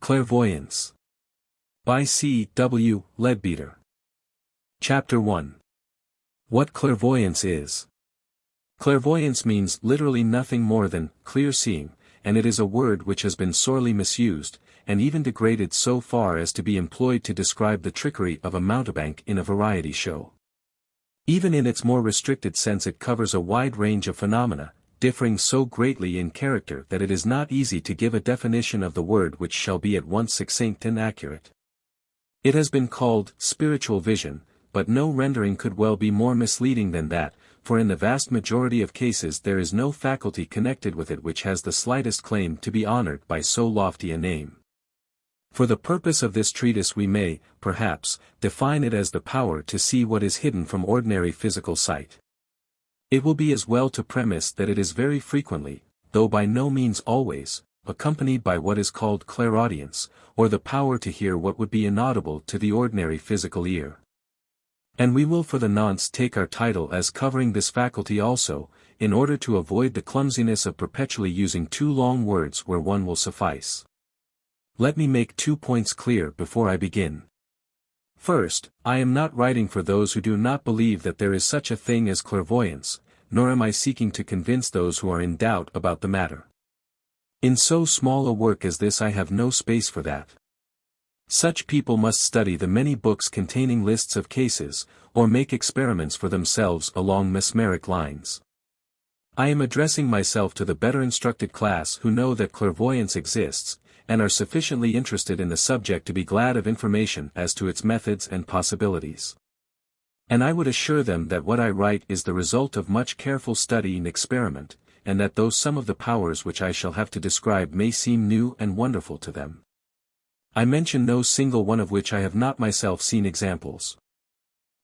Clairvoyance. By C. W. Leadbeater. Chapter 1. What clairvoyance is. Clairvoyance means literally nothing more than clear seeing, and it is a word which has been sorely misused, and even degraded so far as to be employed to describe the trickery of a mountebank in a variety show. Even in its more restricted sense it covers a wide range of phenomena, differing so greatly in character that it is not easy to give a definition of the word which shall be at once succinct and accurate. It has been called spiritual vision, but no rendering could well be more misleading than that, for in the vast majority of cases there is no faculty connected with it which has the slightest claim to be honored by so lofty a name. For the purpose of this treatise we may, perhaps, define it as the power to see what is hidden from ordinary physical sight. It will be as well to premise that it is very frequently, though by no means always, accompanied by what is called clairaudience, or the power to hear what would be inaudible to the ordinary physical ear. And we will for the nonce take our title as covering this faculty also, in order to avoid the clumsiness of perpetually using two long words where one will suffice. Let me make 2 points clear before I begin. First, I am not writing for those who do not believe that there is such a thing as clairvoyance, nor am I seeking to convince those who are in doubt about the matter. In so small a work as this I have no space for that. Such people must study the many books containing lists of cases, or make experiments for themselves along mesmeric lines. I am addressing myself to the better instructed class who know that clairvoyance exists, and are sufficiently interested in the subject to be glad of information as to its methods and possibilities. And I would assure them that what I write is the result of much careful study and experiment, and that though some of the powers which I shall have to describe may seem new and wonderful to them, I mention no single one of which I have not myself seen examples.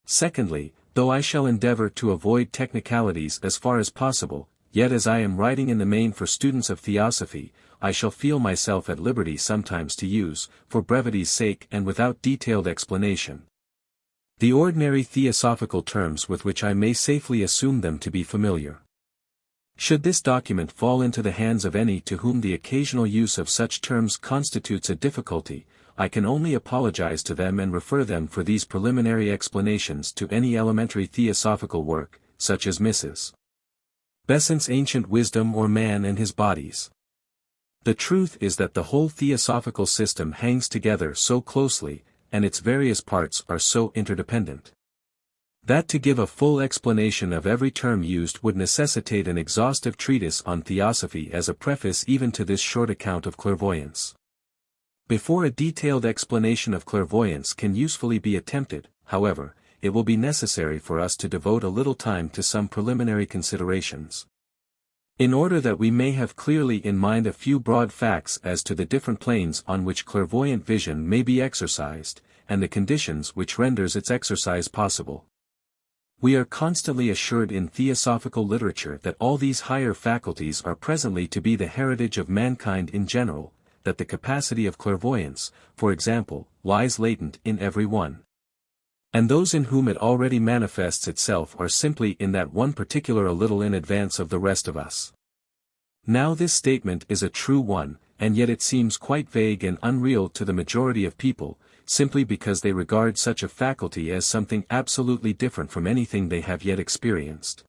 Secondly, though I shall endeavor to avoid technicalities as far as possible, yet as I am writing in the main for students of Theosophy, I shall feel myself at liberty sometimes to use, for brevity's sake and without detailed explanation, the ordinary theosophical terms with which I may safely assume them to be familiar. Should this document fall into the hands of any to whom the occasional use of such terms constitutes a difficulty, I can only apologize to them and refer them for these preliminary explanations to any elementary theosophical work, such as Mrs. Besant's Ancient Wisdom or Man and His Bodies. The truth is that the whole theosophical system hangs together so closely, and its various parts are so interdependent, that to give a full explanation of every term used would necessitate an exhaustive treatise on Theosophy as a preface even to this short account of clairvoyance. Before a detailed explanation of clairvoyance can usefully be attempted, however, it will be necessary for us to devote a little time to some preliminary considerations, in order that we may have clearly in mind a few broad facts as to the different planes on which clairvoyant vision may be exercised, and the conditions which renders its exercise possible. We are constantly assured in theosophical literature that all these higher faculties are presently to be the heritage of mankind in general, that the capacity of clairvoyance, for example, lies latent in every one, and those in whom it already manifests itself are simply in that one particular a little in advance of the rest of us. Now this statement is a true one, and yet it seems quite vague and unreal to the majority of people, simply because they regard such a faculty as something absolutely different from anything they have yet experienced,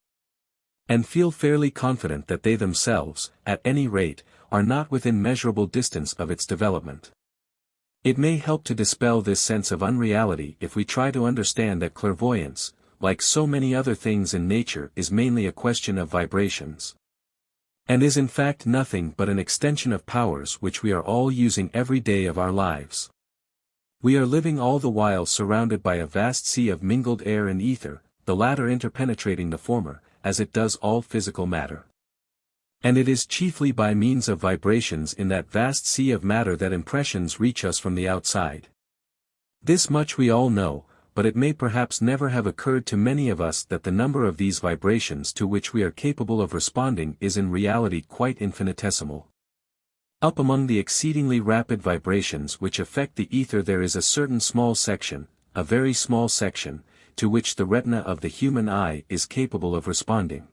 and feel fairly confident that they themselves, at any rate, are not within measurable distance of its development. It may help to dispel this sense of unreality if we try to understand that clairvoyance, like so many other things in nature, is mainly a question of vibrations, and is in fact nothing but an extension of powers which we are all using every day of our lives. We are living all the while surrounded by a vast sea of mingled air and ether, the latter interpenetrating the former, as it does all physical matter. And it is chiefly by means of vibrations in that vast sea of matter that impressions reach us from the outside. This much we all know, but it may perhaps never have occurred to many of us that the number of these vibrations to which we are capable of responding is in reality quite infinitesimal. Up among the exceedingly rapid vibrations which affect the ether there is a certain small section, a very small section, to which the retina of the human eye is capable of responding.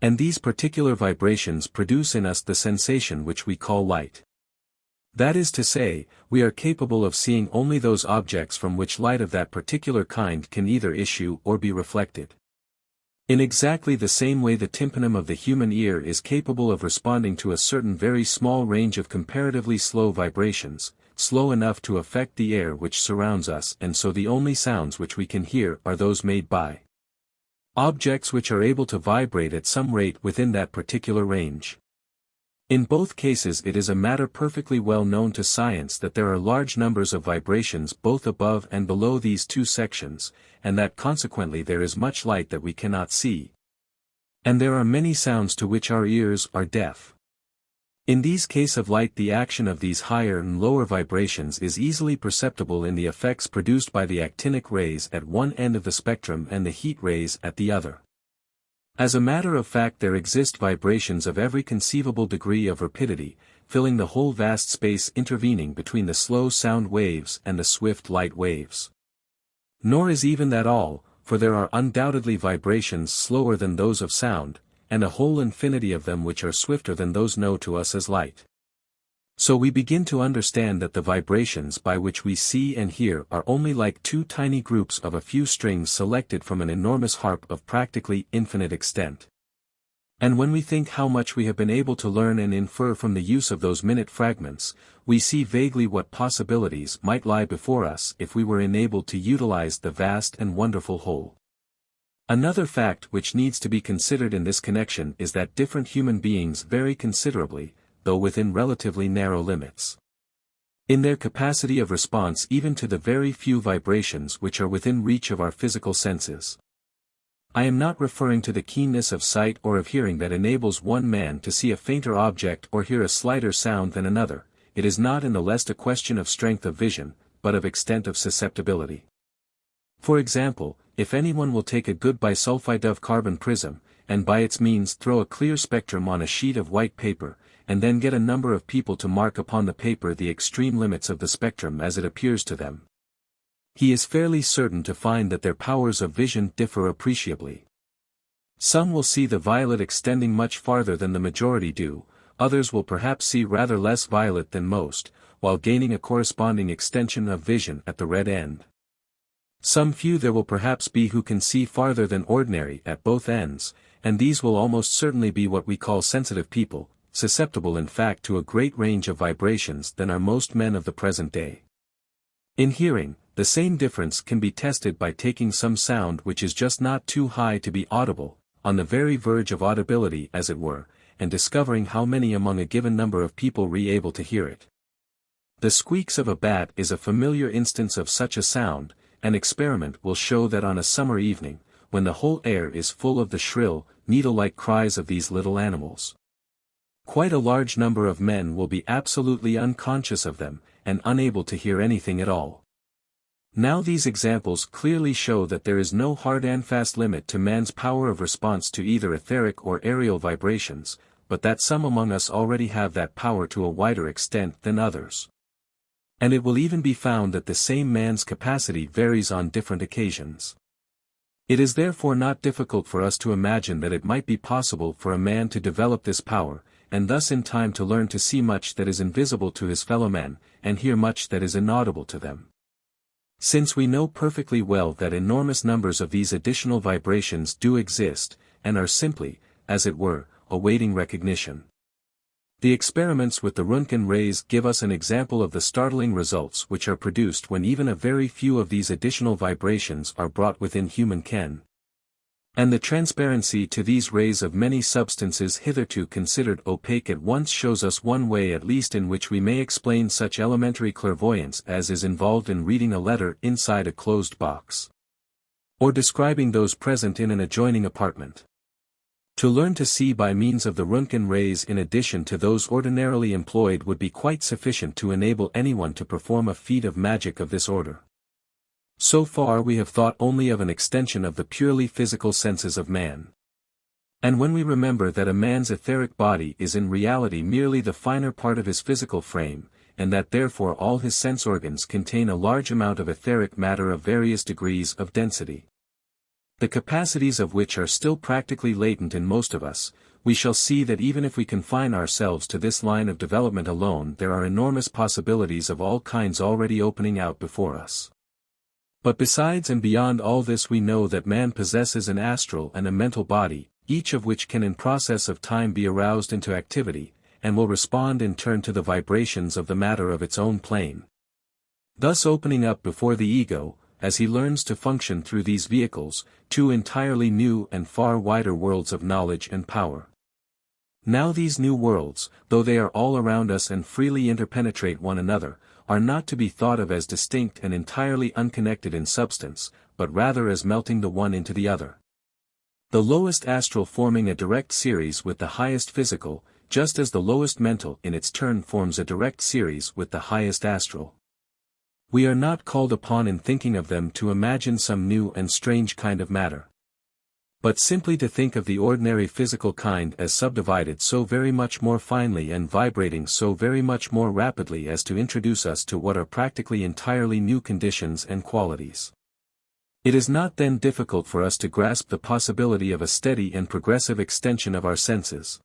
And these particular vibrations produce in us the sensation which we call light. That is to say, we are capable of seeing only those objects from which light of that particular kind can either issue or be reflected. In exactly the same way the tympanum of the human ear is capable of responding to a certain very small range of comparatively slow vibrations, slow enough to affect the air which surrounds us, and so the only sounds which we can hear are those made by objects which are able to vibrate at some rate within that particular range. In both cases it is a matter perfectly well known to science that there are large numbers of vibrations both above and below these two sections, and that consequently there is much light that we cannot see. And there are many sounds to which our ears are deaf. In these cases of light the action of these higher and lower vibrations is easily perceptible in the effects produced by the actinic rays at one end of the spectrum and the heat rays at the other. As a matter of fact there exist vibrations of every conceivable degree of rapidity, filling the whole vast space intervening between the slow sound waves and the swift light waves. Nor is even that all, for there are undoubtedly vibrations slower than those of sound, and a whole infinity of them which are swifter than those known to us as light. So we begin to understand that the vibrations by which we see and hear are only like two tiny groups of a few strings selected from an enormous harp of practically infinite extent. And when we think how much we have been able to learn and infer from the use of those minute fragments, we see vaguely what possibilities might lie before us if we were enabled to utilize the vast and wonderful whole. Another fact which needs to be considered in this connection is that different human beings vary considerably, though within relatively narrow limits, in their capacity of response even to the very few vibrations which are within reach of our physical senses. I am not referring to the keenness of sight or of hearing that enables one man to see a fainter object or hear a slighter sound than another. It is not in the least a question of strength of vision, but of extent of susceptibility. For example, if anyone will take a good bisulfide of carbon prism, and by its means throw a clear spectrum on a sheet of white paper, and then get a number of people to mark upon the paper the extreme limits of the spectrum as it appears to them, he is fairly certain to find that their powers of vision differ appreciably. Some will see the violet extending much farther than the majority do, others will perhaps see rather less violet than most, while gaining a corresponding extension of vision at the red end. Some few there will perhaps be who can see farther than ordinary at both ends, and these will almost certainly be what we call sensitive people, susceptible in fact to a great range of vibrations than are most men of the present day. In hearing, the same difference can be tested by taking some sound which is just not too high to be audible, on the very verge of audibility as it were, and discovering how many among a given number of people are able to hear it. The squeaks of a bat is a familiar instance of such a sound. An experiment will show that on a summer evening, when the whole air is full of the shrill, needle-like cries of these little animals, quite a large number of men will be absolutely unconscious of them, and unable to hear anything at all. Now these examples clearly show that there is no hard and fast limit to man's power of response to either etheric or aerial vibrations, but that some among us already have that power to a wider extent than others. And it will even be found that the same man's capacity varies on different occasions. It is therefore not difficult for us to imagine that it might be possible for a man to develop this power, and thus in time to learn to see much that is invisible to his fellow men, and hear much that is inaudible to them. Since we know perfectly well that enormous numbers of these additional vibrations do exist, and are simply, as it were, awaiting recognition. The experiments with the Röntgen rays give us an example of the startling results which are produced when even a very few of these additional vibrations are brought within human ken. And the transparency to these rays of many substances hitherto considered opaque at once shows us one way at least in which we may explain such elementary clairvoyance as is involved in reading a letter inside a closed box, or describing those present in an adjoining apartment. To learn to see by means of the Röntgen rays in addition to those ordinarily employed would be quite sufficient to enable anyone to perform a feat of magic of this order. So far we have thought only of an extension of the purely physical senses of man. And when we remember that a man's etheric body is in reality merely the finer part of his physical frame, and that therefore all his sense organs contain a large amount of etheric matter of various degrees of density, the capacities of which are still practically latent in most of us, we shall see that even if we confine ourselves to this line of development alone, there are enormous possibilities of all kinds already opening out before us. But besides and beyond all this, we know that man possesses an astral and a mental body, each of which can in process of time be aroused into activity, and will respond in turn to the vibrations of the matter of its own plane. Thus opening up before the ego, as he learns to function through these vehicles, two entirely new and far wider worlds of knowledge and power. Now these new worlds, though they are all around us and freely interpenetrate one another, are not to be thought of as distinct and entirely unconnected in substance, but rather as melting the one into the other. The lowest astral forming a direct series with the highest physical, just as the lowest mental in its turn forms a direct series with the highest astral. We are not called upon in thinking of them to imagine some new and strange kind of matter, but simply to think of the ordinary physical kind as subdivided so very much more finely and vibrating so very much more rapidly as to introduce us to what are practically entirely new conditions and qualities. It is not then difficult for us to grasp the possibility of a steady and progressive extension of our senses,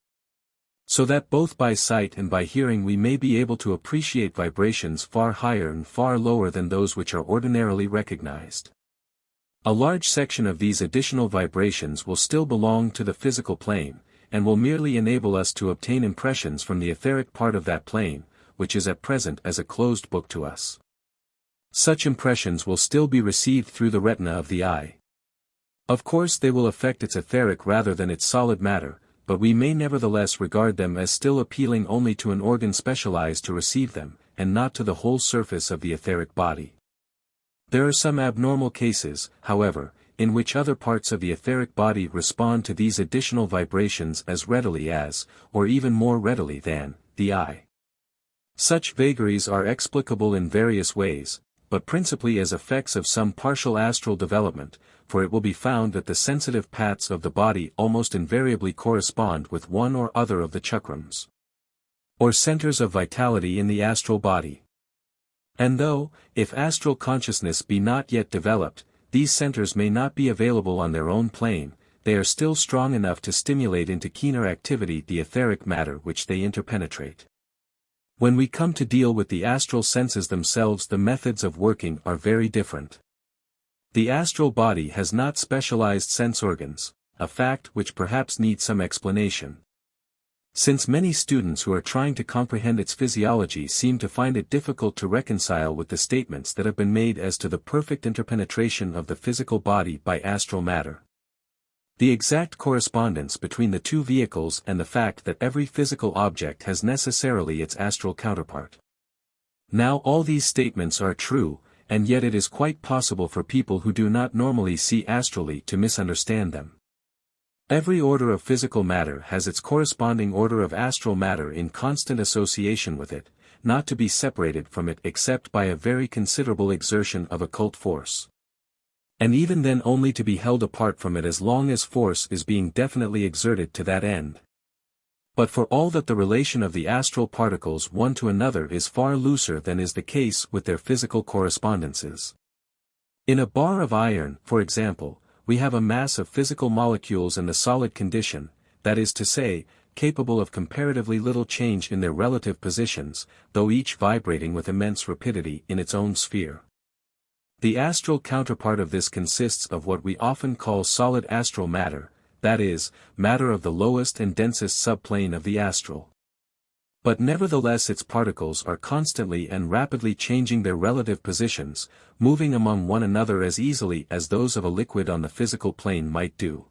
so that both by sight and by hearing we may be able to appreciate vibrations far higher and far lower than those which are ordinarily recognized. A large section of these additional vibrations will still belong to the physical plane, and will merely enable us to obtain impressions from the etheric part of that plane, which is at present as a closed book to us. Such impressions will still be received through the retina of the eye. Of course they will affect its etheric rather than its solid matter, but we may nevertheless regard them as still appealing only to an organ specialized to receive them, and not to the whole surface of the etheric body. There are some abnormal cases, however, in which other parts of the etheric body respond to these additional vibrations as readily as, or even more readily than, the eye. Such vagaries are explicable in various ways, but principally as effects of some partial astral development, for it will be found that the sensitive paths of the body almost invariably correspond with one or other of the chakrams, or centers of vitality in the astral body. And though, if astral consciousness be not yet developed, these centers may not be available on their own plane, they are still strong enough to stimulate into keener activity the etheric matter which they interpenetrate. When we come to deal with the astral senses themselves, the methods of working are very different. The astral body has not specialized sense organs, a fact which perhaps needs some explanation. Since many students who are trying to comprehend its physiology seem to find it difficult to reconcile with the statements that have been made as to the perfect interpenetration of the physical body by astral matter, the exact correspondence between the two vehicles, and the fact that every physical object has necessarily its astral counterpart. Now all these statements are true, and yet it is quite possible for people who do not normally see astrally to misunderstand them. Every order of physical matter has its corresponding order of astral matter in constant association with it, not to be separated from it except by a very considerable exertion of occult force, and even then only to be held apart from it as long as force is being definitely exerted to that end. But for all that the relation of the astral particles one to another is far looser than is the case with their physical correspondences. In a bar of iron, for example, we have a mass of physical molecules in the solid condition, that is to say, capable of comparatively little change in their relative positions, though each vibrating with immense rapidity in its own sphere. The astral counterpart of this consists of what we often call solid astral matter, that is, matter of the lowest and densest subplane of the astral. But nevertheless its particles are constantly and rapidly changing their relative positions, moving among one another as easily as those of a liquid on the physical plane might do.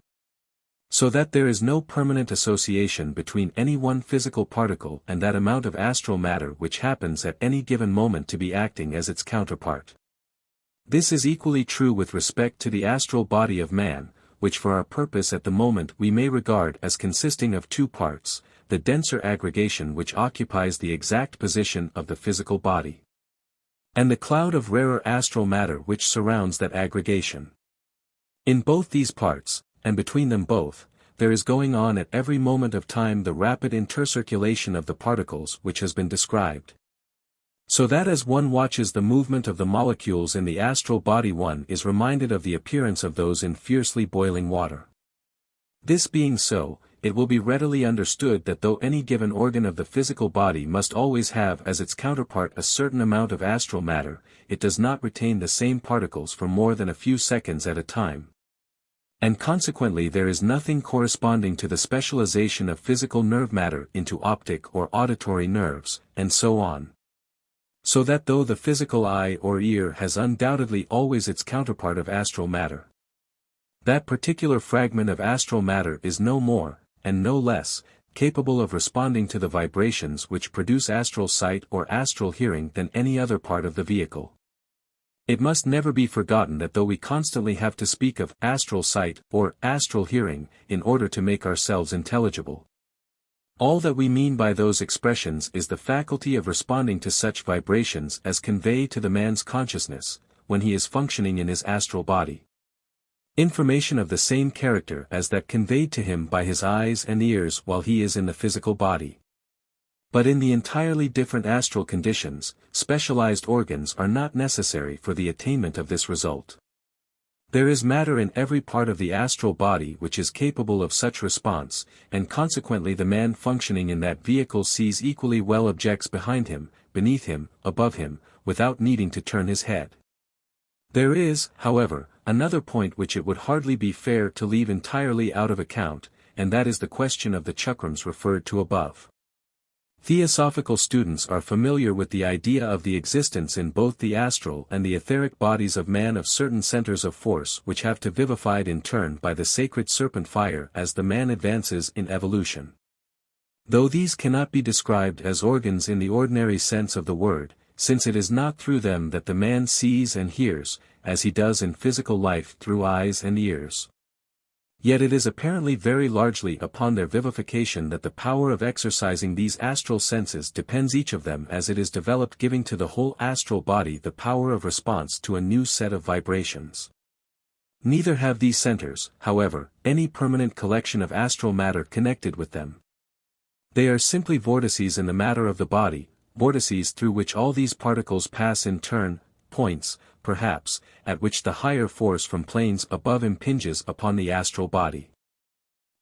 So that there is no permanent association between any one physical particle and that amount of astral matter which happens at any given moment to be acting as its counterpart. This is equally true with respect to the astral body of man, which for our purpose at the moment we may regard as consisting of two parts, the denser aggregation which occupies the exact position of the physical body, and the cloud of rarer astral matter which surrounds that aggregation. In both these parts, and between them both, there is going on at every moment of time the rapid intercirculation of the particles which has been described. So that as one watches the movement of the molecules in the astral body, one is reminded of the appearance of those in fiercely boiling water. This being so, it will be readily understood that though any given organ of the physical body must always have as its counterpart a certain amount of astral matter, it does not retain the same particles for more than a few seconds at a time. And consequently there is nothing corresponding to the specialization of physical nerve matter into optic or auditory nerves, and so on. So that though the physical eye or ear has undoubtedly always its counterpart of astral matter, that particular fragment of astral matter is no more, and no less, capable of responding to the vibrations which produce astral sight or astral hearing than any other part of the vehicle. It must never be forgotten that though we constantly have to speak of astral sight or astral hearing in order to make ourselves intelligible, all that we mean by those expressions is the faculty of responding to such vibrations as convey to the man's consciousness, when he is functioning in his astral body, information of the same character as that conveyed to him by his eyes and ears while he is in the physical body. But in the entirely different astral conditions, specialized organs are not necessary for the attainment of this result. There is matter in every part of the astral body which is capable of such response, and consequently the man functioning in that vehicle sees equally well objects behind him, beneath him, above him, without needing to turn his head. There is, however, another point which it would hardly be fair to leave entirely out of account, and that is the question of the chakrams referred to above. Theosophical students are familiar with the idea of the existence in both the astral and the etheric bodies of man of certain centers of force which have to be vivified in turn by the sacred serpent fire as the man advances in evolution. Though these cannot be described as organs in the ordinary sense of the word, since it is not through them that the man sees and hears, as he does in physical life through eyes and ears. Yet it is apparently very largely upon their vivification that the power of exercising these astral senses depends, each of them as it is developed giving to the whole astral body the power of response to a new set of vibrations. Neither have these centers, however, any permanent collection of astral matter connected with them. They are simply vortices in the matter of the body, vortices through which all these particles pass in turn, points, perhaps, at which the higher force from planes above impinges upon the astral body.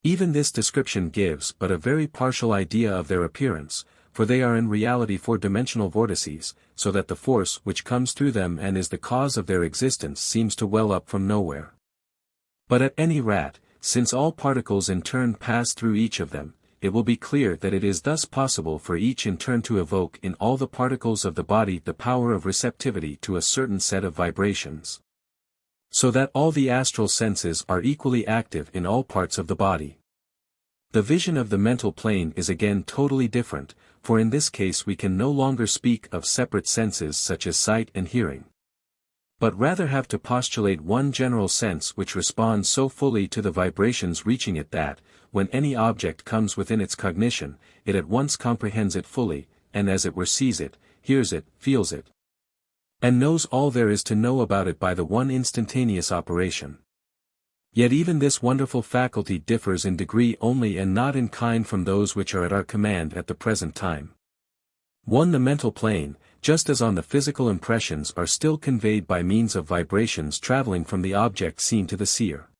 Even this description gives but a very partial idea of their appearance, for they are in reality four-dimensional vortices, so that the force which comes through them and is the cause of their existence seems to well up from nowhere. But at any rate, since all particles in turn pass through each of them, it will be clear that it is thus possible for each in turn to evoke in all the particles of the body the power of receptivity to a certain set of vibrations. So that all the astral senses are equally active in all parts of the body. The vision of the mental plane is again totally different, for in this case we can no longer speak of separate senses such as sight and hearing, but rather have to postulate one general sense which responds so fully to the vibrations reaching it that, when any object comes within its cognition, it at once comprehends it fully, and as it were sees it, hears it, feels it, and knows all there is to know about it by the one instantaneous operation. Yet even this wonderful faculty differs in degree only and not in kind from those which are at our command at the present time. 1. The mental plane, just as on the physical impressions are still conveyed by means of vibrations traveling from the object seen to the seer.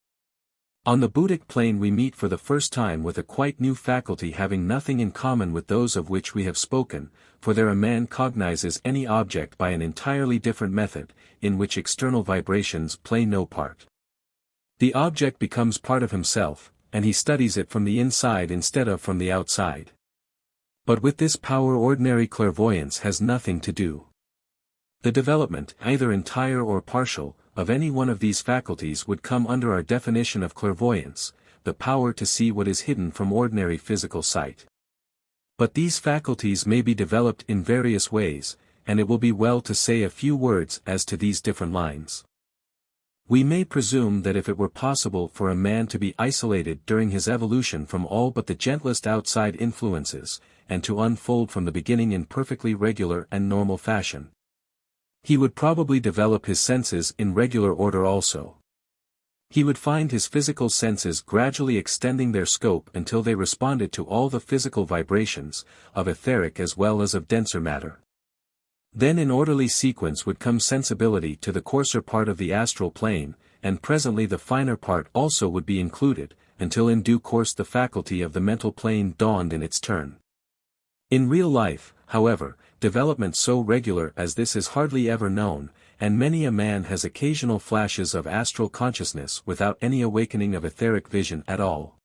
On the Buddhic plane we meet for the first time with a quite new faculty having nothing in common with those of which we have spoken, for there a man cognizes any object by an entirely different method, in which external vibrations play no part. The object becomes part of himself, and he studies it from the inside instead of from the outside. But with this power ordinary clairvoyance has nothing to do. The development, either entire or partial, of any one of these faculties would come under our definition of clairvoyance, the power to see what is hidden from ordinary physical sight. But these faculties may be developed in various ways, and it will be well to say a few words as to these different lines. We may presume that if it were possible for a man to be isolated during his evolution from all but the gentlest outside influences, and to unfold from the beginning in perfectly regular and normal fashion, he would probably develop his senses in regular order also. He would find his physical senses gradually extending their scope until they responded to all the physical vibrations, of etheric as well as of denser matter. Then in orderly sequence would come sensibility to the coarser part of the astral plane, and presently the finer part also would be included, until in due course the faculty of the mental plane dawned in its turn. In real life, however, development so regular as this is hardly ever known, and many a man has occasional flashes of astral consciousness without any awakening of etheric vision at all.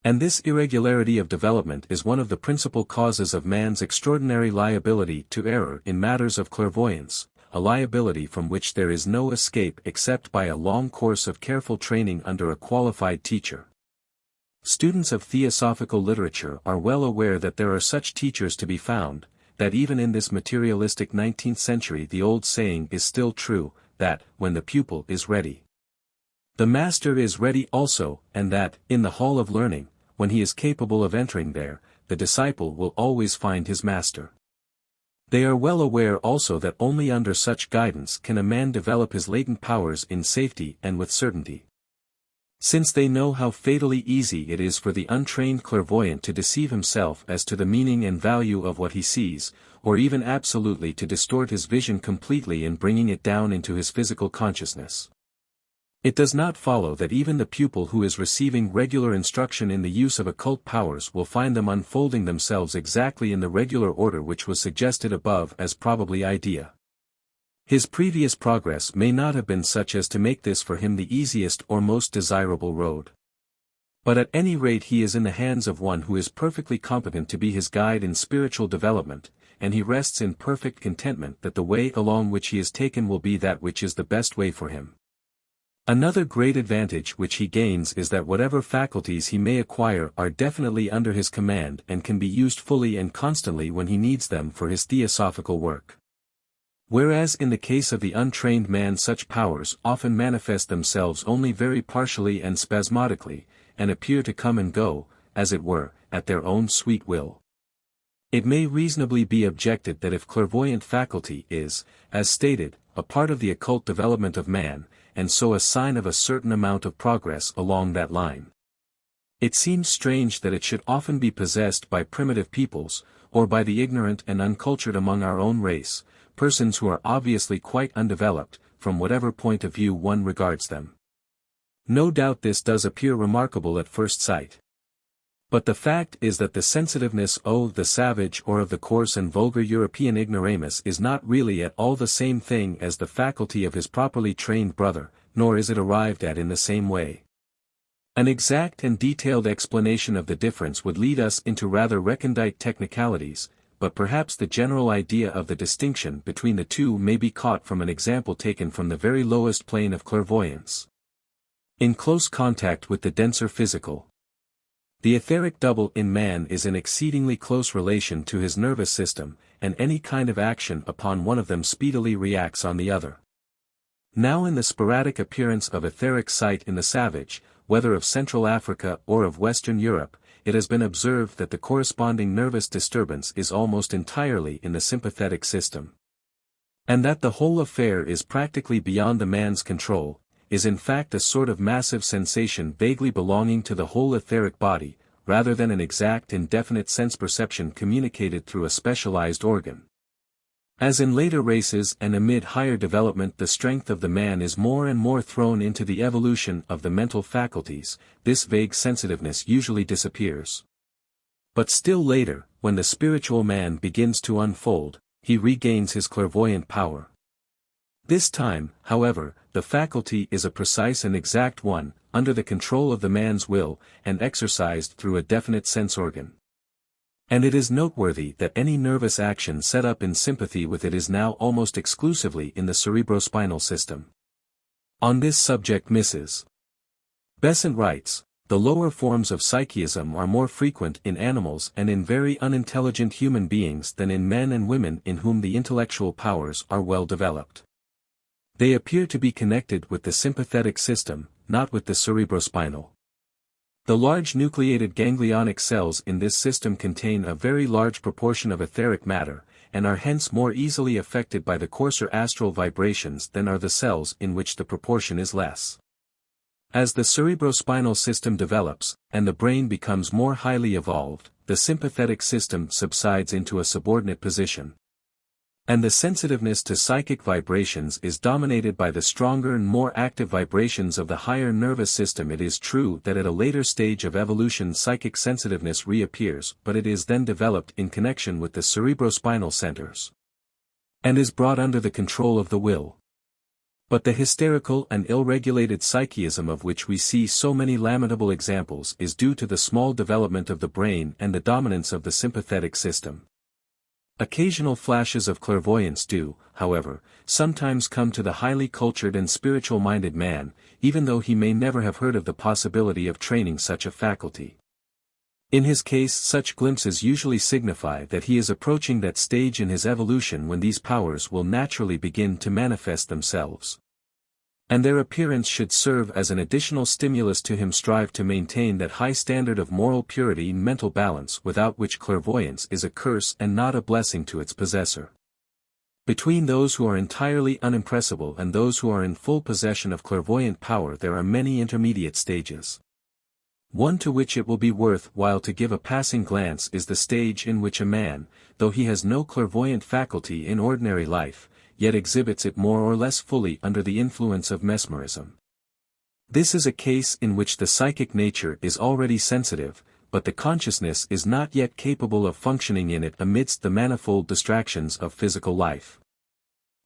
And this irregularity of development is one of the principal causes of man's extraordinary liability to error in matters of clairvoyance, a liability from which there is no escape except by a long course of careful training under a qualified teacher. Students of theosophical literature are well aware that there are such teachers to be found, that even in this materialistic 19th century the old saying is still true, that, when the pupil is ready, the master is ready also, and that, in the hall of learning, when he is capable of entering there, the disciple will always find his master. They are well aware also that only under such guidance can a man develop his latent powers in safety and with certainty. Since they know how fatally easy it is for the untrained clairvoyant to deceive himself as to the meaning and value of what he sees, or even absolutely to distort his vision completely in bringing it down into his physical consciousness. It does not follow that even the pupil who is receiving regular instruction in the use of occult powers will find them unfolding themselves exactly in the regular order which was suggested above as probably idea. His previous progress may not have been such as to make this for him the easiest or most desirable road. But at any rate he is in the hands of one who is perfectly competent to be his guide in spiritual development, and he rests in perfect contentment that the way along which he is taken will be that which is the best way for him. Another great advantage which he gains is that whatever faculties he may acquire are definitely under his command and can be used fully and constantly when he needs them for his theosophical work. Whereas in the case of the untrained man such powers often manifest themselves only very partially and spasmodically, and appear to come and go, as it were, at their own sweet will. It may reasonably be objected that if clairvoyant faculty is, as stated, a part of the occult development of man, and so a sign of a certain amount of progress along that line, it seems strange that it should often be possessed by primitive peoples, or by the ignorant and uncultured among our own race, persons who are obviously quite undeveloped, from whatever point of view one regards them. No doubt this does appear remarkable at first sight. But the fact is that the sensitiveness of the savage or of the coarse and vulgar European ignoramus is not really at all the same thing as the faculty of his properly trained brother, nor is it arrived at in the same way. An exact and detailed explanation of the difference would lead us into rather recondite technicalities, but perhaps the general idea of the distinction between the two may be caught from an example taken from the very lowest plane of clairvoyance. In close contact with the denser physical, the etheric double in man is in exceedingly close relation to his nervous system, and any kind of action upon one of them speedily reacts on the other. Now in the sporadic appearance of etheric sight in the savage, whether of Central Africa or of Western Europe, it has been observed that the corresponding nervous disturbance is almost entirely in the sympathetic system. And that the whole affair is practically beyond the man's control, is in fact a sort of massive sensation vaguely belonging to the whole etheric body, rather than an exact and definite sense perception communicated through a specialized organ. As in later races and amid higher development the strength of the man is more and more thrown into the evolution of the mental faculties, this vague sensitiveness usually disappears. But still later, when the spiritual man begins to unfold, he regains his clairvoyant power. This time, however, the faculty is a precise and exact one, under the control of the man's will, and exercised through a definite sense organ. And it is noteworthy that any nervous action set up in sympathy with it is now almost exclusively in the cerebrospinal system. On this subject Mrs. Besant writes, the lower forms of psychism are more frequent in animals and in very unintelligent human beings than in men and women in whom the intellectual powers are well developed. They appear to be connected with the sympathetic system, not with the cerebrospinal. The large nucleated ganglionic cells in this system contain a very large proportion of etheric matter, and are hence more easily affected by the coarser astral vibrations than are the cells in which the proportion is less. As the cerebrospinal system develops, and the brain becomes more highly evolved, the sympathetic system subsides into a subordinate position. And the sensitiveness to psychic vibrations is dominated by the stronger and more active vibrations of the higher nervous system. It is true that at a later stage of evolution psychic sensitiveness reappears, but it is then developed in connection with the cerebrospinal centers, and is brought under the control of the will. But the hysterical and ill-regulated psychism of which we see so many lamentable examples is due to the small development of the brain and the dominance of the sympathetic system. Occasional flashes of clairvoyance do, however, sometimes come to the highly cultured and spiritual-minded man, even though he may never have heard of the possibility of training such a faculty. In his case such glimpses usually signify that he is approaching that stage in his evolution when these powers will naturally begin to manifest themselves. And their appearance should serve as an additional stimulus to him strive to maintain that high standard of moral purity and mental balance without which clairvoyance is a curse and not a blessing to its possessor. Between those who are entirely unimpressible and those who are in full possession of clairvoyant power there are many intermediate stages. One to which it will be worth while to give a passing glance is the stage in which a man, though he has no clairvoyant faculty in ordinary life, yet exhibits it more or less fully under the influence of mesmerism. This is a case in which the psychic nature is already sensitive, but the consciousness is not yet capable of functioning in it amidst the manifold distractions of physical life.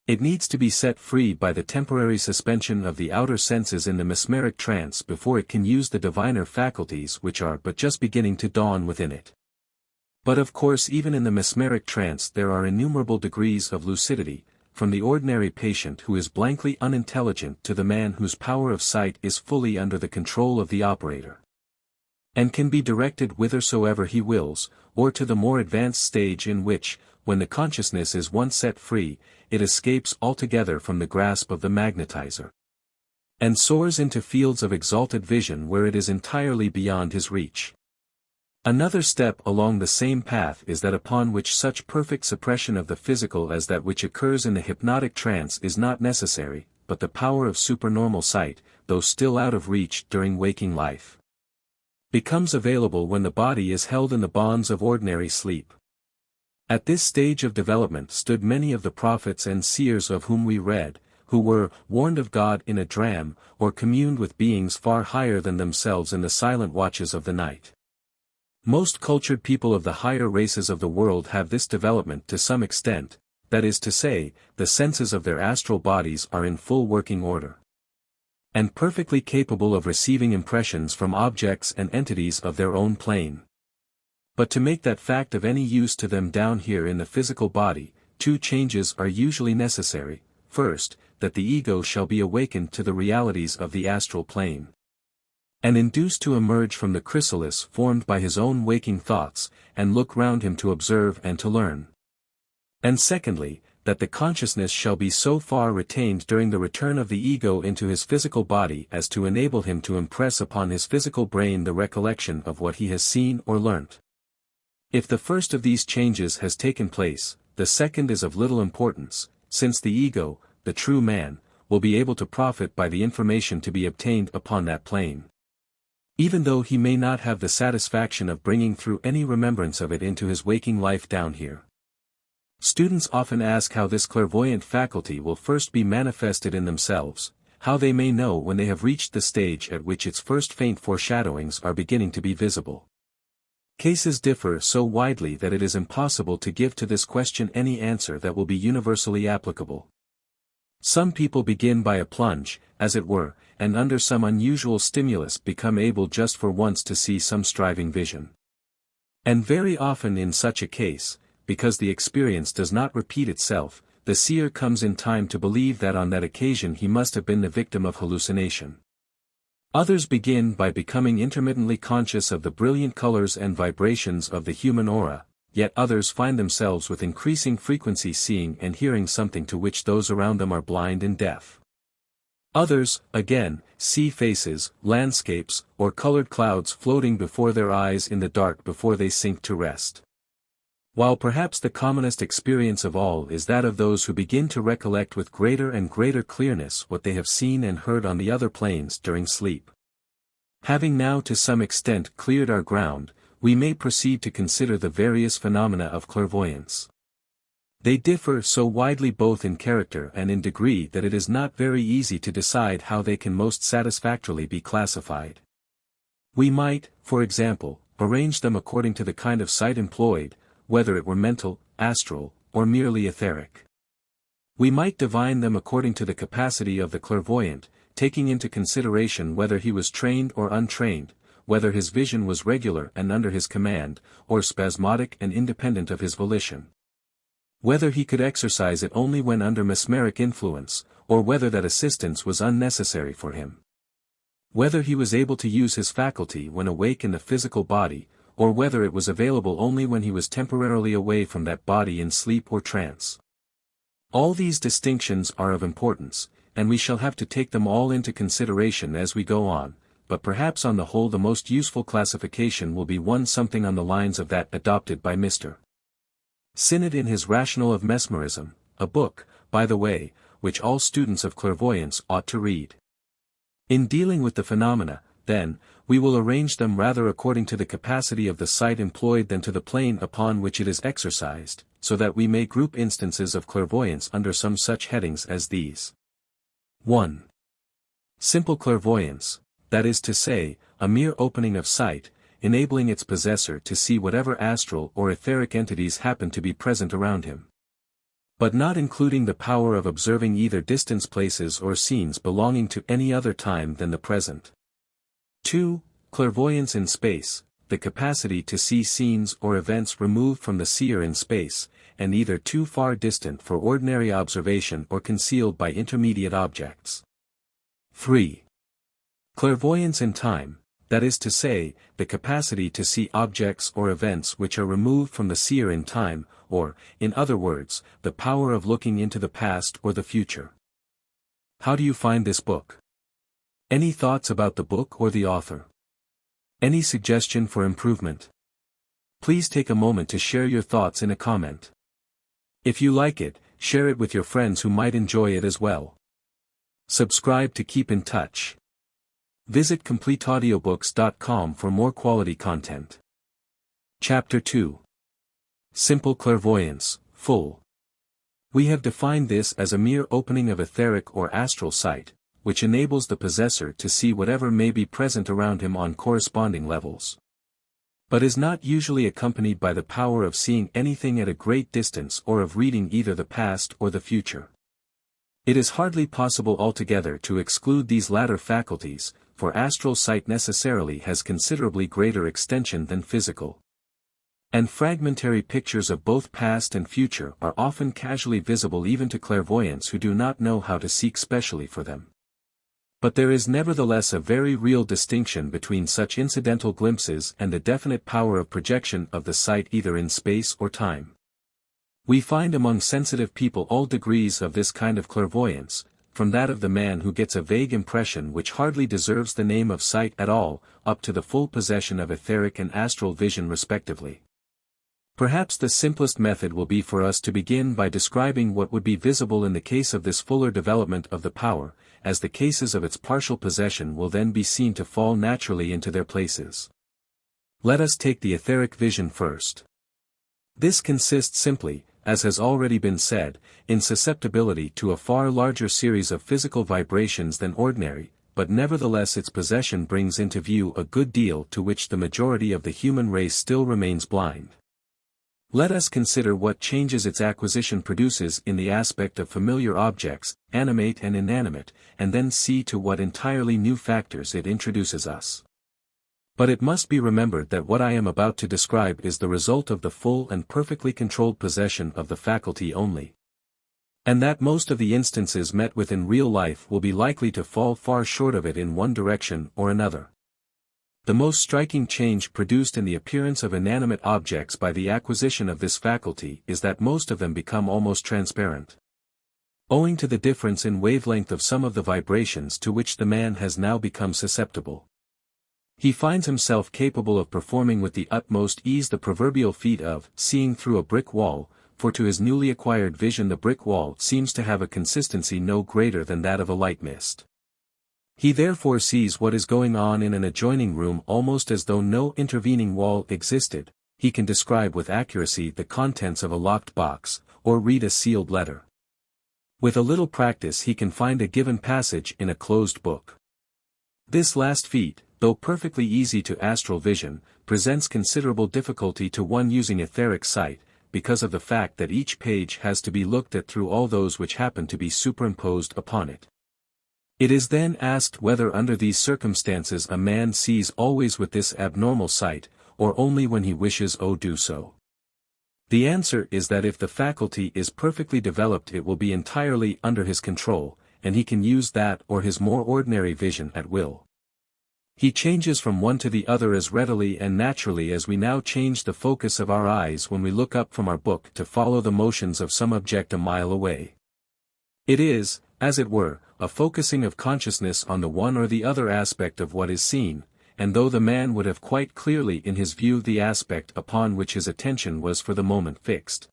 It needs to be set free by the temporary suspension of the outer senses in the mesmeric trance before it can use the diviner faculties which are but just beginning to dawn within it. But of course even in the mesmeric trance there are innumerable degrees of lucidity, from the ordinary patient who is blankly unintelligent to the man whose power of sight is fully under the control of the operator, and can be directed whithersoever he wills, or to the more advanced stage in which, when the consciousness is once set free, it escapes altogether from the grasp of the magnetizer, and soars into fields of exalted vision where it is entirely beyond his reach. Another step along the same path is that upon which such perfect suppression of the physical as that which occurs in the hypnotic trance is not necessary, but the power of supernormal sight, though still out of reach during waking life, becomes available when the body is held in the bonds of ordinary sleep. At this stage of development stood many of the prophets and seers of whom we read, who were warned of God in a dram, or communed with beings far higher than themselves in the silent watches of the night. Most cultured people of the higher races of the world have this development to some extent, that is to say, the senses of their astral bodies are in full working order, and perfectly capable of receiving impressions from objects and entities of their own plane. But to make that fact of any use to them down here in the physical body, two changes are usually necessary. First, that the ego shall be awakened to the realities of the astral plane, and induced to emerge from the chrysalis formed by his own waking thoughts, and look round him to observe and to learn. And secondly, that the consciousness shall be so far retained during the return of the ego into his physical body as to enable him to impress upon his physical brain the recollection of what he has seen or learnt. If the first of these changes has taken place, the second is of little importance, since the ego, the true man, will be able to profit by the information to be obtained upon that plane, even though he may not have the satisfaction of bringing through any remembrance of it into his waking life down here. Students often ask how this clairvoyant faculty will first be manifested in themselves, how they may know when they have reached the stage at which its first faint foreshadowings are beginning to be visible. Cases differ so widely that it is impossible to give to this question any answer that will be universally applicable. Some people begin by a plunge, as it were, and under some unusual stimulus become able just for once to see some striving vision. And very often in such a case, because the experience does not repeat itself, the seer comes in time to believe that on that occasion he must have been the victim of hallucination. Others begin by becoming intermittently conscious of the brilliant colors and vibrations of the human aura, yet others find themselves with increasing frequency seeing and hearing something to which those around them are blind and deaf. Others, again, see faces, landscapes, or colored clouds floating before their eyes in the dark before they sink to rest. While perhaps the commonest experience of all is that of those who begin to recollect with greater and greater clearness what they have seen and heard on the other planes during sleep. Having now to some extent cleared our ground, we may proceed to consider the various phenomena of clairvoyance. They differ so widely both in character and in degree that it is not very easy to decide how they can most satisfactorily be classified. We might, for example, arrange them according to the kind of sight employed, whether it were mental, astral, or merely etheric. We might divine them according to the capacity of the clairvoyant, taking into consideration whether he was trained or untrained, whether his vision was regular and under his command, or spasmodic and independent of his volition. Whether he could exercise it only when under mesmeric influence, or whether that assistance was unnecessary for him. Whether he was able to use his faculty when awake in the physical body, or whether it was available only when he was temporarily away from that body in sleep or trance. All these distinctions are of importance, and we shall have to take them all into consideration as we go on, but perhaps on the whole the most useful classification will be one something on the lines of that adopted by Mr. Sinnett in his Rationale of Mesmerism, a book, by the way, which all students of clairvoyance ought to read. In dealing with the phenomena, then, we will arrange them rather according to the capacity of the sight employed than to the plane upon which it is exercised, so that we may group instances of clairvoyance under some such headings as these. 1. Simple clairvoyance, that is to say, a mere opening of sight, enabling its possessor to see whatever astral or etheric entities happen to be present around him, but not including the power of observing either distance places or scenes belonging to any other time than the present. 2. Clairvoyance in space, the capacity to see scenes or events removed from the seer in space, and either too far distant for ordinary observation or concealed by intermediate objects. 3. Clairvoyance in time, that is to say, the capacity to see objects or events which are removed from the seer in time, or, in other words, the power of looking into the past or the future. How do you find this book? Any thoughts about the book or the author? Any suggestion for improvement? Please take a moment to share your thoughts in a comment. If you like it, share it with your friends who might enjoy it as well. Subscribe to keep in touch. Visit CompleteAudiobooks.com for more quality content. Chapter 2. Simple Clairvoyance, Full. We have defined this as a mere opening of etheric or astral sight, which enables the possessor to see whatever may be present around him on corresponding levels, but is not usually accompanied by the power of seeing anything at a great distance or of reading either the past or the future. It is hardly possible altogether to exclude these latter faculties, for astral sight necessarily has considerably greater extension than physical. And fragmentary pictures of both past and future are often casually visible even to clairvoyants who do not know how to seek specially for them. But there is nevertheless a very real distinction between such incidental glimpses and the definite power of projection of the sight either in space or time. We find among sensitive people all degrees of this kind of clairvoyance, from that of the man who gets a vague impression which hardly deserves the name of sight at all, up to the full possession of etheric and astral vision respectively. Perhaps the simplest method will be for us to begin by describing what would be visible in the case of this fuller development of the power, as the cases of its partial possession will then be seen to fall naturally into their places. Let us take the etheric vision first. This consists simply, as has already been said, in susceptibility to a far larger series of physical vibrations than ordinary, but nevertheless its possession brings into view a good deal to which the majority of the human race still remains blind. Let us consider what changes its acquisition produces in the aspect of familiar objects, animate and inanimate, and then see to what entirely new factors it introduces us. But it must be remembered that what I am about to describe is the result of the full and perfectly controlled possession of the faculty only, and that most of the instances met with in real life will be likely to fall far short of it in one direction or another. The most striking change produced in the appearance of inanimate objects by the acquisition of this faculty is that most of them become almost transparent, owing to the difference in wavelength of some of the vibrations to which the man has now become susceptible. He finds himself capable of performing with the utmost ease the proverbial feat of seeing through a brick wall, for to his newly acquired vision the brick wall seems to have a consistency no greater than that of a light mist. He therefore sees what is going on in an adjoining room almost as though no intervening wall existed. He can describe with accuracy the contents of a locked box, or read a sealed letter. With a little practice he can find a given passage in a closed book. This last feat, though perfectly easy to astral vision, presents considerable difficulty to one using etheric sight, because of the fact that each page has to be looked at through all those which happen to be superimposed upon it. It is then asked whether under these circumstances a man sees always with this abnormal sight, or only when he wishes to do so. The answer is that if the faculty is perfectly developed it will be entirely under his control, and he can use that or his more ordinary vision at will. He changes from one to the other as readily and naturally as we now change the focus of our eyes when we look up from our book to follow the motions of some object a mile away. It is, as it were, a focusing of consciousness on the one or the other aspect of what is seen, and though the man would have quite clearly in his view the aspect upon which his attention was for the moment fixed,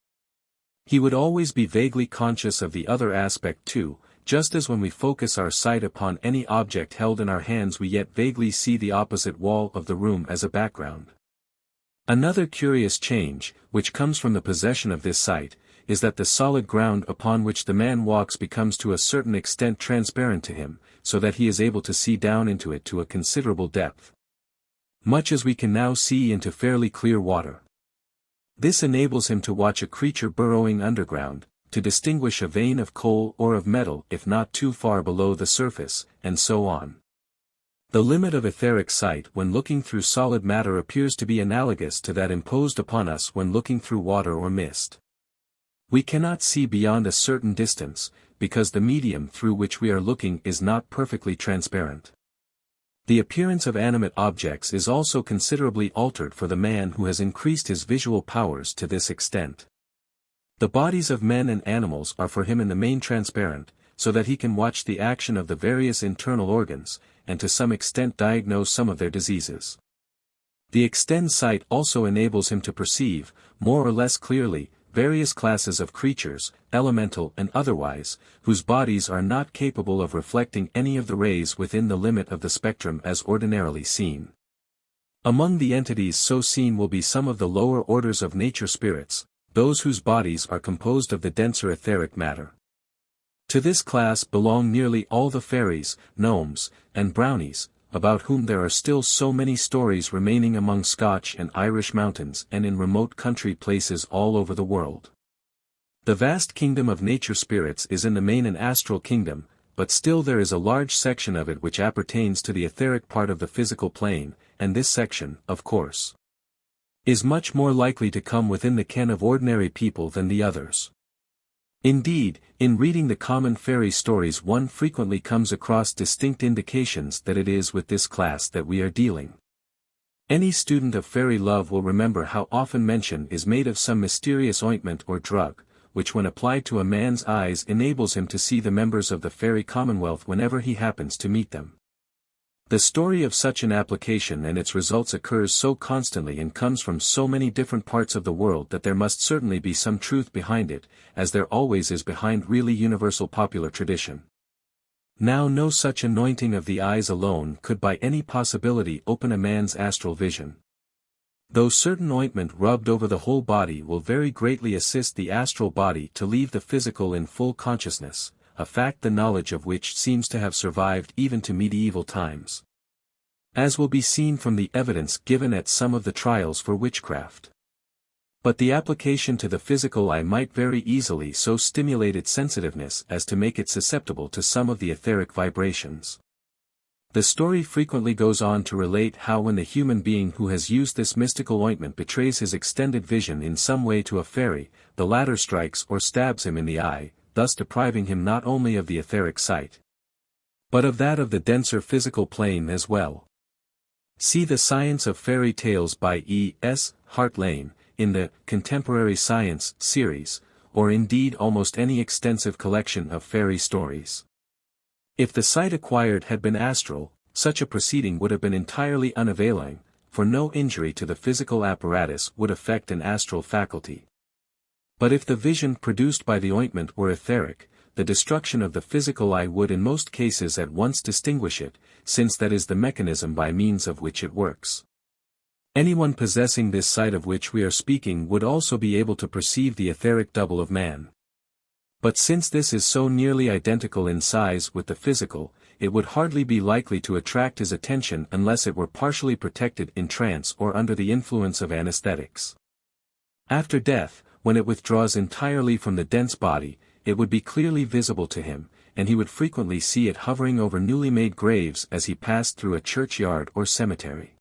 he would always be vaguely conscious of the other aspect too, just as when we focus our sight upon any object held in our hands we yet vaguely see the opposite wall of the room as a background. Another curious change, which comes from the possession of this sight, is that the solid ground upon which the man walks becomes to a certain extent transparent to him, so that he is able to see down into it to a considerable depth. Much as we can now see into fairly clear water. This enables him to watch a creature burrowing underground, to distinguish a vein of coal or of metal if not too far below the surface, and so on. The limit of etheric sight when looking through solid matter appears to be analogous to that imposed upon us when looking through water or mist. We cannot see beyond a certain distance, because the medium through which we are looking is not perfectly transparent. The appearance of animate objects is also considerably altered for the man who has increased his visual powers to this extent. The bodies of men and animals are for him in the main transparent, so that he can watch the action of the various internal organs, and to some extent diagnose some of their diseases. The extend sight also enables him to perceive, more or less clearly, various classes of creatures, elemental and otherwise, whose bodies are not capable of reflecting any of the rays within the limit of the spectrum as ordinarily seen. Among the entities so seen will be some of the lower orders of nature spirits, those whose bodies are composed of the denser etheric matter. To this class belong nearly all the fairies, gnomes, and brownies, about whom there are still so many stories remaining among Scotch and Irish mountains and in remote country places all over the world. The vast kingdom of nature spirits is in the main an astral kingdom, but still there is a large section of it which appertains to the etheric part of the physical plane, and this section, of course, is much more likely to come within the ken of ordinary people than the others. Indeed, in reading the common fairy stories one frequently comes across distinct indications that it is with this class that we are dealing. Any student of fairy love will remember how often mention is made of some mysterious ointment or drug, which when applied to a man's eyes enables him to see the members of the fairy commonwealth whenever he happens to meet them. The story of such an application and its results occurs so constantly and comes from so many different parts of the world that there must certainly be some truth behind it, as there always is behind really universal popular tradition. Now no such anointing of the eyes alone could by any possibility open a man's astral vision. Though certain ointment rubbed over the whole body will very greatly assist the astral body to leave the physical in full consciousness, a fact the knowledge of which seems to have survived even to medieval times, as will be seen from the evidence given at some of the trials for witchcraft. But the application to the physical eye might very easily so stimulate its sensitiveness as to make it susceptible to some of the etheric vibrations. The story frequently goes on to relate how when the human being who has used this mystical ointment betrays his extended vision in some way to a fairy, the latter strikes or stabs him in the eye, thus depriving him not only of the etheric sight, but of that of the denser physical plane as well. See The Science of Fairy Tales by E. S. Hart Lane, in the Contemporary Science series, or indeed almost any extensive collection of fairy stories. If the sight acquired had been astral, such a proceeding would have been entirely unavailing, for no injury to the physical apparatus would affect an astral faculty. But if the vision produced by the ointment were etheric, the destruction of the physical eye would in most cases at once distinguish it, since that is the mechanism by means of which it works. Anyone possessing this sight of which we are speaking would also be able to perceive the etheric double of man. But since this is so nearly identical in size with the physical, it would hardly be likely to attract his attention unless it were partially protected in trance or under the influence of anesthetics. After death, when it withdraws entirely from the dense body, it would be clearly visible to him, and he would frequently see it hovering over newly made graves as he passed through a churchyard or cemetery.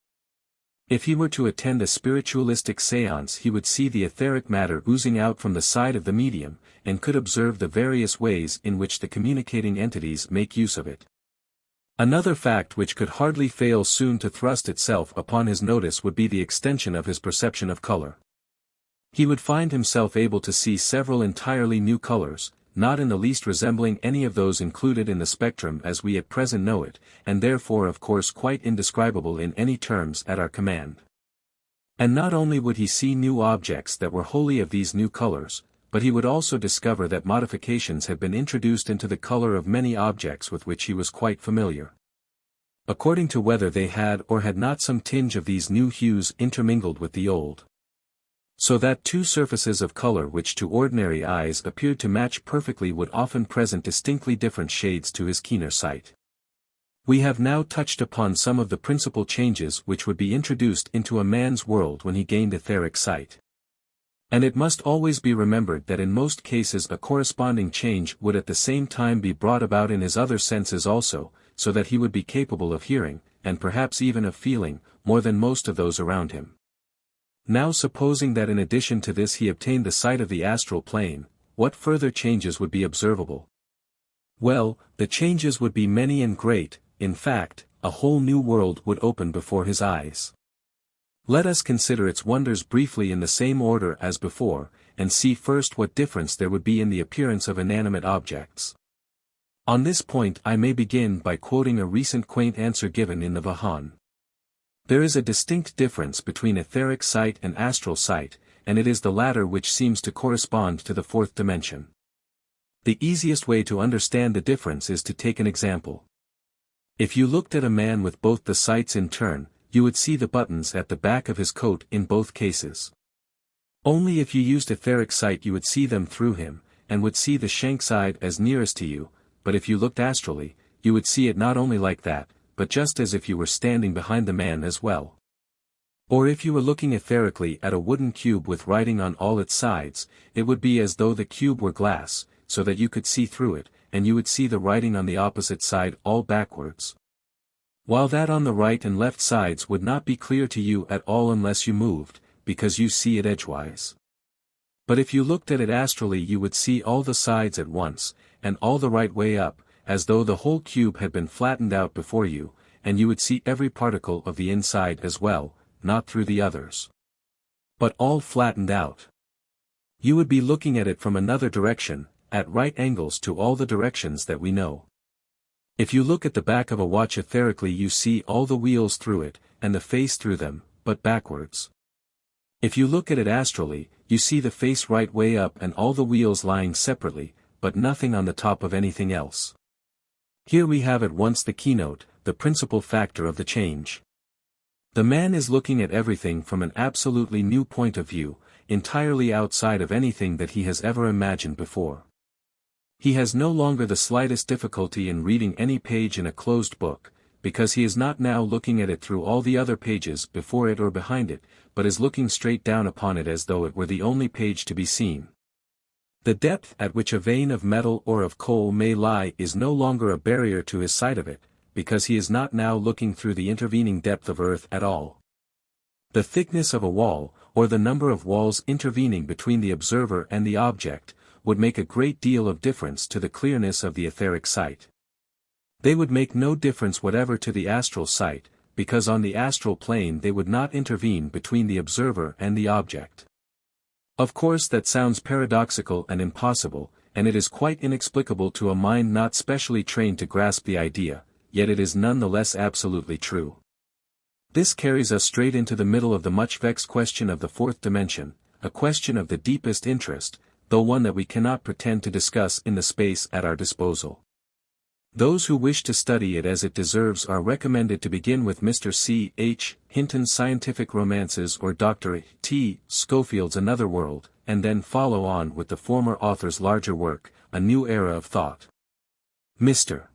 If he were to attend a spiritualistic séance, he would see the etheric matter oozing out from the side of the medium, and could observe the various ways in which the communicating entities make use of it. Another fact which could hardly fail soon to thrust itself upon his notice would be the extension of his perception of color. He would find himself able to see several entirely new colors, not in the least resembling any of those included in the spectrum as we at present know it, and therefore of course quite indescribable in any terms at our command. And not only would he see new objects that were wholly of these new colors, but he would also discover that modifications had been introduced into the color of many objects with which he was quite familiar, according to whether they had or had not some tinge of these new hues intermingled with the old. So that two surfaces of color which to ordinary eyes appeared to match perfectly would often present distinctly different shades to his keener sight. We have now touched upon some of the principal changes which would be introduced into a man's world when he gained etheric sight. And it must always be remembered that in most cases a corresponding change would at the same time be brought about in his other senses also, so that he would be capable of hearing, and perhaps even of feeling, more than most of those around him. Now supposing that in addition to this he obtained the sight of the astral plane, what further changes would be observable? Well, the changes would be many and great. In fact, a whole new world would open before his eyes. Let us consider its wonders briefly in the same order as before, and see first what difference there would be in the appearance of inanimate objects. On this point I may begin by quoting a recent quaint answer given in the Vahan. There is a distinct difference between etheric sight and astral sight, and it is the latter which seems to correspond to the fourth dimension. The easiest way to understand the difference is to take an example. If you looked at a man with both the sights in turn, you would see the buttons at the back of his coat in both cases. Only if you used etheric sight you would see them through him, and would see the shank side as nearest to you, but if you looked astrally, you would see it not only like that, but just as if you were standing behind the man as well. Or if you were looking etherically at a wooden cube with writing on all its sides, it would be as though the cube were glass, so that you could see through it, and you would see the writing on the opposite side all backwards. While that on the right and left sides would not be clear to you at all unless you moved, because you see it edgewise. But if you looked at it astrally you would see all the sides at once, and all the right way up, as though the whole cube had been flattened out before you, and you would see every particle of the inside as well, not through the others, but all flattened out. You would be looking at it from another direction, at right angles to all the directions that we know. If you look at the back of a watch etherically you see all the wheels through it, and the face through them, but backwards. If you look at it astrally, you see the face right way up and all the wheels lying separately, but nothing on the top of anything else. Here we have at once the keynote, the principal factor of the change. The man is looking at everything from an absolutely new point of view, entirely outside of anything that he has ever imagined before. He has no longer the slightest difficulty in reading any page in a closed book, because he is not now looking at it through all the other pages before it or behind it, but is looking straight down upon it as though it were the only page to be seen. The depth at which a vein of metal or of coal may lie is no longer a barrier to his sight of it, because he is not now looking through the intervening depth of earth at all. The thickness of a wall, or the number of walls intervening between the observer and the object, would make a great deal of difference to the clearness of the etheric sight. They would make no difference whatever to the astral sight, because on the astral plane they would not intervene between the observer and the object. Of course that sounds paradoxical and impossible, and it is quite inexplicable to a mind not specially trained to grasp the idea, yet it is none the less absolutely true. This carries us straight into the middle of the much vexed question of the fourth dimension, a question of the deepest interest, though one that we cannot pretend to discuss in the space at our disposal. Those who wish to study it as it deserves are recommended to begin with Mr. C. H. Hinton's Scientific Romances or Dr. T. Schofield's Another World, and then follow on with the former author's larger work, A New Era of Thought. Mr.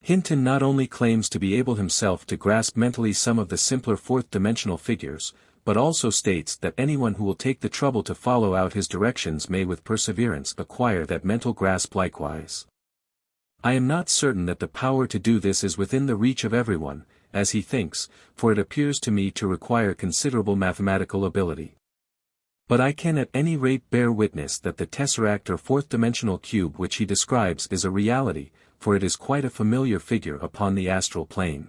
Hinton not only claims to be able himself to grasp mentally some of the simpler fourth-dimensional figures, but also states that anyone who will take the trouble to follow out his directions may with perseverance acquire that mental grasp likewise. I am not certain that the power to do this is within the reach of everyone, as he thinks, for it appears to me to require considerable mathematical ability. But I can at any rate bear witness that the tesseract or fourth-dimensional cube which he describes is a reality, for it is quite a familiar figure upon the astral plane.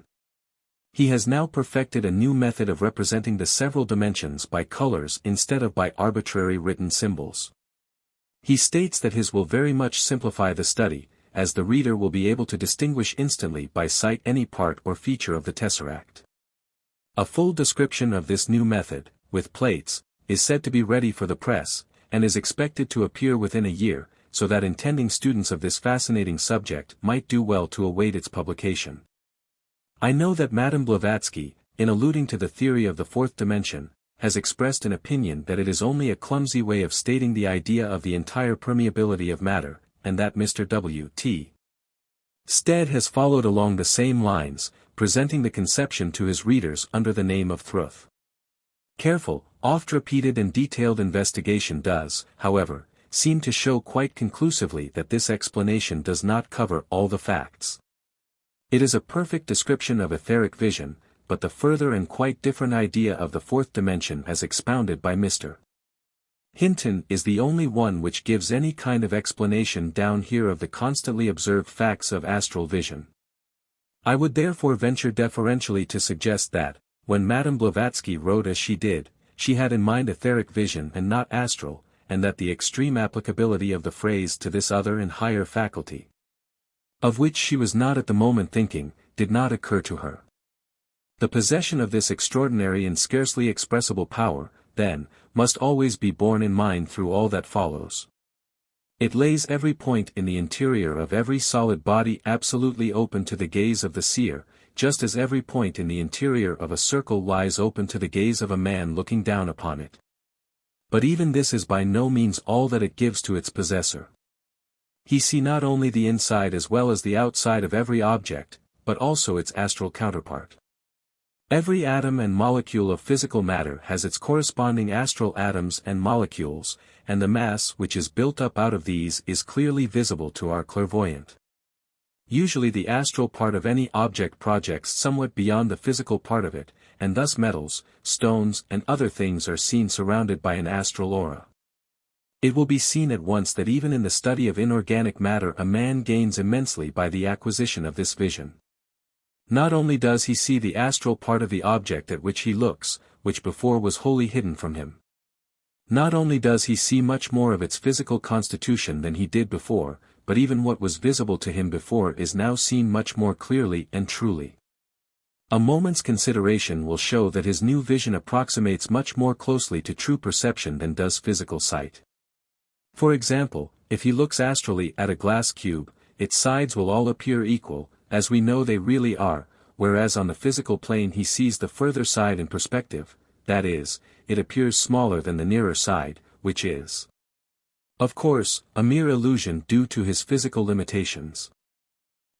He has now perfected a new method of representing the several dimensions by colors instead of by arbitrary written symbols. He states that his will very much simplify the study, as the reader will be able to distinguish instantly by sight any part or feature of the tesseract. A full description of this new method, with plates, is said to be ready for the press, and is expected to appear within a year, so that intending students of this fascinating subject might do well to await its publication. I know that Madame Blavatsky, in alluding to the theory of the fourth dimension, has expressed an opinion that it is only a clumsy way of stating the idea of the entire permeability of matter, and that Mr. W. T. Stead has followed along the same lines, presenting the conception to his readers under the name of Thruth. Careful, oft-repeated and detailed investigation does, however, seem to show quite conclusively that this explanation does not cover all the facts. It is a perfect description of etheric vision, but the further and quite different idea of the fourth dimension as expounded by Mr. Hinton is the only one which gives any kind of explanation down here of the constantly observed facts of astral vision. I would therefore venture deferentially to suggest that, when Madame Blavatsky wrote as she did, she had in mind etheric vision and not astral, and that the extreme applicability of the phrase to this other and higher faculty, of which she was not at the moment thinking, did not occur to her. The possession of this extraordinary and scarcely expressible power, then, must always be borne in mind through all that follows. It lays every point in the interior of every solid body absolutely open to the gaze of the seer, just as every point in the interior of a circle lies open to the gaze of a man looking down upon it. But even this is by no means all that it gives to its possessor. He sees not only the inside as well as the outside of every object, but also its astral counterpart. Every atom and molecule of physical matter has its corresponding astral atoms and molecules, and the mass which is built up out of these is clearly visible to our clairvoyant. Usually the astral part of any object projects somewhat beyond the physical part of it, and thus metals, stones and other things are seen surrounded by an astral aura. It will be seen at once that even in the study of inorganic matter a man gains immensely by the acquisition of this vision. Not only does he see the astral part of the object at which he looks, which before was wholly hidden from him. Not only does he see much more of its physical constitution than he did before, but even what was visible to him before is now seen much more clearly and truly. A moment's consideration will show that his new vision approximates much more closely to true perception than does physical sight. For example, if he looks astrally at a glass cube, its sides will all appear equal, as we know they really are, whereas on the physical plane he sees the further side in perspective, that is, it appears smaller than the nearer side, which is, of course, a mere illusion due to his physical limitations.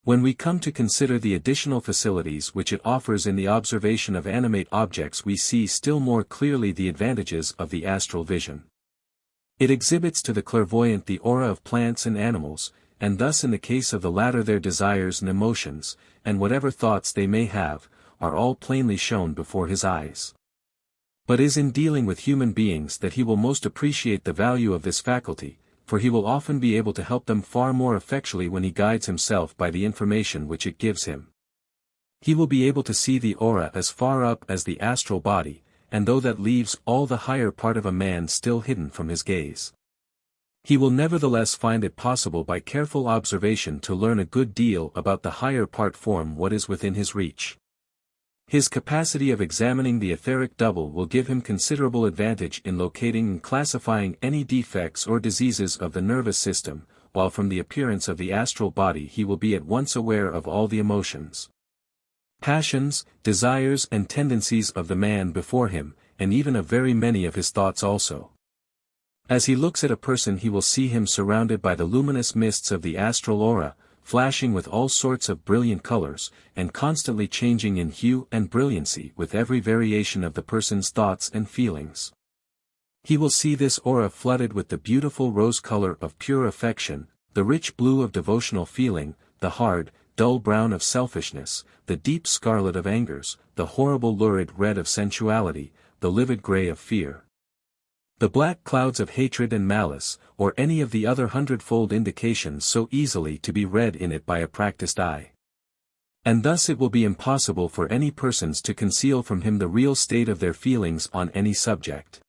When we come to consider the additional facilities which it offers in the observation of animate objects, we see still more clearly the advantages of the astral vision. It exhibits to the clairvoyant the aura of plants and animals, and thus in the case of the latter their desires and emotions, and whatever thoughts they may have, are all plainly shown before his eyes. But is in dealing with human beings that he will most appreciate the value of this faculty, for he will often be able to help them far more effectually when he guides himself by the information which it gives him. He will be able to see the aura as far up as the astral body, and though that leaves all the higher part of a man still hidden from his gaze, he will nevertheless find it possible by careful observation to learn a good deal about the higher part form what is within his reach. His capacity of examining the etheric double will give him considerable advantage in locating and classifying any defects or diseases of the nervous system, while from the appearance of the astral body he will be at once aware of all the emotions, passions, desires and tendencies of the man before him, and even of very many of his thoughts also. As he looks at a person he will see him surrounded by the luminous mists of the astral aura, flashing with all sorts of brilliant colors, and constantly changing in hue and brilliancy with every variation of the person's thoughts and feelings. He will see this aura flooded with the beautiful rose color of pure affection, the rich blue of devotional feeling, the hard, dull brown of selfishness, the deep scarlet of angers, the horrible lurid red of sensuality, the livid gray of fear, the black clouds of hatred and malice, or any of the other hundredfold indications so easily to be read in it by a practiced eye. And thus it will be impossible for any persons to conceal from him the real state of their feelings on any subject.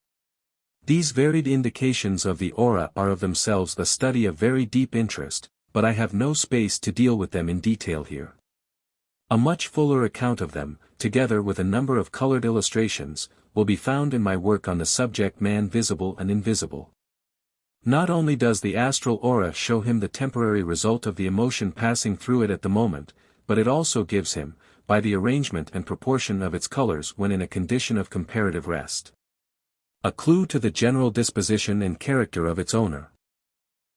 These varied indications of the aura are of themselves the study of very deep interest, but I have no space to deal with them in detail here. A much fuller account of them, together with a number of colored illustrations, will be found in my work on the subject Man Visible and Invisible. Not only does the astral aura show him the temporary result of the emotion passing through it at the moment, but it also gives him, by the arrangement and proportion of its colors when in a condition of comparative rest, a clue to the general disposition and character of its owner.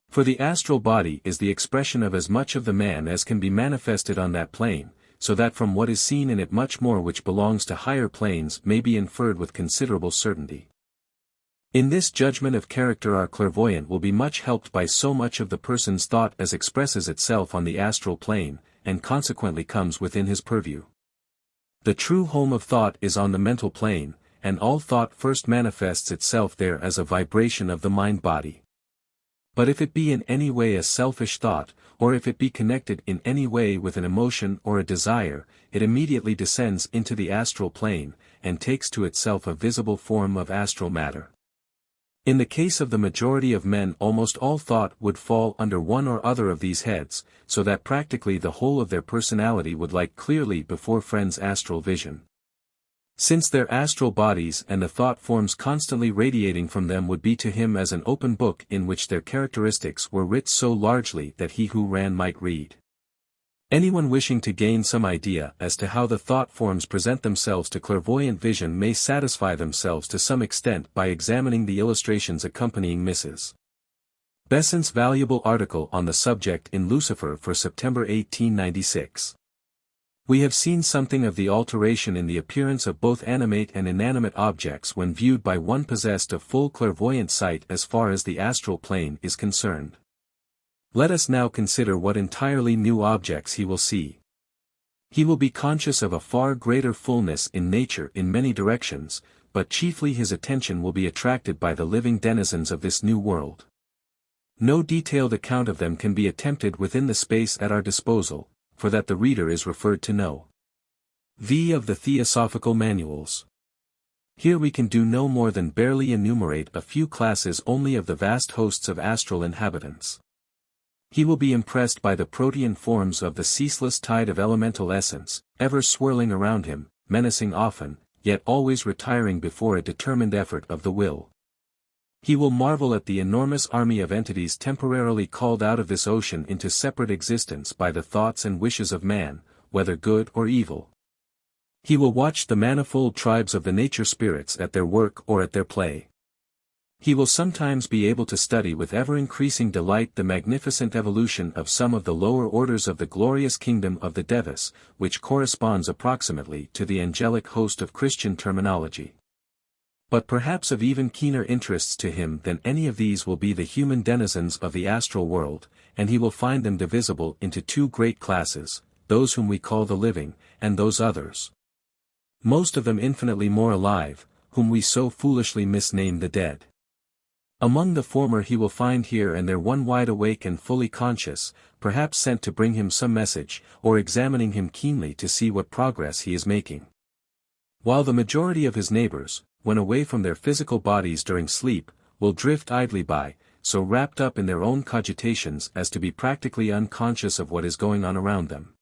For the astral body is the expression of as much of the man as can be manifested on that plane, so that from what is seen in it much more which belongs to higher planes may be inferred with considerable certainty. In this judgment of character our clairvoyant will be much helped by so much of the person's thought as expresses itself on the astral plane, and consequently comes within his purview. The true home of thought is on the mental plane, and all thought first manifests itself there as a vibration of the mind-body. But if it be in any way a selfish thought, or if it be connected in any way with an emotion or a desire, it immediately descends into the astral plane, and takes to itself a visible form of astral matter. In the case of the majority of men almost all thought would fall under one or other of these heads, so that practically the whole of their personality would lie clearly before friends' astral vision. Since their astral bodies and the thought forms constantly radiating from them would be to him as an open book in which their characteristics were writ so largely that he who ran might read. Anyone wishing to gain some idea as to how the thought forms present themselves to clairvoyant vision may satisfy themselves to some extent by examining the illustrations accompanying Mrs. Besant's valuable article on the subject in Lucifer for September 1896. We have seen something of the alteration in the appearance of both animate and inanimate objects when viewed by one possessed of full clairvoyant sight as far as the astral plane is concerned. Let us now consider what entirely new objects he will see. He will be conscious of a far greater fullness in nature in many directions, but chiefly his attention will be attracted by the living denizens of this new world. No detailed account of them can be attempted within the space at our disposal, for that the reader is referred to no. V. of the Theosophical Manuals. Here we can do no more than barely enumerate a few classes only of the vast hosts of astral inhabitants. He will be impressed by the protean forms of the ceaseless tide of elemental essence, ever swirling around him, menacing often, yet always retiring before a determined effort of the will. He will marvel at the enormous army of entities temporarily called out of this ocean into separate existence by the thoughts and wishes of man, whether good or evil. He will watch the manifold tribes of the nature spirits at their work or at their play. He will sometimes be able to study with ever-increasing delight the magnificent evolution of some of the lower orders of the glorious kingdom of the Devas, which corresponds approximately to the angelic host of Christian terminology. But perhaps of even keener interests to him than any of these will be the human denizens of the astral world, and he will find them divisible into two great classes, those whom we call the living, and those others, most of them infinitely more alive, whom we so foolishly misname the dead. Among the former he will find here and there one wide awake and fully conscious, perhaps sent to bring him some message, or examining him keenly to see what progress he is making. While the majority of his neighbors, when away from their physical bodies during sleep, will drift idly by, so wrapped up in their own cogitations as to be practically unconscious of what is going on around them.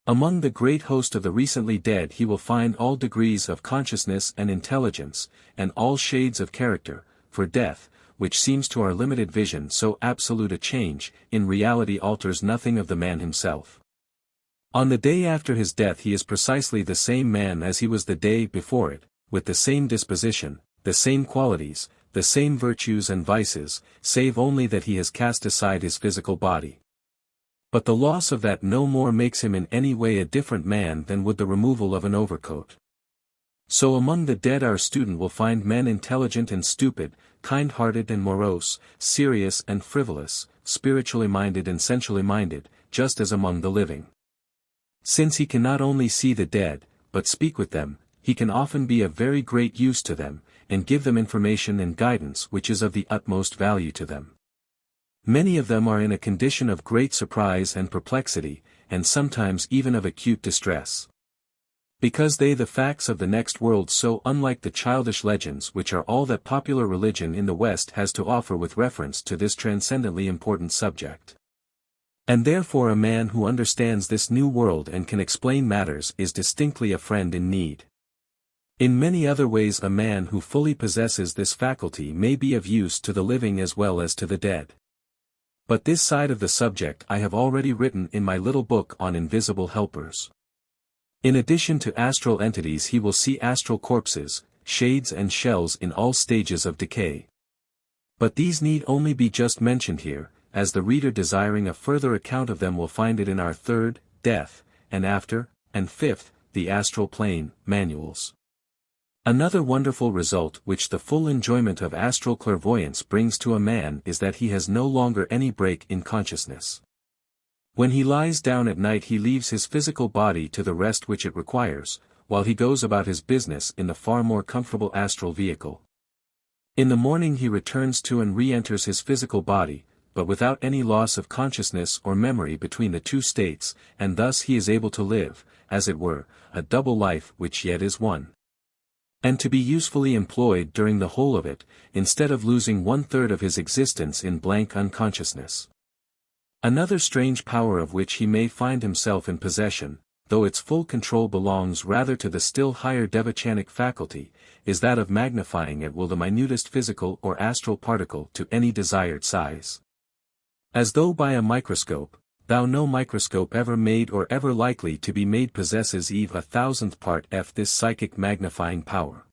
Among the great host of the recently dead he will find all degrees of consciousness and intelligence, and all shades of character, for death, which seems to our limited vision so absolute a change, in reality alters nothing of the man himself. On the day after his death he is precisely the same man as he was the day before it, with the same disposition, the same qualities, the same virtues and vices, save only that he has cast aside his physical body. But the loss of that no more makes him in any way a different man than would the removal of an overcoat. So among the dead our student will find men intelligent and stupid, kind-hearted and morose, serious and frivolous, spiritually minded and sensually minded, just as among the living. Since he can not only see the dead, but speak with them, he can often be of very great use to them, and give them information and guidance which is of the utmost value to them. Many of them are in a condition of great surprise and perplexity, and sometimes even of acute distress. Because they the facts of the next world so unlike the childish legends which are all that popular religion in the West has to offer with reference to this transcendently important subject. And therefore a man who understands this new world and can explain matters is distinctly a friend in need. In many other ways a man who fully possesses this faculty may be of use to the living as well as to the dead. But this side of the subject I have already written in my little book on invisible helpers. In addition to astral entities he will see astral corpses, shades and shells in all stages of decay. But these need only be just mentioned here, as the reader desiring a further account of them will find it in our third, Death, and After, and fifth, the Astral Plane, manuals. Another wonderful result which the full enjoyment of astral clairvoyance brings to a man is that he has no longer any break in consciousness. When he lies down at night he leaves his physical body to the rest which it requires, while he goes about his business in the far more comfortable astral vehicle. In the morning he returns to and re-enters his physical body, but without any loss of consciousness or memory between the two states, and thus he is able to live, as it were, a double life which yet is one. And to be usefully employed during the whole of it, instead of losing 1/3 of his existence in blank unconsciousness. Another strange power of which he may find himself in possession, though its full control belongs rather to the still higher devachanic faculty, is that of magnifying at will the minutest physical or astral particle to any desired size. As though by a microscope, though no microscope ever made or ever likely to be made possesses eve 1,000th part f this psychic magnifying power.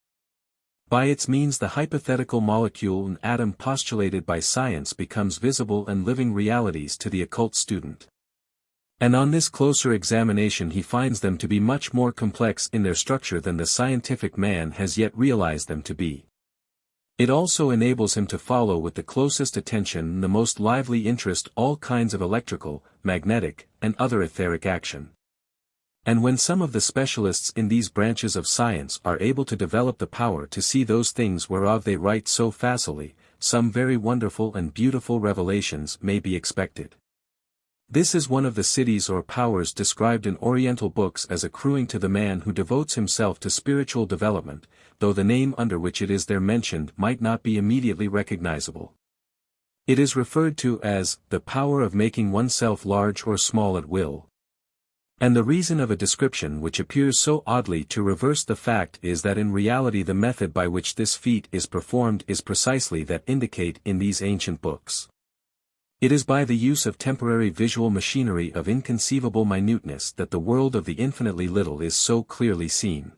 By its means the hypothetical molecule and atom postulated by science becomes visible and living realities to the occult student. And on this closer examination he finds them to be much more complex in their structure than the scientific man has yet realized them to be. It also enables him to follow with the closest attention and the most lively interest all kinds of electrical, magnetic, and other etheric action. And when some of the specialists in these branches of science are able to develop the power to see those things whereof they write so facilely, some very wonderful and beautiful revelations may be expected. This is one of the cities or powers described in Oriental books as accruing to the man who devotes himself to spiritual development, though the name under which it is there mentioned might not be immediately recognizable. It is referred to as the power of making oneself large or small at will. And the reason of a description which appears so oddly to reverse the fact is that in reality the method by which this feat is performed is precisely that indicate in these ancient books. It is by the use of temporary visual machinery of inconceivable minuteness that the world of the infinitely little is so clearly seen.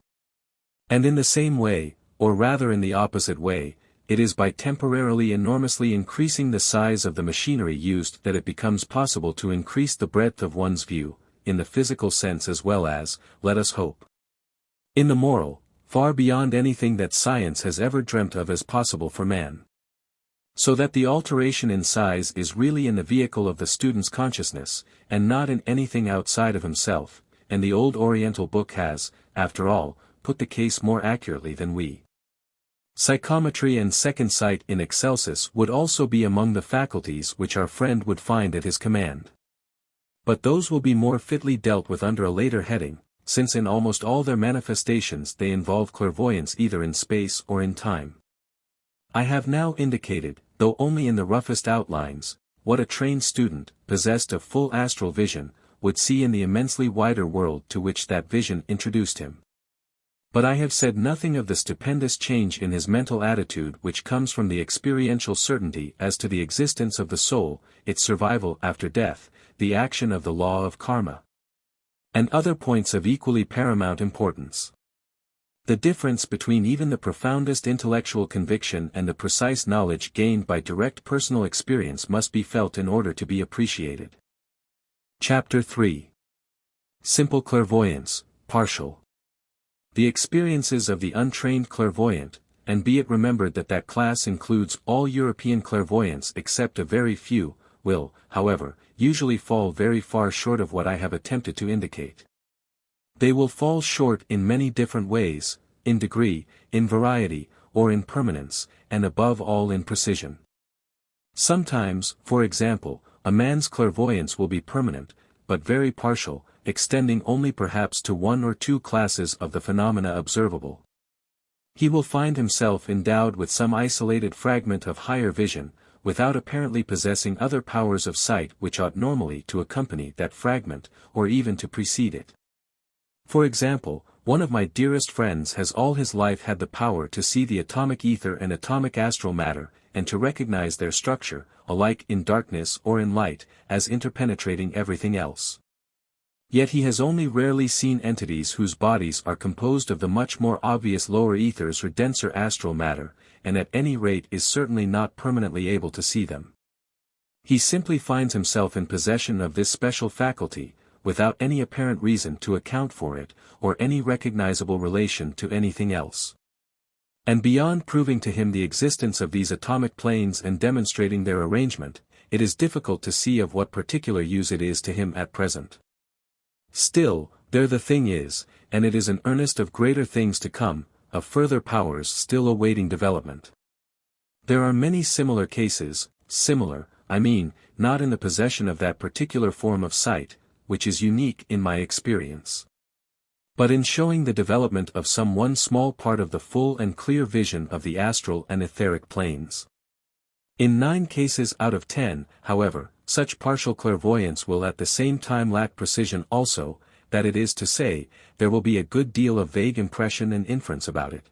And in the same way, or rather in the opposite way, it is by temporarily enormously increasing the size of the machinery used that it becomes possible to increase the breadth of one's view, in the physical sense as well as, let us hope, in the moral, far beyond anything that science has ever dreamt of as possible for man. So that the alteration in size is really in the vehicle of the student's consciousness, and not in anything outside of himself, and the old Oriental book has, after all, put the case more accurately than we. Psychometry and second sight in excelsis would also be among the faculties which our friend would find at his command. But those will be more fitly dealt with under a later heading, since in almost all their manifestations they involve clairvoyance either in space or in time. I have now indicated, though only in the roughest outlines, what a trained student, possessed of full astral vision, would see in the immensely wider world to which that vision introduced him. But I have said nothing of the stupendous change in his mental attitude which comes from the experiential certainty as to the existence of the soul, its survival after death, the action of the law of karma, and other points of equally paramount importance. The difference between even the profoundest intellectual conviction and the precise knowledge gained by direct personal experience must be felt in order to be appreciated. Chapter 3. Simple Clairvoyance, Partial. The experiences of the untrained clairvoyant, and be it remembered that that class includes all European clairvoyants except a very few, will, however, usually fall very far short of what I have attempted to indicate. They will fall short in many different ways, in degree, in variety, or in permanence, and above all in precision. Sometimes, for example, a man's clairvoyance will be permanent, but very partial, extending only perhaps to one or two classes of the phenomena observable. He will find himself endowed with some isolated fragment of higher vision, without apparently possessing other powers of sight which ought normally to accompany that fragment, or even to precede it. For example, one of my dearest friends has all his life had the power to see the atomic ether and atomic astral matter, and to recognize their structure, alike in darkness or in light, as interpenetrating everything else. Yet he has only rarely seen entities whose bodies are composed of the much more obvious lower ethers or denser astral matter, and at any rate is certainly not permanently able to see them. He simply finds himself in possession of this special faculty, without any apparent reason to account for it, or any recognizable relation to anything else. And beyond proving to him the existence of these atomic planes and demonstrating their arrangement, it is difficult to see of what particular use it is to him at present. Still, there the thing is, and it is an earnest of greater things to come, of further powers still awaiting development. There are many similar cases, similar, I mean, not in the possession of that particular form of sight, which is unique in my experience, but in showing the development of some one small part of the full and clear vision of the astral and etheric planes. In 9 cases out of 10, however, such partial clairvoyance will at the same time lack precision also, that is to say, there will be a good deal of vague impression and inference about it,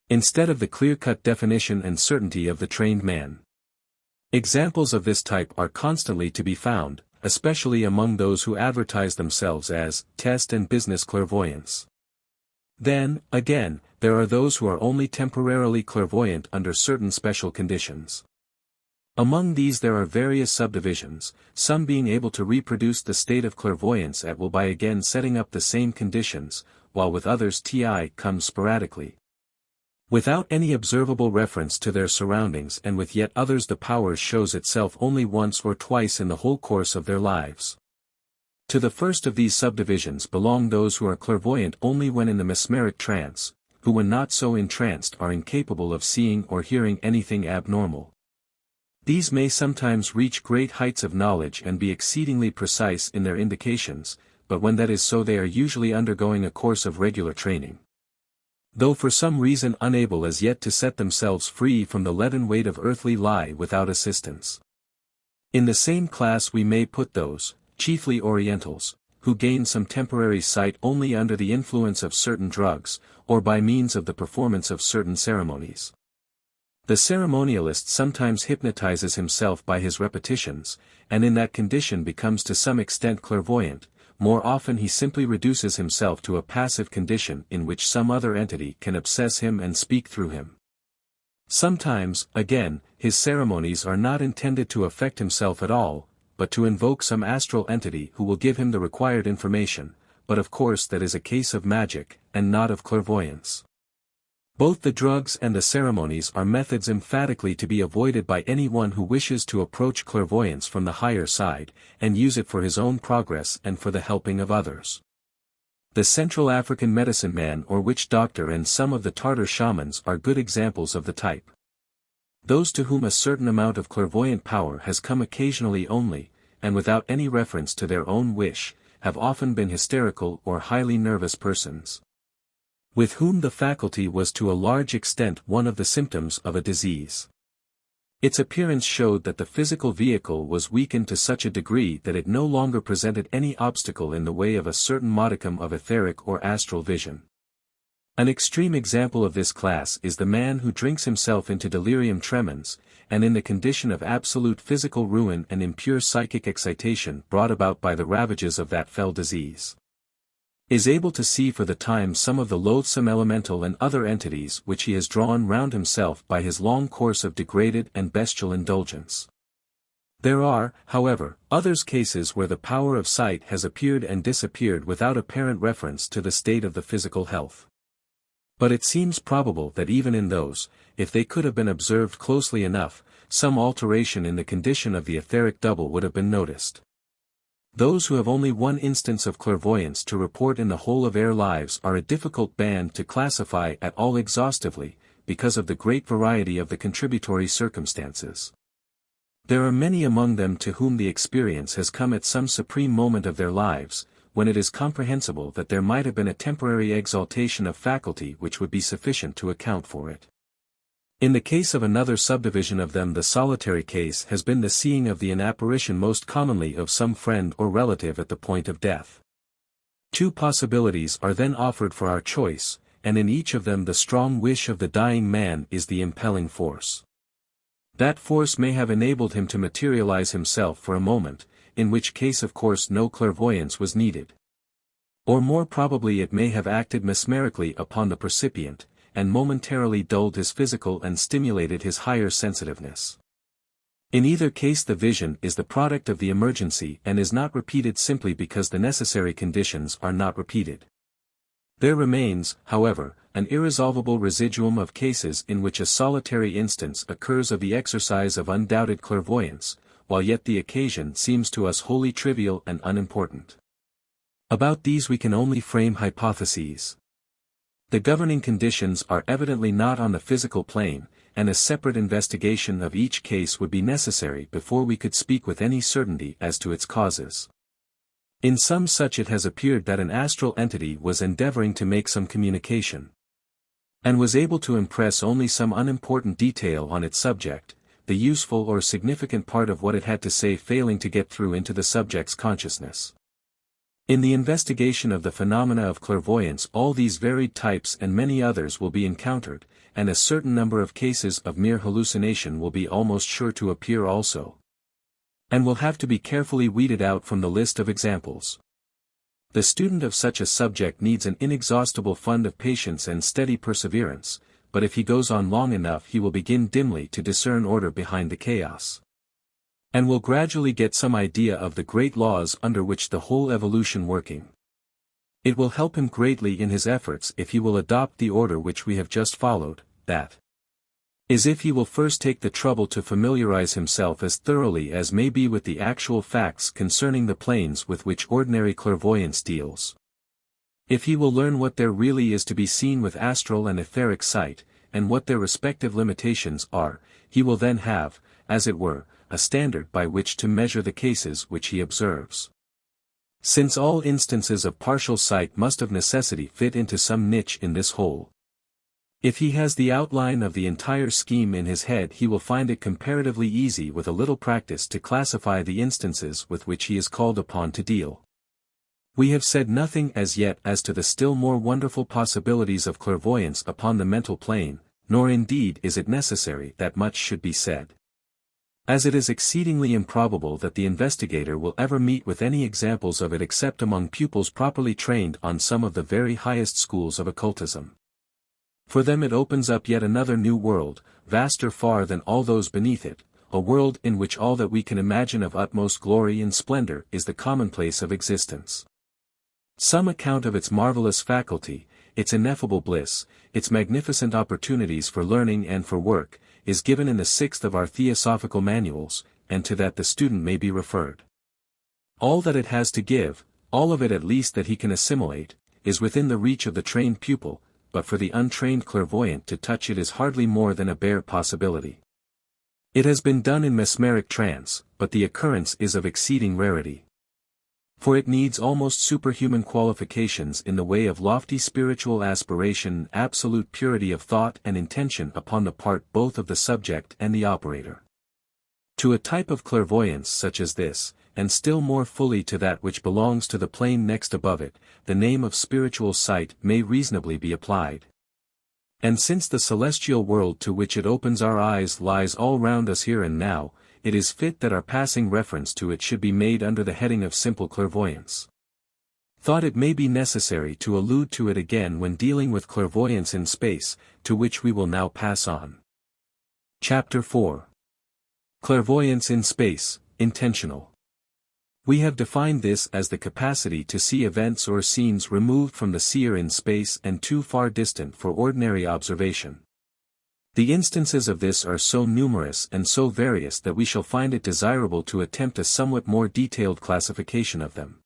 instead of the clear-cut definition and certainty of the trained man. Examples of this type are constantly to be found, especially among those who advertise themselves as test and business clairvoyants. Then, again, there are those who are only temporarily clairvoyant under certain special conditions. Among these there are various subdivisions, some being able to reproduce the state of clairvoyance at will by again setting up the same conditions, while with others TI comes sporadically, without any observable reference to their surroundings, and with yet others the power shows itself only once or twice in the whole course of their lives. To the first of these subdivisions belong those who are clairvoyant only when in the mesmeric trance, who when not so entranced are incapable of seeing or hearing anything abnormal. These may sometimes reach great heights of knowledge and be exceedingly precise in their indications, but when that is so they are usually undergoing a course of regular training, though for some reason unable as yet to set themselves free from the leaden weight of earthly lie without assistance. In the same class we may put those, chiefly Orientals, who gain some temporary sight only under the influence of certain drugs, or by means of the performance of certain ceremonies. The ceremonialist sometimes hypnotizes himself by his repetitions, and in that condition becomes to some extent clairvoyant. More often he simply reduces himself to a passive condition in which some other entity can obsess him and speak through him. Sometimes, again, his ceremonies are not intended to affect himself at all, but to invoke some astral entity who will give him the required information, but of course that is a case of magic, and not of clairvoyance. Both the drugs and the ceremonies are methods emphatically to be avoided by anyone who wishes to approach clairvoyance from the higher side, and use it for his own progress and for the helping of others. The Central African medicine man or witch doctor and some of the Tartar shamans are good examples of the type. Those to whom a certain amount of clairvoyant power has come occasionally only, and without any reference to their own wish, have often been hysterical or highly nervous persons, with whom the faculty was to a large extent one of the symptoms of a disease. Its appearance showed that the physical vehicle was weakened to such a degree that it no longer presented any obstacle in the way of a certain modicum of etheric or astral vision. An extreme example of this class is the man who drinks himself into delirium tremens, and in the condition of absolute physical ruin and impure psychic excitation brought about by the ravages of that fell disease, is able to see for the time some of the loathsome elemental and other entities which he has drawn round himself by his long course of degraded and bestial indulgence. There are, however, others cases where the power of sight has appeared and disappeared without apparent reference to the state of the physical health. But it seems probable that even in those, if they could have been observed closely enough, some alteration in the condition of the etheric double would have been noticed. Those who have only one instance of clairvoyance to report in the whole of their lives are a difficult band to classify at all exhaustively, because of the great variety of the contributory circumstances. There are many among them to whom the experience has come at some supreme moment of their lives, when it is comprehensible that there might have been a temporary exaltation of faculty which would be sufficient to account for it. In the case of another subdivision of them, the solitary case has been the seeing of an apparition, most commonly of some friend or relative at the point of death. Two possibilities are then offered for our choice, and in each of them the strong wish of the dying man is the impelling force. That force may have enabled him to materialize himself for a moment, in which case of course no clairvoyance was needed. Or more probably it may have acted mesmerically upon the percipient, and momentarily dulled his physical and stimulated his higher sensitiveness. In either case the vision is the product of the emergency and is not repeated simply because the necessary conditions are not repeated. There remains, however, an irresolvable residuum of cases in which a solitary instance occurs of the exercise of undoubted clairvoyance, while yet the occasion seems to us wholly trivial and unimportant. About these we can only frame hypotheses. The governing conditions are evidently not on the physical plane, and a separate investigation of each case would be necessary before we could speak with any certainty as to its causes. In some such it has appeared that an astral entity was endeavoring to make some communication, and was able to impress only some unimportant detail on its subject, the useful or significant part of what it had to say failing to get through into the subject's consciousness. In the investigation of the phenomena of clairvoyance all these varied types and many others will be encountered, and a certain number of cases of mere hallucination will be almost sure to appear also, and will have to be carefully weeded out from the list of examples. The student of such a subject needs an inexhaustible fund of patience and steady perseverance, but if he goes on long enough he will begin dimly to discern order behind the chaos, and will gradually get some idea of the great laws under which the whole evolution working. It will help him greatly in his efforts if he will adopt the order which we have just followed, that is, if he will first take the trouble to familiarize himself as thoroughly as may be with the actual facts concerning the planes with which ordinary clairvoyance deals. If he will learn what there really is to be seen with astral and etheric sight, and what their respective limitations are, he will then have, as it were, a standard by which to measure the cases which he observes. Since all instances of partial sight must of necessity fit into some niche in this whole, if he has the outline of the entire scheme in his head he will find it comparatively easy with a little practice to classify the instances with which he is called upon to deal. We have said nothing as yet as to the still more wonderful possibilities of clairvoyance upon the mental plane, nor indeed is it necessary that much should be said, as it is exceedingly improbable that the investigator will ever meet with any examples of it except among pupils properly trained on some of the very highest schools of occultism. For them it opens up yet another new world, vaster far than all those beneath it, a world in which all that we can imagine of utmost glory and splendor is the commonplace of existence. Some account of its marvelous faculty, its ineffable bliss, its magnificent opportunities for learning and for work, is given in the 6th of our Theosophical manuals, and to that the student may be referred. All that it has to give, all of it at least that he can assimilate, is within the reach of the trained pupil, but for the untrained clairvoyant to touch it is hardly more than a bare possibility. It has been done in mesmeric trance, but the occurrence is of exceeding rarity. For it needs almost superhuman qualifications in the way of lofty spiritual aspiration and absolute purity of thought and intention upon the part both of the subject and the operator. To a type of clairvoyance such as this, and still more fully to that which belongs to the plane next above it, the name of spiritual sight may reasonably be applied. And since the celestial world to which it opens our eyes lies all round us here and now, it is fit that our passing reference to it should be made under the heading of simple clairvoyance. Thought it may be necessary to allude to it again when dealing with clairvoyance in space, to which we will now pass on. Chapter 4. Clairvoyance in Space, Intentional. We have defined this as the capacity to see events or scenes removed from the seer in space and too far distant for ordinary observation. The instances of this are so numerous and so various that we shall find it desirable to attempt a somewhat more detailed classification of them.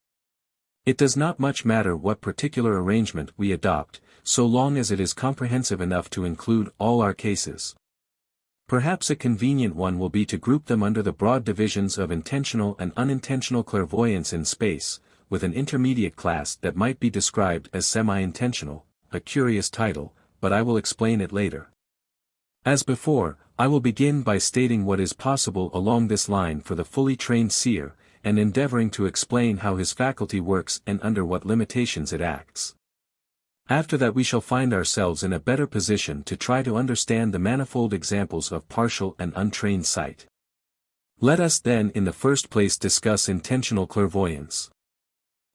It does not much matter what particular arrangement we adopt, so long as it is comprehensive enough to include all our cases. Perhaps a convenient one will be to group them under the broad divisions of intentional and unintentional clairvoyance in space, with an intermediate class that might be described as semi-intentional, a curious title, but I will explain it later. As before, I will begin by stating what is possible along this line for the fully trained seer, and endeavoring to explain how his faculty works and under what limitations it acts. After that we shall find ourselves in a better position to try to understand the manifold examples of partial and untrained sight. Let us then in the first place discuss intentional clairvoyance.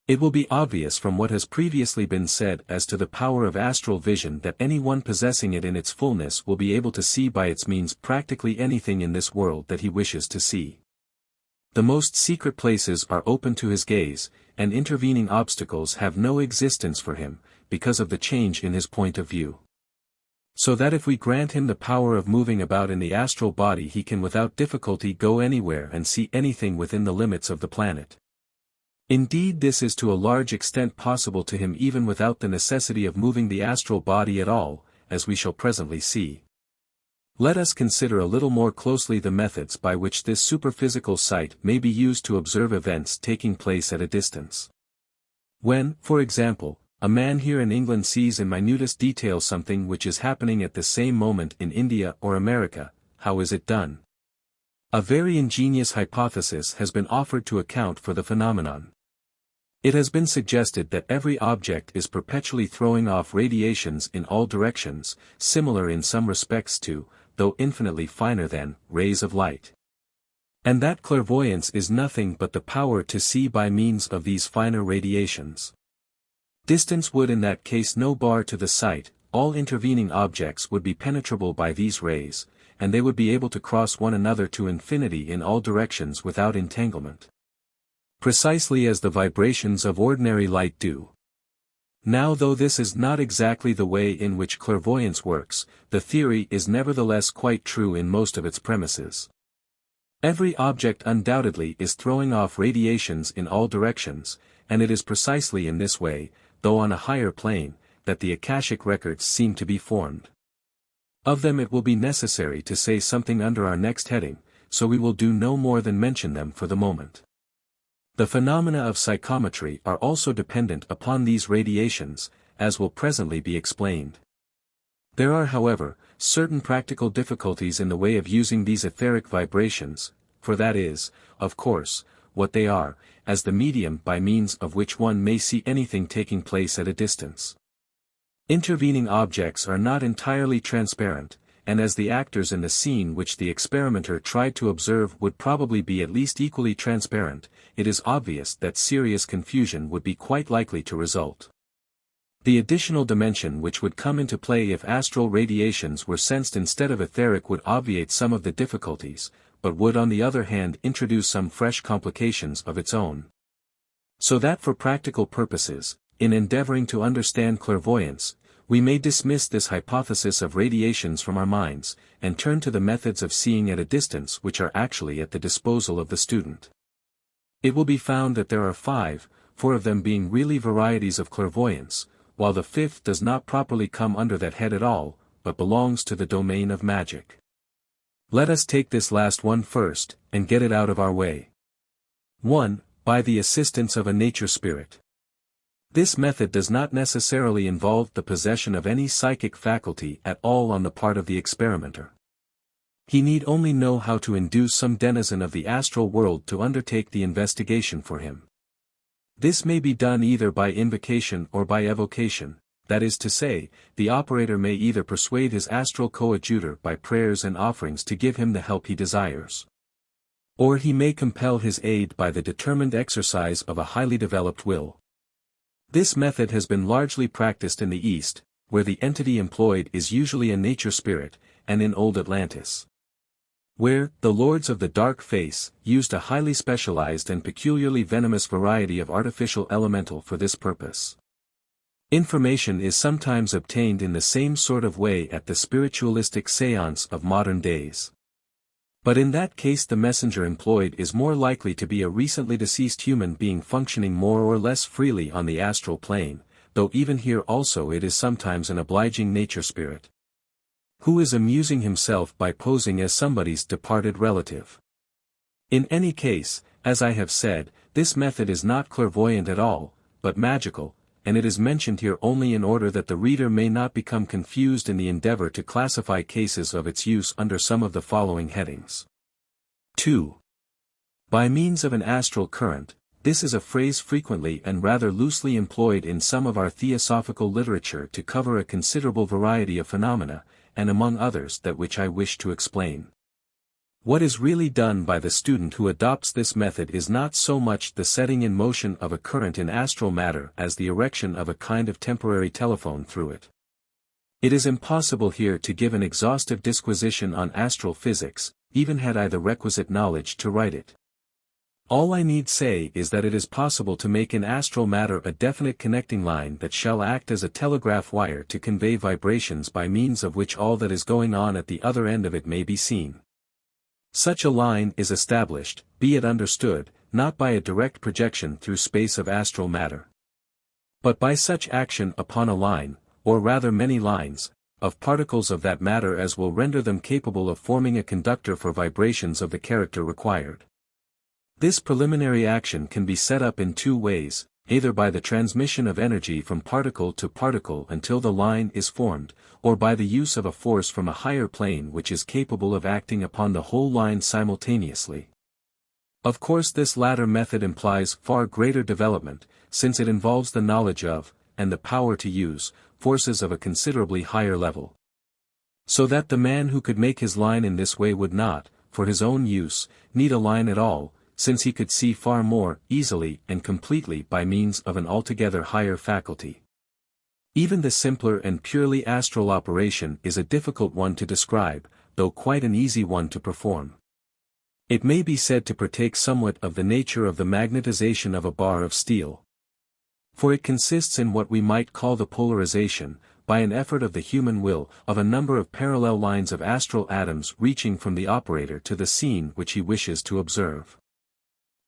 It will be obvious from what has previously been said as to the power of astral vision that anyone possessing it in its fullness will be able to see by its means practically anything in this world that he wishes to see. The most secret places are open to his gaze, and intervening obstacles have no existence for him, because of the change in his point of view. So that if we grant him the power of moving about in the astral body he can without difficulty go anywhere and see anything within the limits of the planet. Indeed, this is to a large extent possible to him even without the necessity of moving the astral body at all, as we shall presently see. Let us consider a little more closely the methods by which this superphysical sight may be used to observe events taking place at a distance. When, for example, a man here in England sees in minutest detail something which is happening at the same moment in India or America, how is it done? A very ingenious hypothesis has been offered to account for the phenomenon. It has been suggested that every object is perpetually throwing off radiations in all directions, similar in some respects to, though infinitely finer than, rays of light. And that clairvoyance is nothing but the power to see by means of these finer radiations. Distance would in that case no bar to the sight, all intervening objects would be penetrable by these rays, and they would be able to cross one another to infinity in all directions without entanglement. Precisely as the vibrations of ordinary light do. Now though this is not exactly the way in which clairvoyance works, the theory is nevertheless quite true in most of its premises. Every object undoubtedly is throwing off radiations in all directions, and it is precisely in this way, though on a higher plane, that the Akashic records seem to be formed. Of them it will be necessary to say something under our next heading, so we will do no more than mention them for the moment. The phenomena of psychometry are also dependent upon these radiations, as will presently be explained. There are however, certain practical difficulties in the way of using these etheric vibrations, for that is, of course, what they are, as the medium by means of which one may see anything taking place at a distance. Intervening objects are not entirely transparent, and as the actors in the scene which the experimenter tried to observe would probably be at least equally transparent, it is obvious that serious confusion would be quite likely to result. The additional dimension which would come into play if astral radiations were sensed instead of etheric would obviate some of the difficulties, but would on the other hand introduce some fresh complications of its own. So that for practical purposes, in endeavoring to understand clairvoyance, we may dismiss this hypothesis of radiations from our minds, and turn to the methods of seeing at a distance which are actually at the disposal of the student. It will be found that there are four of them being really varieties of clairvoyance, while the fifth does not properly come under that head at all, but belongs to the domain of magic. Let us take this last one first, and get it out of our way. 1. By the assistance of a nature spirit. This method does not necessarily involve the possession of any psychic faculty at all on the part of the experimenter. He need only know how to induce some denizen of the astral world to undertake the investigation for him. This may be done either by invocation or by evocation, that is to say, the operator may either persuade his astral coadjutor by prayers and offerings to give him the help he desires, or he may compel his aid by the determined exercise of a highly developed will. This method has been largely practiced in the East, where the entity employed is usually a nature spirit, and in old Atlantis, where the lords of the dark face used a highly specialized and peculiarly venomous variety of artificial elemental for this purpose. Information is sometimes obtained in the same sort of way at the spiritualistic séance of modern days. But in that case the messenger employed is more likely to be a recently deceased human being functioning more or less freely on the astral plane, though even here also it is sometimes an obliging nature spirit, who is amusing himself by posing as somebody's departed relative. In any case, as I have said, this method is not clairvoyant at all, but magical, and it is mentioned here only in order that the reader may not become confused in the endeavor to classify cases of its use under some of the following headings. 2. By means of an astral current. This is a phrase frequently and rather loosely employed in some of our theosophical literature to cover a considerable variety of phenomena, and among others that which I wish to explain. What is really done by the student who adopts this method is not so much the setting in motion of a current in astral matter as the erection of a kind of temporary telephone through it. It is impossible here to give an exhaustive disquisition on astral physics, even had I the requisite knowledge to write it. All I need say is that it is possible to make in astral matter a definite connecting line that shall act as a telegraph wire to convey vibrations by means of which all that is going on at the other end of it may be seen. Such a line is established, be it understood, not by a direct projection through space of astral matter, but by such action upon a line, or rather many lines, of particles of that matter as will render them capable of forming a conductor for vibrations of the character required. This preliminary action can be set up in two ways, either by the transmission of energy from particle to particle until the line is formed, or by the use of a force from a higher plane which is capable of acting upon the whole line simultaneously. Of course this latter method implies far greater development, since it involves the knowledge of, and the power to use, forces of a considerably higher level. So that the man who could make his line in this way would not, for his own use, need a line at all, since he could see far more easily and completely by means of an altogether higher faculty. Even the simpler and purely astral operation is a difficult one to describe, though quite an easy one to perform. It may be said to partake somewhat of the nature of the magnetization of a bar of steel. For it consists in what we might call the polarization, by an effort of the human will, of a number of parallel lines of astral atoms reaching from the operator to the scene which he wishes to observe.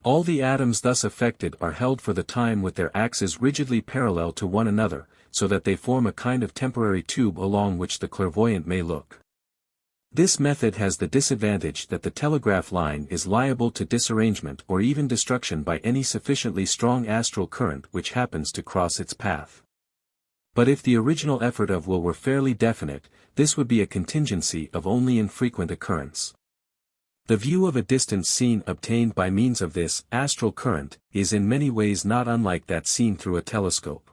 All the atoms thus affected are held for the time with their axes rigidly parallel to one another, so that they form a kind of temporary tube along which the clairvoyant may look. This method has the disadvantage that the telegraph line is liable to disarrangement or even destruction by any sufficiently strong astral current which happens to cross its path. But if the original effort of will were fairly definite, this would be a contingency of only infrequent occurrence. The view of a distant scene obtained by means of this astral current is in many ways not unlike that seen through a telescope.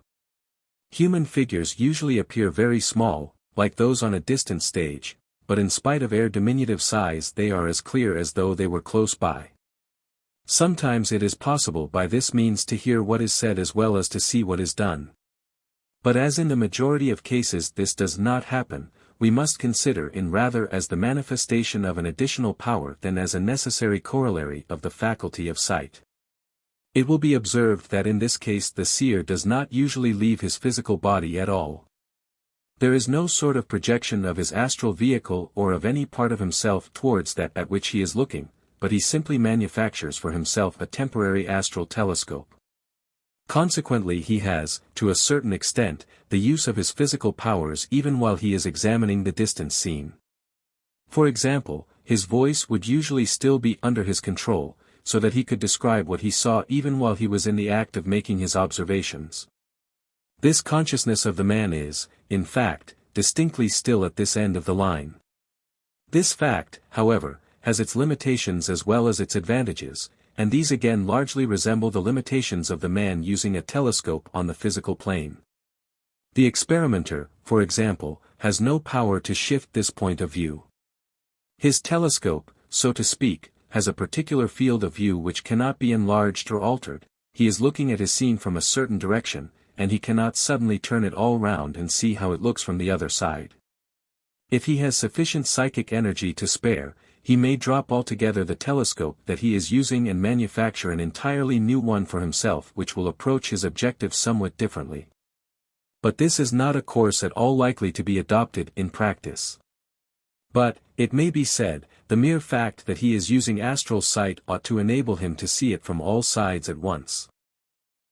Human figures usually appear very small, like those on a distant stage, but in spite of their diminutive size they are as clear as though they were close by. Sometimes it is possible by this means to hear what is said as well as to see what is done. But as in the majority of cases this does not happen, we must consider it rather as the manifestation of an additional power than as a necessary corollary of the faculty of sight. It will be observed that in this case the seer does not usually leave his physical body at all. There is no sort of projection of his astral vehicle or of any part of himself towards that at which he is looking, but he simply manufactures for himself a temporary astral telescope. Consequently he has, to a certain extent, the use of his physical powers even while he is examining the distant scene. For example, his voice would usually still be under his control, so that he could describe what he saw even while he was in the act of making his observations. This consciousness of the man is, in fact, distinctly still at this end of the line. This fact, however, has its limitations as well as its advantages, and these again largely resemble the limitations of the man using a telescope on the physical plane. The experimenter, for example, has no power to shift this point of view. His telescope, so to speak, has a particular field of view which cannot be enlarged or altered. He is looking at his scene from a certain direction, and he cannot suddenly turn it all round and see how it looks from the other side. If he has sufficient psychic energy to spare, he may drop altogether the telescope that he is using and manufacture an entirely new one for himself which will approach his objective somewhat differently. But this is not a course at all likely to be adopted in practice. But, it may be said, the mere fact that he is using astral sight ought to enable him to see it from all sides at once.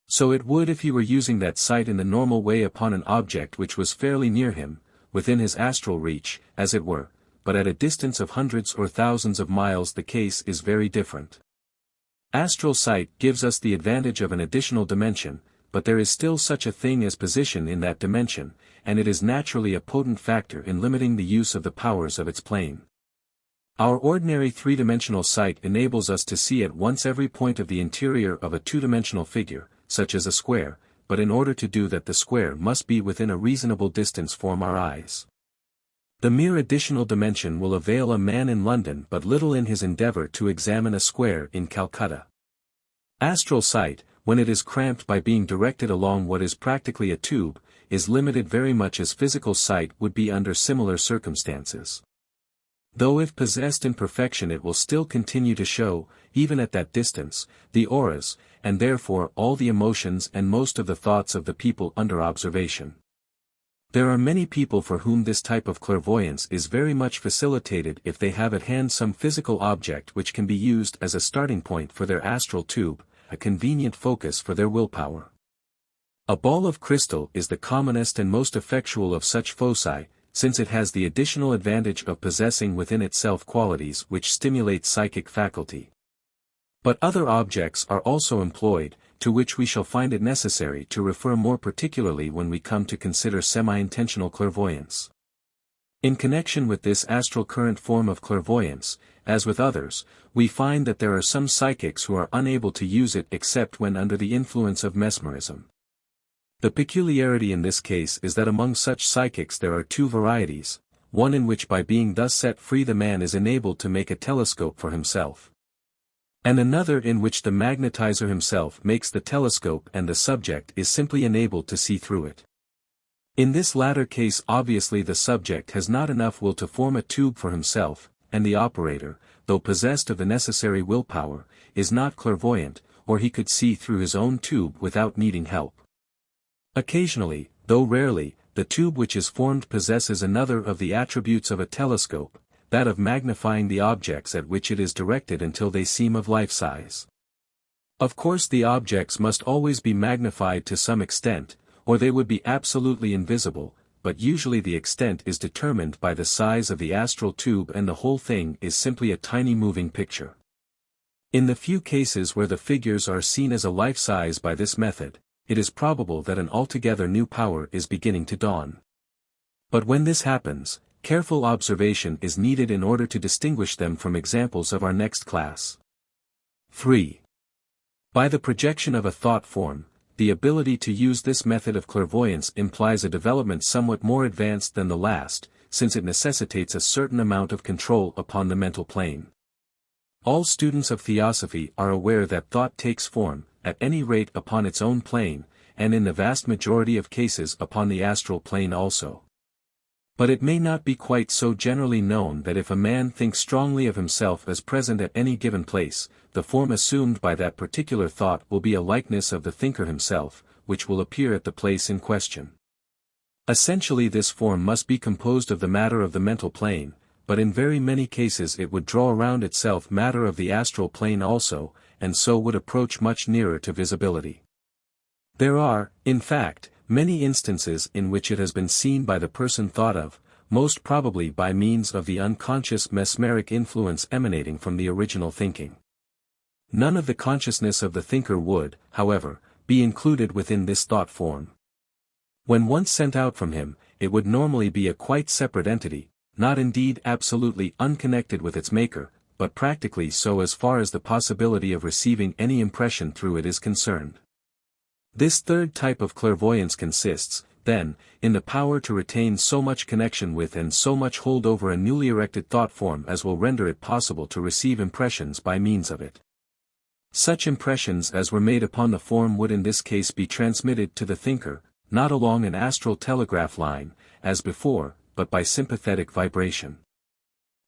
So it would if he were using that sight in the normal way upon an object which was fairly near him, within his astral reach, as it were, but at a distance of hundreds or thousands of miles the case is very different. Astral sight gives us the advantage of an additional dimension, but there is still such a thing as position in that dimension, and it is naturally a potent factor in limiting the use of the powers of its plane. Our ordinary three-dimensional sight enables us to see at once every point of the interior of a two-dimensional figure, such as a square, but in order to do that the square must be within a reasonable distance from our eyes. The mere additional dimension will avail a man in London but little in his endeavor to examine a square in Calcutta. Astral sight, when it is cramped by being directed along what is practically a tube, is limited very much as physical sight would be under similar circumstances. Though if possessed in perfection it will still continue to show, even at that distance, the auras, and therefore all the emotions and most of the thoughts of the people under observation. There are many people for whom this type of clairvoyance is very much facilitated if they have at hand some physical object which can be used as a starting point for their astral tube, a convenient focus for their willpower. A ball of crystal is the commonest and most effectual of such foci, since it has the additional advantage of possessing within itself qualities which stimulate psychic faculty. But other objects are also employed, to which we shall find it necessary to refer more particularly when we come to consider semi-intentional clairvoyance. In connection with this astral current form of clairvoyance, as with others, we find that there are some psychics who are unable to use it except when under the influence of mesmerism. The peculiarity in this case is that among such psychics there are two varieties, one in which by being thus set free the man is enabled to make a telescope for himself, and another in which the magnetizer himself makes the telescope and the subject is simply enabled to see through it. In this latter case obviously the subject has not enough will to form a tube for himself, and the operator, though possessed of the necessary willpower, is not clairvoyant, or he could see through his own tube without needing help. Occasionally, though rarely, the tube which is formed possesses another of the attributes of a telescope, that of magnifying the objects at which it is directed until they seem of life size. Of course the objects must always be magnified to some extent, or they would be absolutely invisible, but usually the extent is determined by the size of the astral tube and the whole thing is simply a tiny moving picture. In the few cases where the figures are seen as a life size by this method, it is probable that an altogether new power is beginning to dawn. But when this happens, careful observation is needed in order to distinguish them from examples of our next class. 3. By the projection of a thought form, the ability to use this method of clairvoyance implies a development somewhat more advanced than the last, since it necessitates a certain amount of control upon the mental plane. All students of theosophy are aware that thought takes form, at any rate upon its own plane, and in the vast majority of cases upon the astral plane also. But it may not be quite so generally known that if a man thinks strongly of himself as present at any given place, the form assumed by that particular thought will be a likeness of the thinker himself, which will appear at the place in question. Essentially this form must be composed of the matter of the mental plane, but in very many cases it would draw around itself matter of the astral plane also, and so would approach much nearer to visibility. There are, in fact, many instances in which it has been seen by the person thought of, most probably by means of the unconscious mesmeric influence emanating from the original thinking. None of the consciousness of the thinker would, however, be included within this thought form. When once sent out from him, it would normally be a quite separate entity, not indeed absolutely unconnected with its maker, but practically so as far as the possibility of receiving any impression through it is concerned. This third type of clairvoyance consists, then, in the power to retain so much connection with and so much hold over a newly erected thought form as will render it possible to receive impressions by means of it. Such impressions as were made upon the form would in this case be transmitted to the thinker, not along an astral telegraph line, as before, but by sympathetic vibration.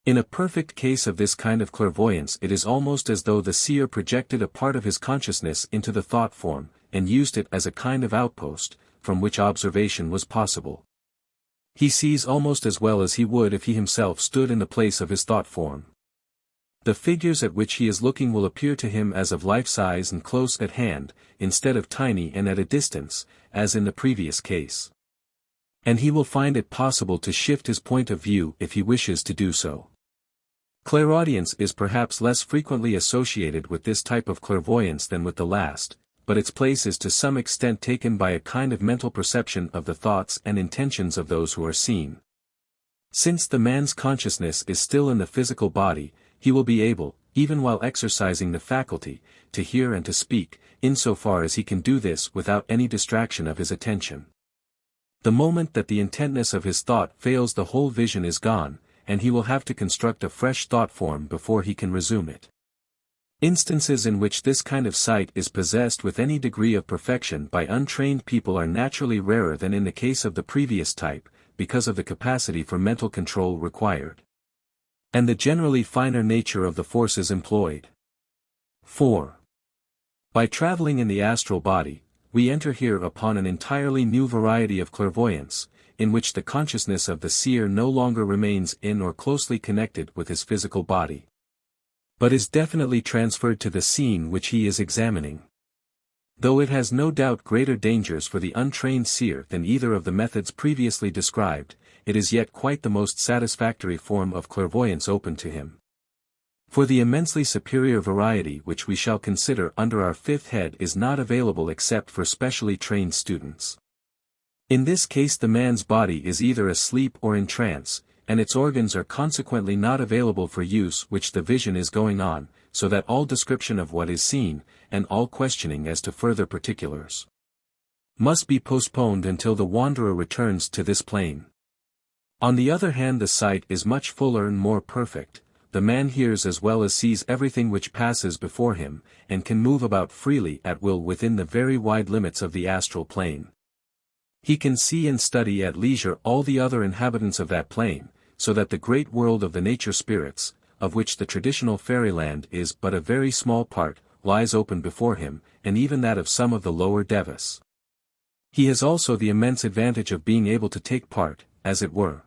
In a perfect case of this kind of clairvoyance it is almost as though the seer projected a part of his consciousness into the thought form, and used it as a kind of outpost, from which observation was possible. He sees almost as well as he would if he himself stood in the place of his thought form. The figures at which he is looking will appear to him as of life size and close at hand, instead of tiny and at a distance, as in the previous case. And he will find it possible to shift his point of view if he wishes to do so. Clairaudience is perhaps less frequently associated with this type of clairvoyance than with the last, but its place is to some extent taken by a kind of mental perception of the thoughts and intentions of those who are seen. Since the man's consciousness is still in the physical body, he will be able, even while exercising the faculty, to hear and to speak, insofar as he can do this without any distraction of his attention. The moment that the intentness of his thought fails, the whole vision is gone, and he will have to construct a fresh thought form before he can resume it. Instances in which this kind of sight is possessed with any degree of perfection by untrained people are naturally rarer than in the case of the previous type, because of the capacity for mental control required, and the generally finer nature of the forces employed. 4. By traveling in the astral body, we enter here upon an entirely new variety of clairvoyance, in which the consciousness of the seer no longer remains in or closely connected with his physical body, but is definitely transferred to the scene which he is examining. Though it has no doubt greater dangers for the untrained seer than either of the methods previously described, it is yet quite the most satisfactory form of clairvoyance open to him. For the immensely superior variety which we shall consider under our fifth head is not available except for specially trained students. In this case the man's body is either asleep or in trance, and its organs are consequently not available for use which the vision is going on, so that all description of what is seen, and all questioning as to further particulars, must be postponed until the wanderer returns to this plane. On the other hand, the sight is much fuller and more perfect. The man hears as well as sees everything which passes before him, and can move about freely at will within the very wide limits of the astral plane. He can see and study at leisure all the other inhabitants of that plane, so that the great world of the nature spirits, of which the traditional fairyland is but a very small part, lies open before him, and even that of some of the lower devas. He has also the immense advantage of being able to take part, as it were,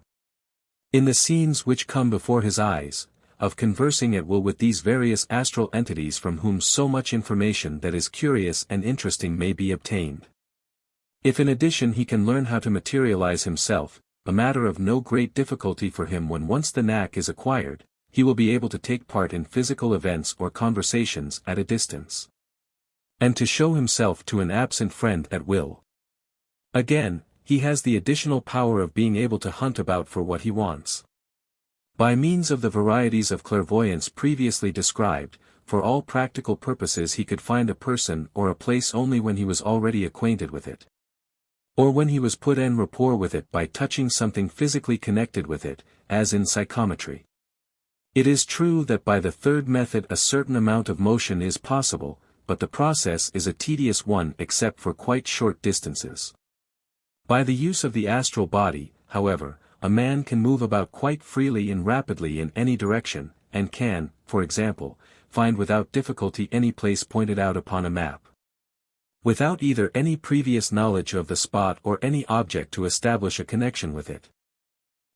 in the scenes which come before his eyes, of conversing at will with these various astral entities from whom so much information that is curious and interesting may be obtained. If in addition he can learn how to materialize himself, a matter of no great difficulty for him when once the knack is acquired, he will be able to take part in physical events or conversations at a distance, and to show himself to an absent friend at will. Again, he has the additional power of being able to hunt about for what he wants. By means of the varieties of clairvoyance previously described, for all practical purposes he could find a person or a place only when he was already acquainted with it, or when he was put en rapport with it by touching something physically connected with it, as in psychometry. It is true that by the third method a certain amount of motion is possible, but the process is a tedious one except for quite short distances. By the use of the astral body, however, a man can move about quite freely and rapidly in any direction, and can, for example, find without difficulty any place pointed out upon a map, without either any previous knowledge of the spot or any object to establish a connection with it.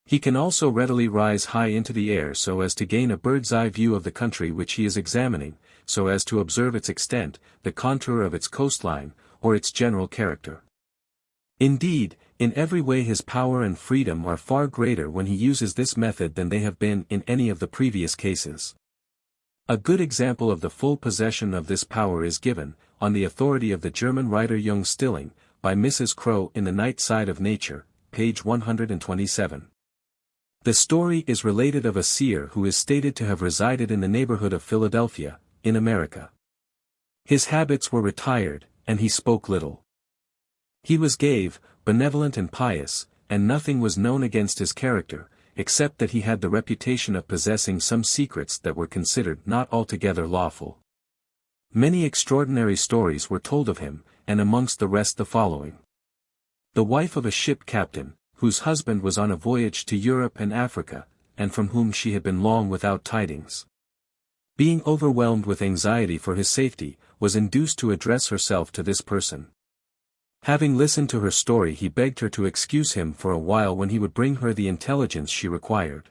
He can also readily rise high into the air so as to gain a bird's-eye view of the country which he is examining, so as to observe its extent, the contour of its coastline, or its general character. Indeed, in every way his power and freedom are far greater when he uses this method than they have been in any of the previous cases. A good example of the full possession of this power is given, on the authority of the German writer Jung Stilling, by Mrs. Crowe in The Night Side of Nature, page 127. The story is related of a seer who is stated to have resided in the neighborhood of Philadelphia, in America. His habits were retired, and he spoke little. He was gay, benevolent and pious, and nothing was known against his character, except that he had the reputation of possessing some secrets that were considered not altogether lawful. Many extraordinary stories were told of him, and amongst the rest the following. The wife of a ship captain, whose husband was on a voyage to Europe and Africa, and from whom she had been long without tidings, being overwhelmed with anxiety for his safety, was induced to address herself to this person. Having listened to her story, he begged her to excuse him for a while when he would bring her the intelligence she required.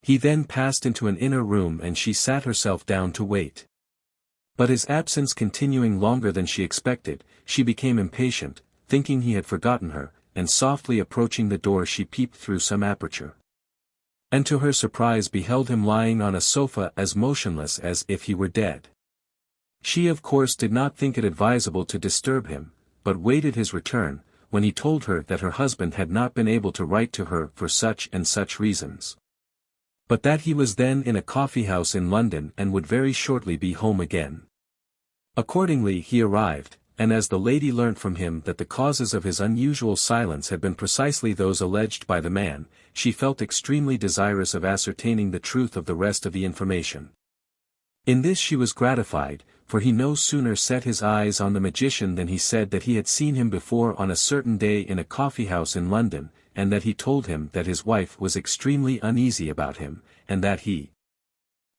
He then passed into an inner room and she sat herself down to wait. But his absence continuing longer than she expected, she became impatient, thinking he had forgotten her, and softly approaching the door she peeped through some aperture. And to her surprise beheld him lying on a sofa as motionless as if he were dead. She of course did not think it advisable to disturb him, but waited his return, when he told her that her husband had not been able to write to her for such and such reasons, but that he was then in a coffee-house in London and would very shortly be home again. Accordingly he arrived, and as the lady learnt from him that the causes of his unusual silence had been precisely those alleged by the man, she felt extremely desirous of ascertaining the truth of the rest of the information. In this she was gratified, for he no sooner set his eyes on the magician than he said that he had seen him before on a certain day in a coffee-house in London, and that he told him that his wife was extremely uneasy about him, and that he,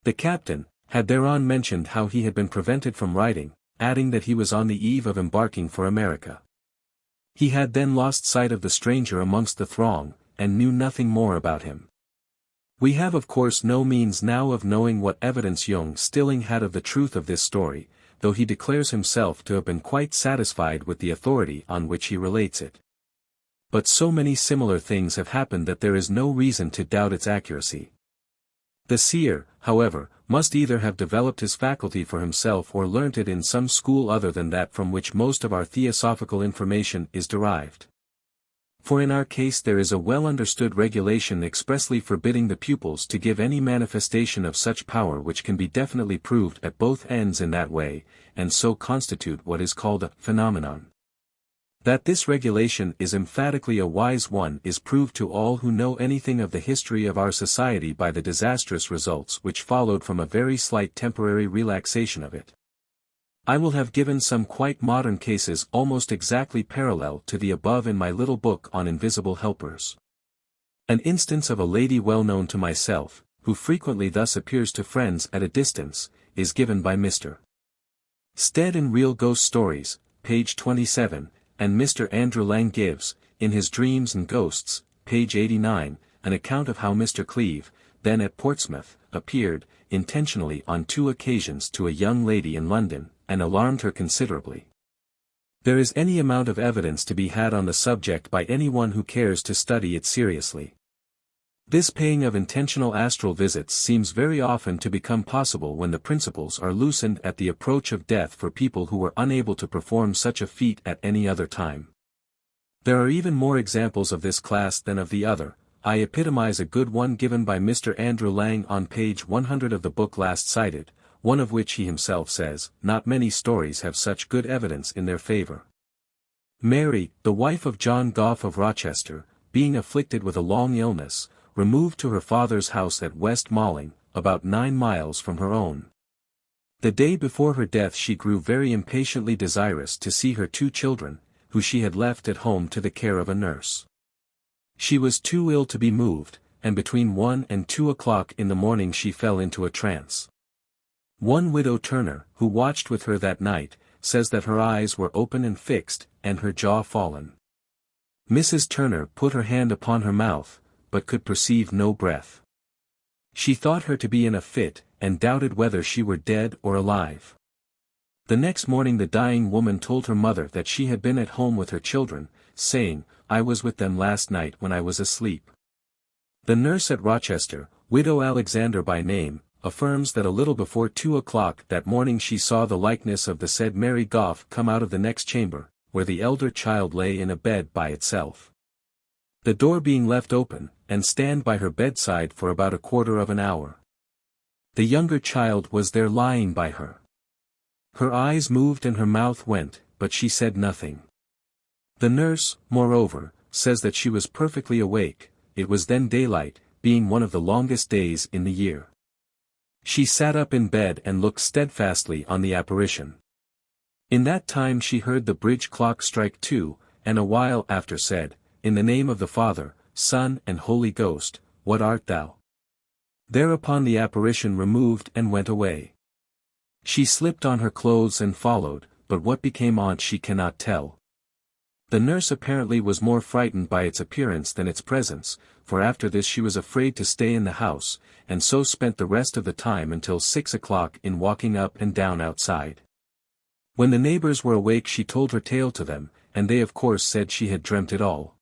the captain, had thereon mentioned how he had been prevented from writing, adding that he was on the eve of embarking for America. He had then lost sight of the stranger amongst the throng, and knew nothing more about him. We have of course no means now of knowing what evidence young Stilling had of the truth of this story, though he declares himself to have been quite satisfied with the authority on which he relates it. But so many similar things have happened that there is no reason to doubt its accuracy. The seer, however, must either have developed his faculty for himself or learnt it in some school other than that from which most of our theosophical information is derived. For in our case there is a well-understood regulation expressly forbidding the pupils to give any manifestation of such power which can be definitely proved at both ends in that way, and so constitute what is called a phenomenon. That this regulation is emphatically a wise one is proved to all who know anything of the history of our society by the disastrous results which followed from a very slight temporary relaxation of it. I will have given some quite modern cases almost exactly parallel to the above in my little book on invisible helpers. An instance of a lady well known to myself, who frequently thus appears to friends at a distance, is given by Mr. Stead in Real Ghost Stories, page 27, and Mr. Andrew Lang gives, in his Dreams and Ghosts, page 89, an account of how Mr. Cleeve, then at Portsmouth, appeared, intentionally on 2 occasions to a young lady in London, and alarmed her considerably. There is any amount of evidence to be had on the subject by anyone who cares to study it seriously. This paying of intentional astral visits seems very often to become possible when the principles are loosened at the approach of death for people who were unable to perform such a feat at any other time. There are even more examples of this class than of the other. I epitomize a good one given by Mr. Andrew Lang on page 100 of the book last cited, one of which he himself says, "Not many stories have such good evidence in their favor." Mary, the wife of John Gough of Rochester, being afflicted with a long illness, removed to her father's house at West Malling, about 9 miles from her own. The day before her death she grew very impatiently desirous to see her 2 children, who she had left at home to the care of a nurse. She was too ill to be moved, and between 1 and 2 o'clock in the morning she fell into a trance. One widow Turner, who watched with her that night, says that her eyes were open and fixed, and her jaw fallen. Mrs. Turner put her hand upon her mouth, but could perceive no breath. She thought her to be in a fit, and doubted whether she were dead or alive. The next morning the dying woman told her mother that she had been at home with her children, saying, "I was with them last night when I was asleep." The nurse at Rochester, Widow Alexander by name, affirms that a little before 2 o'clock that morning she saw the likeness of the said Mary Gough come out of the next chamber, where the elder child lay in a bed by itself. the door being left open, and stand by her bedside for about a quarter of an hour. The younger child was there lying by her. Her eyes moved and her mouth went, but she said nothing. The nurse, moreover, says that she was perfectly awake. It was then daylight, being one of the longest days in the year. She sat up in bed and looked steadfastly on the apparition. In that time she heard the bridge clock strike 2, and a while after said, "In the name of the Father, Son and Holy Ghost, what art thou?" Thereupon the apparition removed and went away. She slipped on her clothes and followed, but what became on't she cannot tell. The nurse apparently was more frightened by its appearance than its presence, for after this she was afraid to stay in the house, and so spent the rest of the time until 6 o'clock in walking up and down outside. When the neighbors were awake she told her tale to them, and they of course said she had dreamt it all.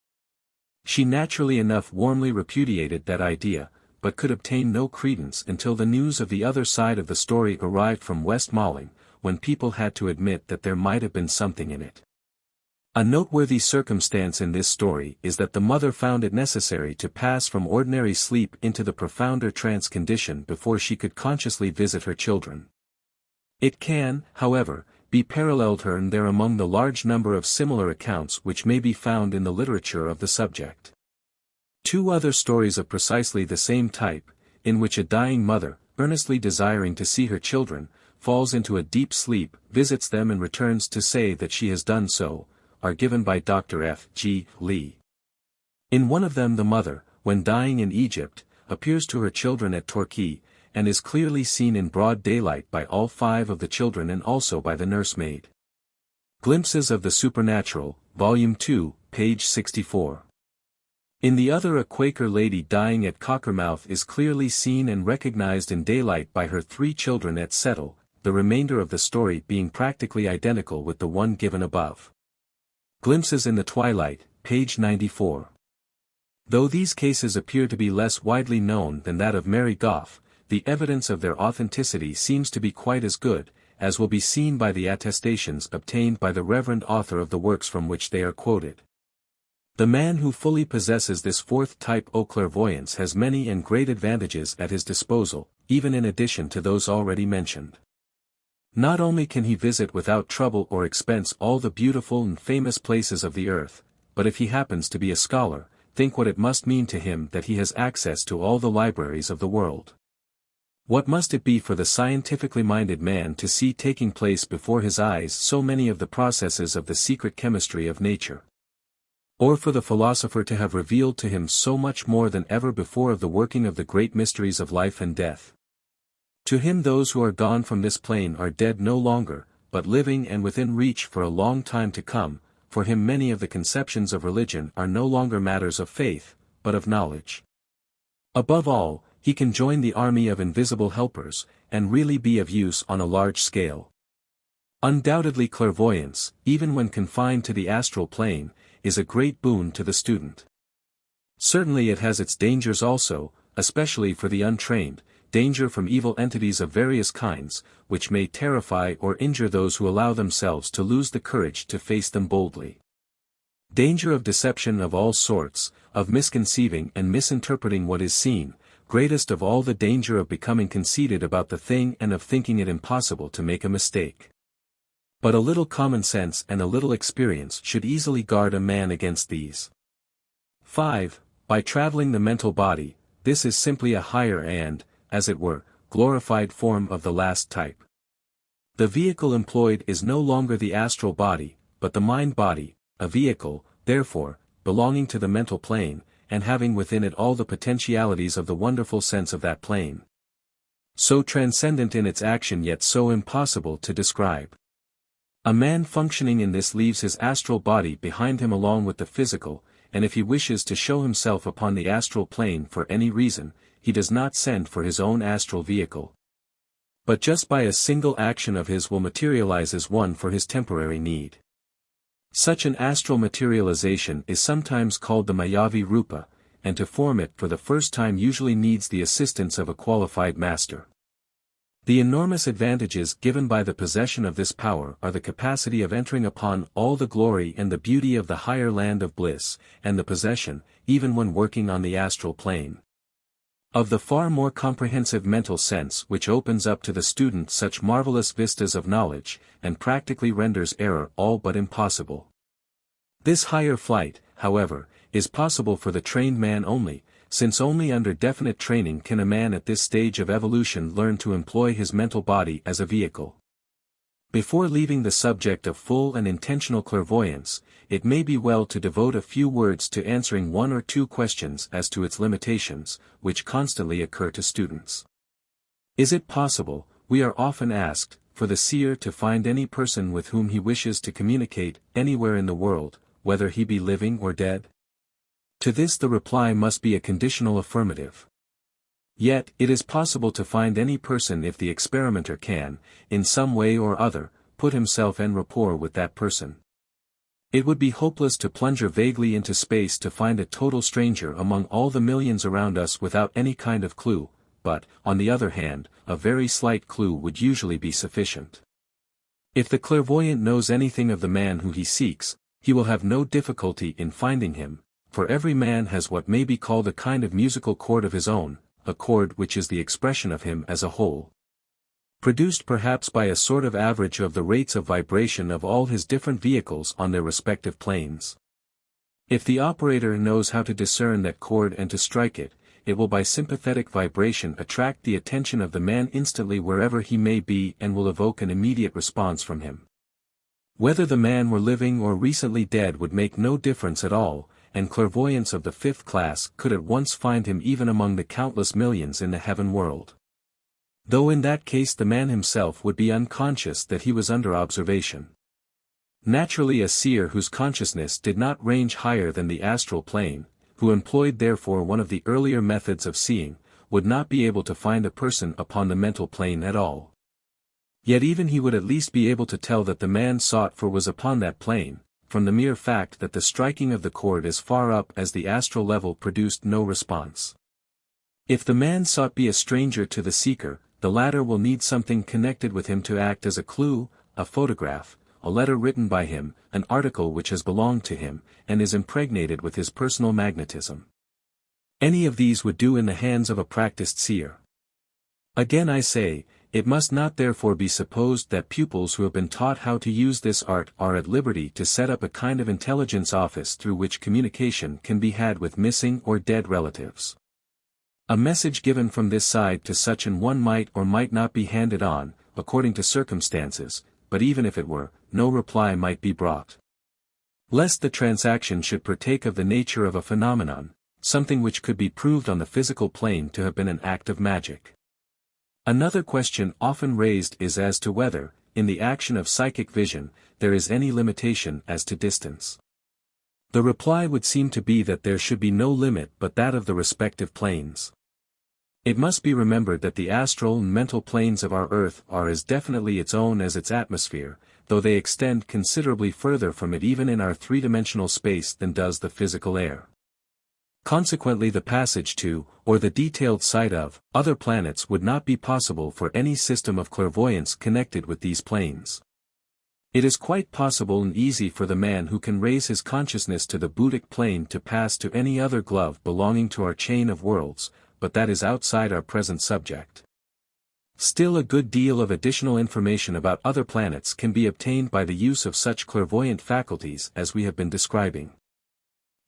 She naturally enough warmly repudiated that idea, but could obtain no credence until the news of the other side of the story arrived from West Malling, when people had to admit that there might have been something in it. A noteworthy circumstance in this story is that the mother found it necessary to pass from ordinary sleep into the profounder trance condition before she could consciously visit her children. It can, however, be paralleled here and there among the large number of similar accounts which may be found in the literature of the subject. 2 other stories of precisely the same type, in which a dying mother, earnestly desiring to see her children, falls into a deep sleep, visits them and returns to say that she has done so, are given by Dr. F. G. Lee. In one of them the mother, when dying in Egypt, appears to her children at Torquay, and is clearly seen in broad daylight by all 5 of the children and also by the nursemaid. Glimpses of the Supernatural, Volume 2, page 64. In the other a Quaker lady dying at Cockermouth is clearly seen and recognized in daylight by her 3 children at Settle, the remainder of the story being practically identical with the one given above. Glimpses in the Twilight, page 94. Though these cases appear to be less widely known than that of Mary Goff, the evidence of their authenticity seems to be quite as good, as will be seen by the attestations obtained by the reverend author of the works from which they are quoted. The man who fully possesses this 4th type o clairvoyance has many and great advantages at his disposal, even in addition to those already mentioned. Not only can he visit without trouble or expense all the beautiful and famous places of the earth, but if he happens to be a scholar, think what it must mean to him that he has access to all the libraries of the world. What must it be for the scientifically minded man to see taking place before his eyes so many of the processes of the secret chemistry of nature? Or for the philosopher to have revealed to him so much more than ever before of the working of the great mysteries of life and death? To him those who are gone from this plane are dead no longer, but living and within reach for a long time to come. For him many of the conceptions of religion are no longer matters of faith, but of knowledge. Above all, he can join the army of invisible helpers, and really be of use on a large scale. Undoubtedly clairvoyance, even when confined to the astral plane, is a great boon to the student. Certainly it has its dangers also, especially for the untrained, danger from evil entities of various kinds, which may terrify or injure those who allow themselves to lose the courage to face them boldly. Danger of deception of all sorts, of misconceiving and misinterpreting what is seen, greatest of all the danger of becoming conceited about the thing and of thinking it impossible to make a mistake. But a little common sense and a little experience should easily guard a man against these. 5. By traveling the mental body, this is simply a higher and, as it were, glorified form of the last type. The vehicle employed is no longer the astral body, but the mind body, a vehicle, therefore, belonging to the mental plane, and having within it all the potentialities of the wonderful sense of that plane. So transcendent in its action yet so impossible to describe. A man functioning in this leaves his astral body behind him along with the physical, and if he wishes to show himself upon the astral plane for any reason, he does not send for his own astral vehicle. But just by a single action of his will materialize as one for his temporary need. Such an astral materialization is sometimes called the Mayavi Rupa, and to form it for the first time usually needs the assistance of a qualified master. The enormous advantages given by the possession of this power are the capacity of entering upon all the glory and the beauty of the higher land of bliss, and the possession, even when working on the astral plane, of the far more comprehensive mental sense which opens up to the student such marvelous vistas of knowledge, and practically renders error all but impossible. This higher flight, however, is possible for the trained man only, since only under definite training can a man at this stage of evolution learn to employ his mental body as a vehicle. Before leaving the subject of full and intentional clairvoyance, it may be well to devote a few words to answering one or two questions as to its limitations, which constantly occur to students. Is it possible, we are often asked, for the seer to find any person with whom he wishes to communicate, anywhere in the world, whether he be living or dead? To this the reply must be a conditional affirmative. Yet, it is possible to find any person if the experimenter can, in some way or other, put himself en rapport with that person. It would be hopeless to plunge vaguely into space to find a total stranger among all the millions around us without any kind of clue, but, on the other hand, a very slight clue would usually be sufficient. If the clairvoyant knows anything of the man who he seeks, he will have no difficulty in finding him, for every man has what may be called a kind of musical chord of his own, a chord which is the expression of him as a whole, produced perhaps by a sort of average of the rates of vibration of all his different vehicles on their respective planes. If the operator knows how to discern that chord and to strike it, it will by sympathetic vibration attract the attention of the man instantly wherever he may be and will evoke an immediate response from him. Whether the man were living or recently dead would make no difference at all, and clairvoyants of the fifth class could at once find him even among the countless millions in the heaven world. Though in that case the man himself would be unconscious that he was under observation. Naturally a seer whose consciousness did not range higher than the astral plane, who employed therefore one of the earlier methods of seeing, would not be able to find a person upon the mental plane at all. Yet even he would at least be able to tell that the man sought for was upon that plane, from the mere fact that the striking of the chord as far up as the astral level produced no response. If the man sought be a stranger to the seeker, the latter will need something connected with him to act as a clue, a photograph, a letter written by him, an article which has belonged to him, and is impregnated with his personal magnetism. Any of these would do in the hands of a practiced seer. Again I say, it must not therefore be supposed that pupils who have been taught how to use this art are at liberty to set up a kind of intelligence office through which communication can be had with missing or dead relatives. A message given from this side to such an one might or might not be handed on, according to circumstances, but even if it were, no reply might be brought. Lest the transaction should partake of the nature of a phenomenon, something which could be proved on the physical plane to have been an act of magic. Another question often raised is as to whether, in the action of psychic vision, there is any limitation as to distance. The reply would seem to be that there should be no limit but that of the respective planes. It must be remembered that the astral and mental planes of our earth are as definitely its own as its atmosphere, though they extend considerably further from it even in our three-dimensional space than does the physical air. Consequently the passage to, or the detailed sight of, other planets would not be possible for any system of clairvoyance connected with these planes. It is quite possible and easy for the man who can raise his consciousness to the Buddhic plane to pass to any other glove belonging to our chain of worlds, but that is outside our present subject. Still a good deal of additional information about other planets can be obtained by the use of such clairvoyant faculties as we have been describing.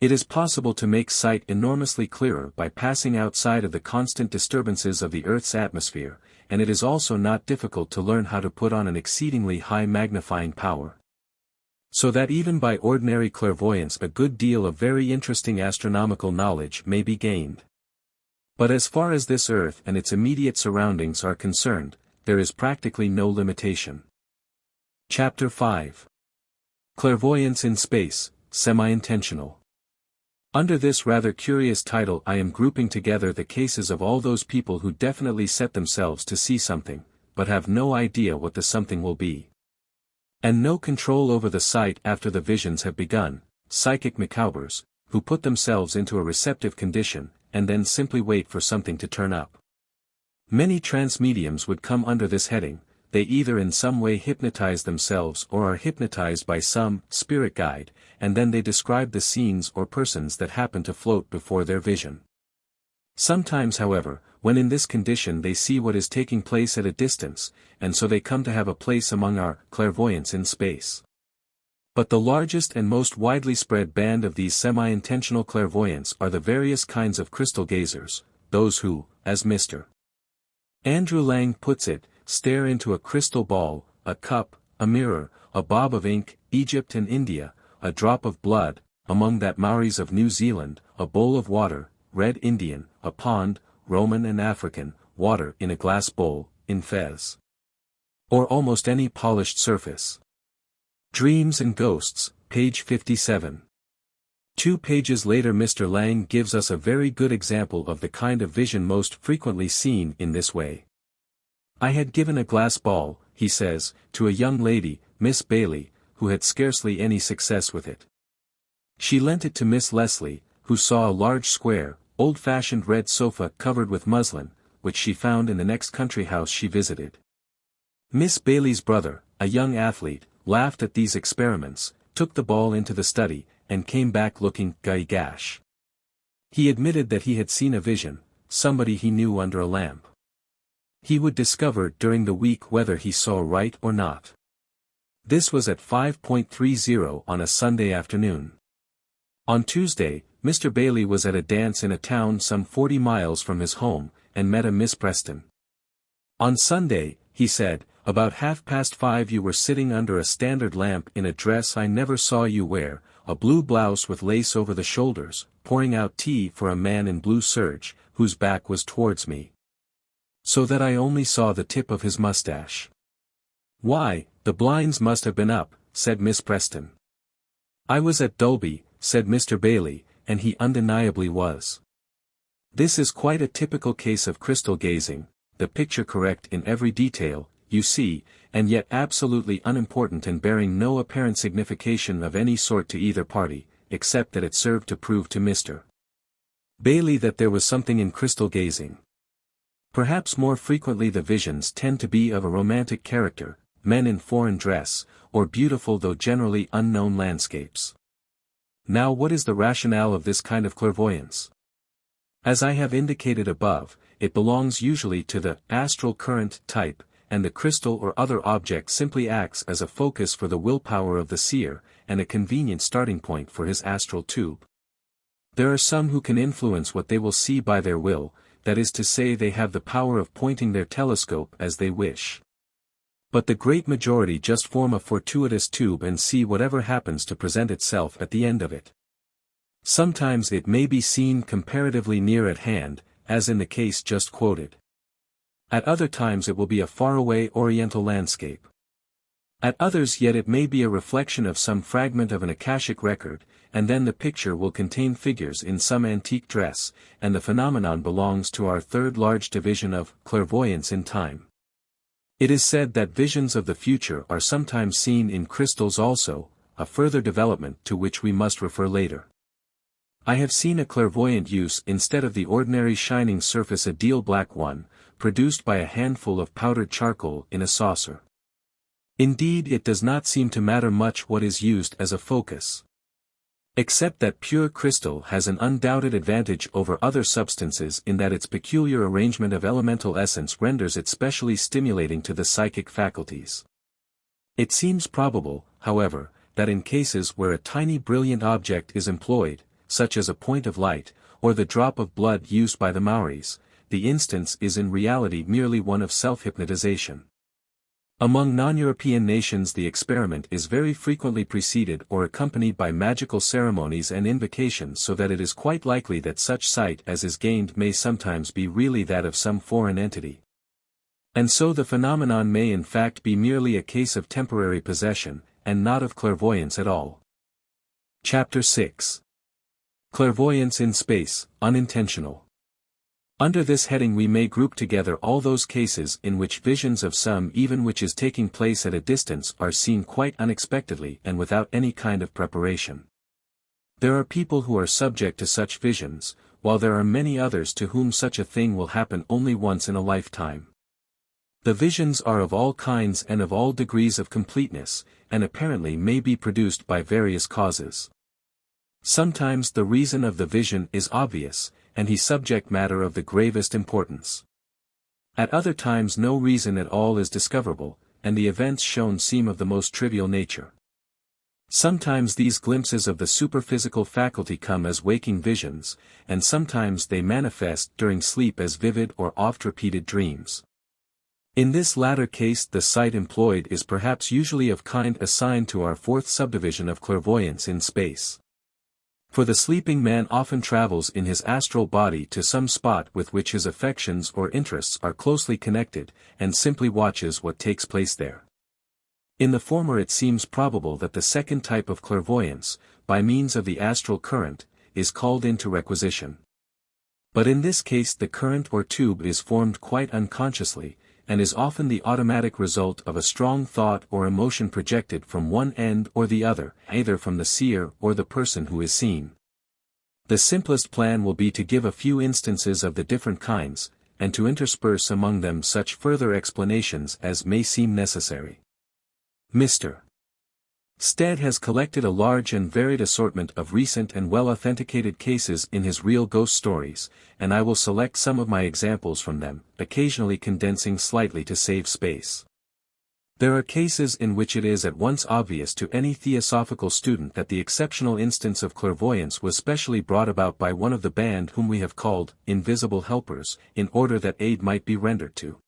It is possible to make sight enormously clearer by passing outside of the constant disturbances of the Earth's atmosphere, and it is also not difficult to learn how to put on an exceedingly high magnifying power. So that even by ordinary clairvoyance a good deal of very interesting astronomical knowledge may be gained. But as far as this Earth and its immediate surroundings are concerned, there is practically no limitation. Chapter 5. Clairvoyance in Space, Semi-Intentional. Under this rather curious title I am grouping together the cases of all those people who definitely set themselves to see something, but have no idea what the something will be. And no control over the sight after the visions have begun, psychic Macaubers, who put themselves into a receptive condition, and then simply wait for something to turn up. Many trance mediums would come under this heading. They either in some way hypnotize themselves or are hypnotized by some spirit guide, and then they describe the scenes or persons that happen to float before their vision. Sometimes however, when in this condition they see what is taking place at a distance, and so they come to have a place among our clairvoyants in space. But the largest and most widely spread band of these semi-intentional clairvoyants are the various kinds of crystal gazers, those who, as Mr. Andrew Lang puts it, stare into a crystal ball, a cup, a mirror, a bob of ink, Egypt and India, a drop of blood, among that Maoris of New Zealand, a bowl of water, red Indian, a pond, Roman and African, water in a glass bowl, in Fez. Or almost any polished surface. Dreams and Ghosts, page 57. 2 pages later Mr. Lang gives us a very good example of the kind of vision most frequently seen in this way. I had given a glass ball, he says, to a young lady, Miss Bailey, who had scarcely any success with it. She lent it to Miss Leslie, who saw a large square, old-fashioned red sofa covered with muslin, which she found in the next country house she visited. Miss Bailey's brother, a young athlete, laughed at these experiments, took the ball into the study, and came back looking guy-gash. He admitted that he had seen a vision, somebody he knew under a lamp. He would discover during the week whether he saw right or not. This was at 5:30 on a Sunday afternoon. On Tuesday, Mr. Bailey was at a dance in a town some 40 miles from his home, and met a Miss Preston. On Sunday, he said, about 5:30 you were sitting under a standard lamp in a dress I never saw you wear, a blue blouse with lace over the shoulders, pouring out tea for a man in blue serge, whose back was towards me. So that I only saw the tip of his mustache. Why, the blinds must have been up, said Miss Preston. I was at Dulby, said Mr. Bailey, and he undeniably was. This is quite a typical case of crystal gazing, the picture correct in every detail, you see, and yet absolutely unimportant and bearing no apparent signification of any sort to either party, except that it served to prove to Mr. Bailey that there was something in crystal gazing. Perhaps more frequently the visions tend to be of a romantic character, men in foreign dress, or beautiful though generally unknown landscapes. Now what is the rationale of this kind of clairvoyance? As I have indicated above, it belongs usually to the astral current type, and the crystal or other object simply acts as a focus for the willpower of the seer, and a convenient starting point for his astral tube. There are some who can influence what they will see by their will, that is to say they have the power of pointing their telescope as they wish. But the great majority just form a fortuitous tube and see whatever happens to present itself at the end of it. Sometimes it may be seen comparatively near at hand, as in the case just quoted. At other times it will be a faraway oriental landscape. At others yet it may be a reflection of some fragment of an Akashic record, and then the picture will contain figures in some antique dress, and the phenomenon belongs to our third large division of clairvoyance in time. It is said that visions of the future are sometimes seen in crystals also, a further development to which we must refer later. I have seen a clairvoyant use instead of the ordinary shining surface a deal black one, produced by a handful of powdered charcoal in a saucer. Indeed it does not seem to matter much what is used as a focus. Except that pure crystal has an undoubted advantage over other substances in that its peculiar arrangement of elemental essence renders it specially stimulating to the psychic faculties. It seems probable, however, that in cases where a tiny brilliant object is employed, such as a point of light, or the drop of blood used by the Maoris, the instance is in reality merely one of self-hypnotization. Among non-European nations the experiment is very frequently preceded or accompanied by magical ceremonies and invocations, so that it is quite likely that such sight as is gained may sometimes be really that of some foreign entity. And so the phenomenon may in fact be merely a case of temporary possession, and not of clairvoyance at all. Chapter 6. Clairvoyance in Space, Unintentional. Under this heading we may group together all those cases in which visions of some even which is taking place at a distance are seen quite unexpectedly and without any kind of preparation. There are people who are subject to such visions, while there are many others to whom such a thing will happen only once in a lifetime. The visions are of all kinds and of all degrees of completeness, and apparently may be produced by various causes. Sometimes the reason of the vision is obvious, and the subject matter of the gravest importance. At other times no reason at all is discoverable, and the events shown seem of the most trivial nature. Sometimes these glimpses of the superphysical faculty come as waking visions, and sometimes they manifest during sleep as vivid or oft-repeated dreams. In this latter case the site employed is perhaps usually of kind assigned to our fourth subdivision of clairvoyance in space. For the sleeping man often travels in his astral body to some spot with which his affections or interests are closely connected, and simply watches what takes place there. In the former it seems probable that the second type of clairvoyance, by means of the astral current, is called into requisition. But in this case the current or tube is formed quite unconsciously, and is often the automatic result of a strong thought or emotion projected from one end or the other, either from the seer or the person who is seen. The simplest plan will be to give a few instances of the different kinds, and to intersperse among them such further explanations as may seem necessary. Mr. Stead has collected a large and varied assortment of recent and well-authenticated cases in his Real Ghost Stories, and I will select some of my examples from them, occasionally condensing slightly to save space. There are cases in which it is at once obvious to any theosophical student that the exceptional instance of clairvoyance was specially brought about by one of the band whom we have called invisible helpers, in order that aid might be rendered to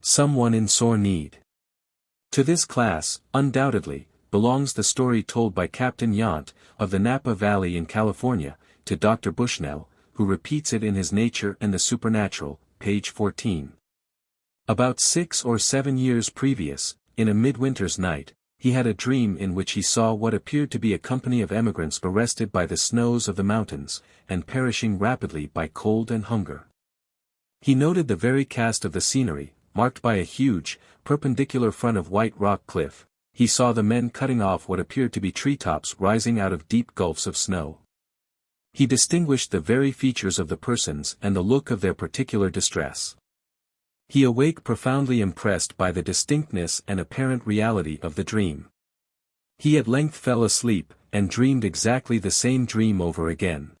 someone in sore need. To this class, undoubtedly, belongs the story told by Captain Yount, of the Napa Valley in California, to Dr. Bushnell, who repeats it in his Nature and the Supernatural, page 14. About 6 or 7 years previous, in a midwinter's night, he had a dream in which he saw what appeared to be a company of emigrants arrested by the snows of the mountains, and perishing rapidly by cold and hunger. He noted the very cast of the scenery, marked by a huge, perpendicular front of white rock cliff. He saw the men cutting off what appeared to be treetops rising out of deep gulfs of snow. He distinguished the very features of the persons and the look of their particular distress. He awake profoundly impressed by the distinctness and apparent reality of the dream. He at length fell asleep, and dreamed exactly the same dream over again.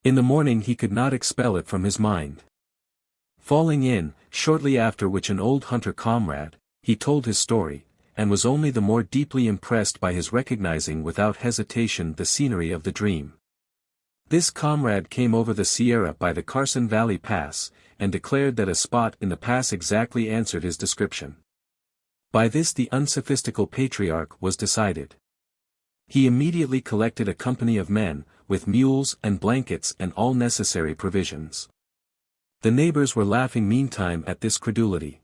In the morning he could not expel it from his mind. Falling in, shortly after which an old hunter comrade, he told his story, and was only the more deeply impressed by his recognizing without hesitation the scenery of the dream. This comrade came over the Sierra by the Carson Valley Pass, and declared that a spot in the pass exactly answered his description. By this the unsophistical patriarch was decided. He immediately collected a company of men, with mules and blankets and all necessary provisions. The neighbors were laughing meantime at this credulity.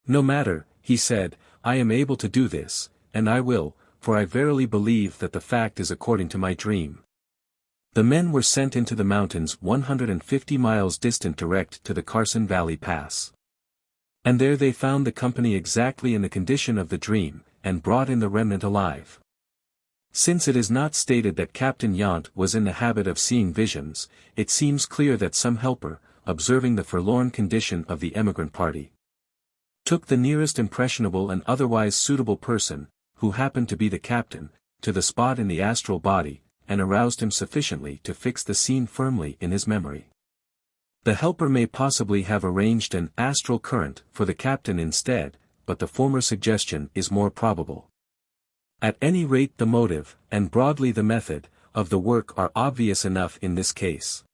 "No matter," he said, "I am able to do this, and I will, for I verily believe that the fact is according to my dream." The men were sent into the mountains 150 miles distant direct to the Carson Valley Pass. And there they found the company exactly in the condition of the dream, and brought in the remnant alive. Since it is not stated that Captain Yount was in the habit of seeing visions, it seems clear that some helper, observing the forlorn condition of the emigrant party, took the nearest impressionable and otherwise suitable person, who happened to be the captain, to the spot in the astral body, and aroused him sufficiently to fix the scene firmly in his memory. The helper may possibly have arranged an astral current for the captain instead, but the former suggestion is more probable. At any rate the motive, and broadly the method, of the work are obvious enough in this case.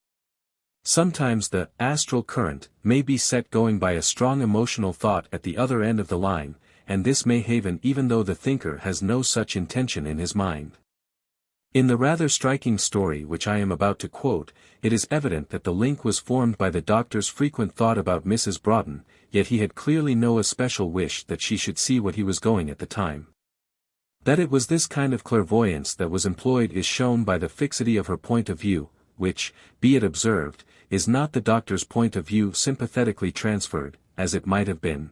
Sometimes the astral current may be set going by a strong emotional thought at the other end of the line, and this may happen even though the thinker has no such intention in his mind. In the rather striking story which I am about to quote, it is evident that the link was formed by the doctor's frequent thought about Mrs. Broughton, yet he had clearly no especial wish that she should see what he was going at the time. That it was this kind of clairvoyance that was employed is shown by the fixity of her point of view, which, be it observed, is not the doctor's point of view sympathetically transferred, as it might have been,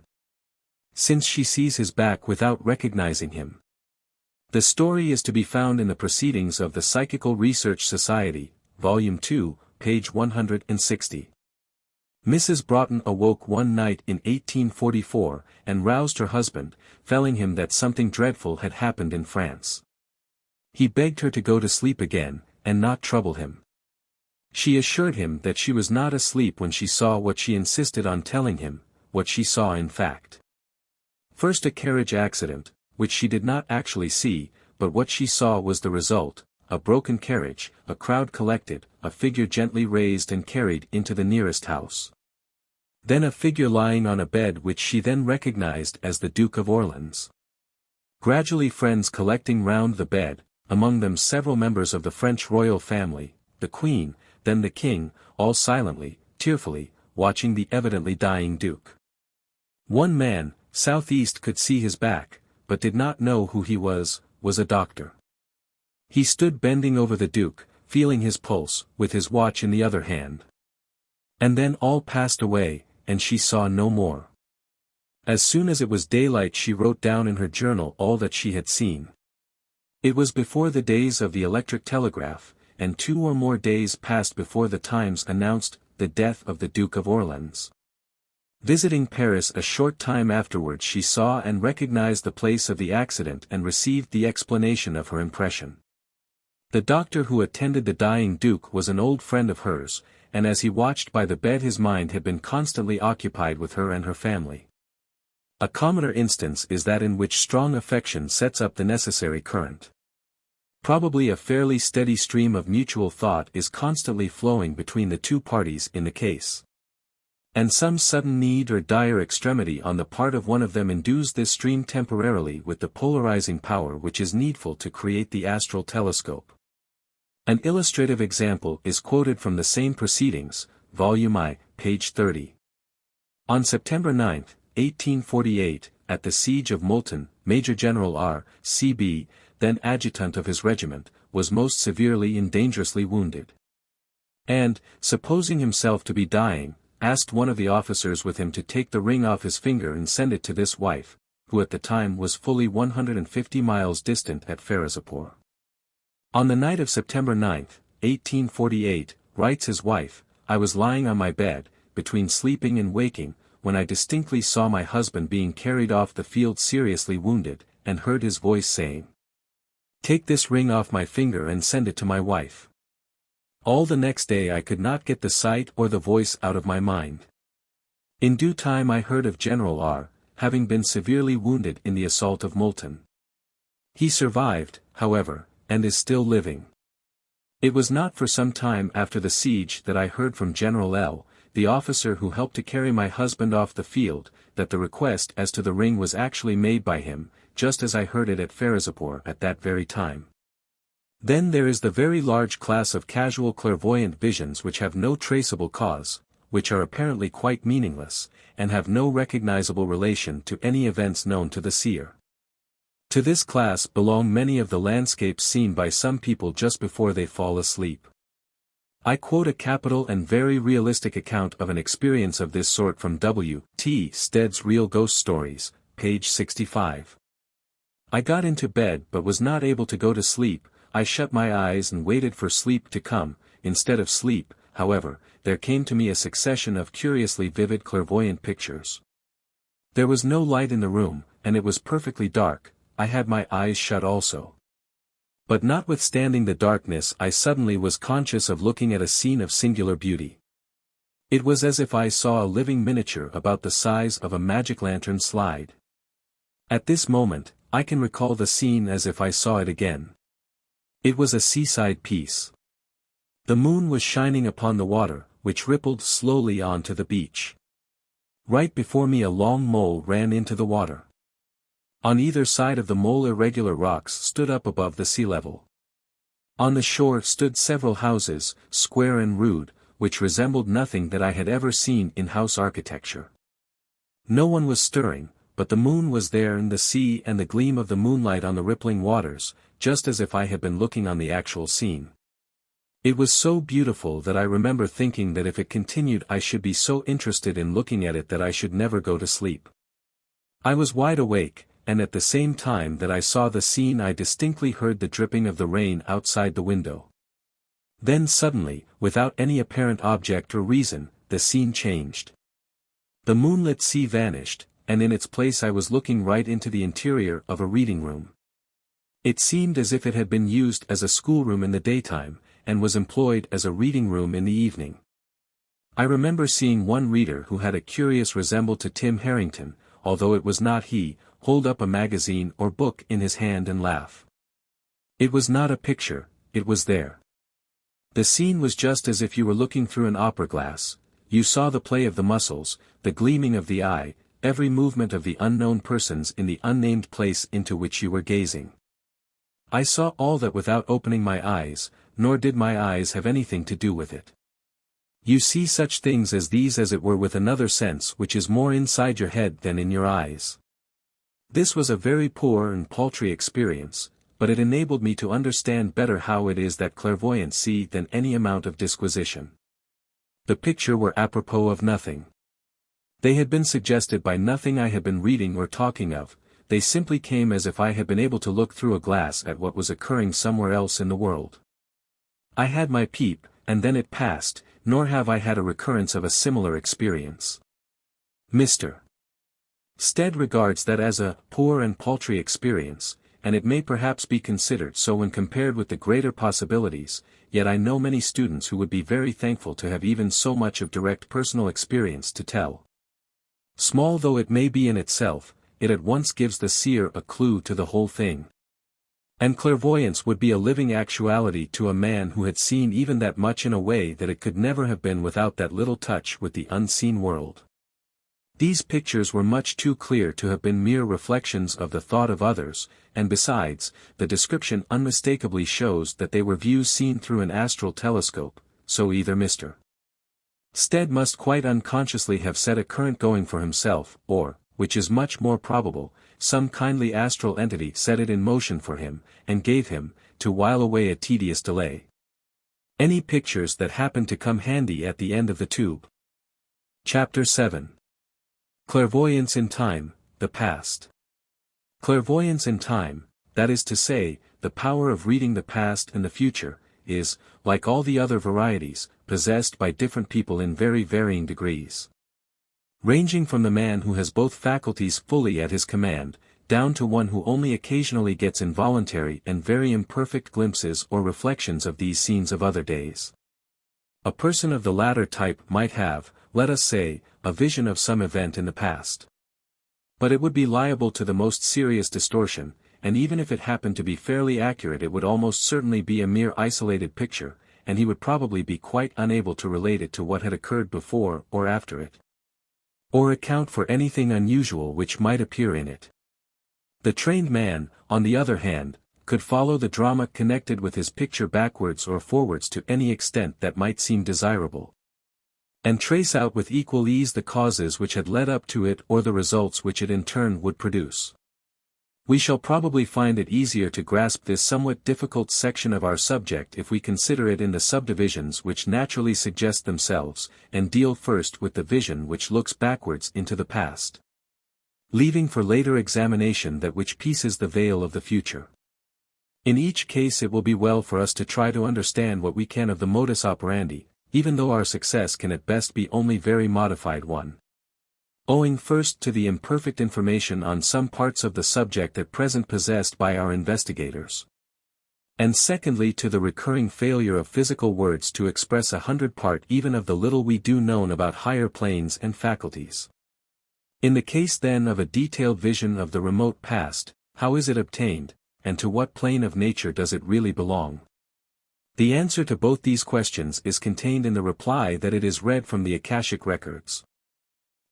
since she sees his back without recognizing him. The story is to be found in the Proceedings of the Psychical Research Society, Volume 2, page 160. Mrs. Broughton awoke one night in 1844, and roused her husband, telling him that something dreadful had happened in France. He begged her to go to sleep again, and not trouble him. She assured him that she was not asleep when she saw what she insisted on telling him, what she saw in fact. First a carriage accident, which she did not actually see, but what she saw was the result: a broken carriage, a crowd collected, a figure gently raised and carried into the nearest house. Then a figure lying on a bed which she then recognized as the Duke of Orleans. Gradually friends collecting round the bed, among them several members of the French royal family, the Queen, then the King, all silently, tearfully, watching the evidently dying Duke. One man, southeast, could see his back, but did not know who he was a doctor. He stood bending over the Duke, feeling his pulse, with his watch in the other hand. And then all passed away, and she saw no more. As soon as it was daylight she wrote down in her journal all that she had seen. It was before the days of the electric telegraph, and 2 or more days passed before the Times announced the death of the Duke of Orleans. Visiting Paris a short time afterwards she saw and recognized the place of the accident and received the explanation of her impression. The doctor who attended the dying Duke was an old friend of hers, and as he watched by the bed his mind had been constantly occupied with her and her family. A commoner instance is that in which strong affection sets up the necessary current. Probably a fairly steady stream of mutual thought is constantly flowing between the two parties in the case. And some sudden need or dire extremity on the part of one of them endues this stream temporarily with the polarizing power which is needful to create the astral telescope. An illustrative example is quoted from the same proceedings, volume I, page 30. On September 9, 1848, at the siege of Multan, Major General R. C.B., then adjutant of his regiment, was most severely and dangerously wounded. And, supposing himself to be dying, asked one of the officers with him to take the ring off his finger and send it to this wife, who at the time was fully 150 miles distant at Ferozepur. On the night of September 9, 1848, writes his wife, I was lying on my bed, between sleeping and waking, when I distinctly saw my husband being carried off the field seriously wounded, and heard his voice saying, "Take this ring off my finger and send it to my wife." All the next day I could not get the sight or the voice out of my mind. In due time I heard of General R. having been severely wounded in the assault of Multan. He survived, however, and is still living. It was not for some time after the siege that I heard from General L., the officer who helped to carry my husband off the field, that the request as to the ring was actually made by him, just as I heard it at Ferozepur at that very time. Then there is the very large class of casual clairvoyant visions which have no traceable cause, which are apparently quite meaningless, and have no recognizable relation to any events known to the seer. To this class belong many of the landscapes seen by some people just before they fall asleep. I quote a capital and very realistic account of an experience of this sort from W. T. Stead's Real Ghost Stories, page 65. I got into bed but was not able to go to sleep. I shut my eyes and waited for sleep to come. Instead of sleep, however, there came to me a succession of curiously vivid clairvoyant pictures. There was no light in the room, and it was perfectly dark. I had my eyes shut also. But notwithstanding the darkness I suddenly was conscious of looking at a scene of singular beauty. It was as if I saw a living miniature about the size of a magic lantern slide. At this moment, I can recall the scene as if I saw it again. It was a seaside piece. The moon was shining upon the water, which rippled slowly on to the beach. Right before me a long mole ran into the water. On either side of the mole irregular rocks stood up above the sea level. On the shore stood several houses, square and rude, which resembled nothing that I had ever seen in house architecture. No one was stirring, but the moon was there in the sea and the gleam of the moonlight on the rippling waters, just as if I had been looking on the actual scene. It was so beautiful that I remember thinking that if it continued I should be so interested in looking at it that I should never go to sleep. I was wide awake, and at the same time that I saw the scene I distinctly heard the dripping of the rain outside the window. Then suddenly, without any apparent object or reason, the scene changed. The moonlit sea vanished, and in its place I was looking right into the interior of a reading room. It seemed as if it had been used as a schoolroom in the daytime, and was employed as a reading room in the evening. I remember seeing one reader who had a curious resemblance to Tim Harrington, although it was not he, hold up a magazine or book in his hand and laugh. It was not a picture, it was there. The scene was just as if you were looking through an opera glass. You saw the play of the muscles, the gleaming of the eye, every movement of the unknown persons in the unnamed place into which you were gazing. I saw all that without opening my eyes, nor did my eyes have anything to do with it. You see such things as these as it were with another sense which is more inside your head than in your eyes. This was a very poor and paltry experience, but it enabled me to understand better how it is that clairvoyants see than any amount of disquisition. The picture were apropos of nothing. They had been suggested by nothing I had been reading or talking of, they simply came as if I had been able to look through a glass at what was occurring somewhere else in the world. I had my peep, and then it passed, nor have I had a recurrence of a similar experience. Mr. Stead regards that as a poor and paltry experience, and it may perhaps be considered so when compared with the greater possibilities, yet I know many students who would be very thankful to have even so much of direct personal experience to tell. Small though it may be in itself, it at once gives the seer a clue to the whole thing. And clairvoyance would be a living actuality to a man who had seen even that much in a way that it could never have been without that little touch with the unseen world. These pictures were much too clear to have been mere reflections of the thought of others, and besides, the description unmistakably shows that they were views seen through an astral telescope, so either Mr. Stead must quite unconsciously have set a current going for himself, or, which is much more probable, some kindly astral entity set it in motion for him, and gave him, to while away a tedious delay, any pictures that happened to come handy at the end of the tube. Chapter 7. Clairvoyance in Time, the Past. Clairvoyance in time, that is to say, the power of reading the past and the future, is, like all the other varieties, possessed by different people in very varying degrees. Ranging from the man who has both faculties fully at his command, down to one who only occasionally gets involuntary and very imperfect glimpses or reflections of these scenes of other days. A person of the latter type might have, let us say, a vision of some event in the past. But it would be liable to the most serious distortion, and even if it happened to be fairly accurate it would almost certainly be a mere isolated picture, and he would probably be quite unable to relate it to what had occurred before or after it, or account for anything unusual which might appear in it. The trained man, on the other hand, could follow the drama connected with his picture backwards or forwards to any extent that might seem desirable, and trace out with equal ease the causes which had led up to it or the results which it in turn would produce. We shall probably find it easier to grasp this somewhat difficult section of our subject if we consider it in the subdivisions which naturally suggest themselves, and deal first with the vision which looks backwards into the past, leaving for later examination that which pieces the veil of the future. In each case it will be well for us to try to understand what we can of the modus operandi, even though our success can at best be only very modified one, owing first to the imperfect information on some parts of the subject at present possessed by our investigators, and secondly to the recurring failure of physical words to express 100% even of the little we do know about higher planes and faculties. In the case then of a detailed vision of the remote past, how is it obtained, and to what plane of nature does it really belong? The answer to both these questions is contained in the reply that it is read from the Akashic records.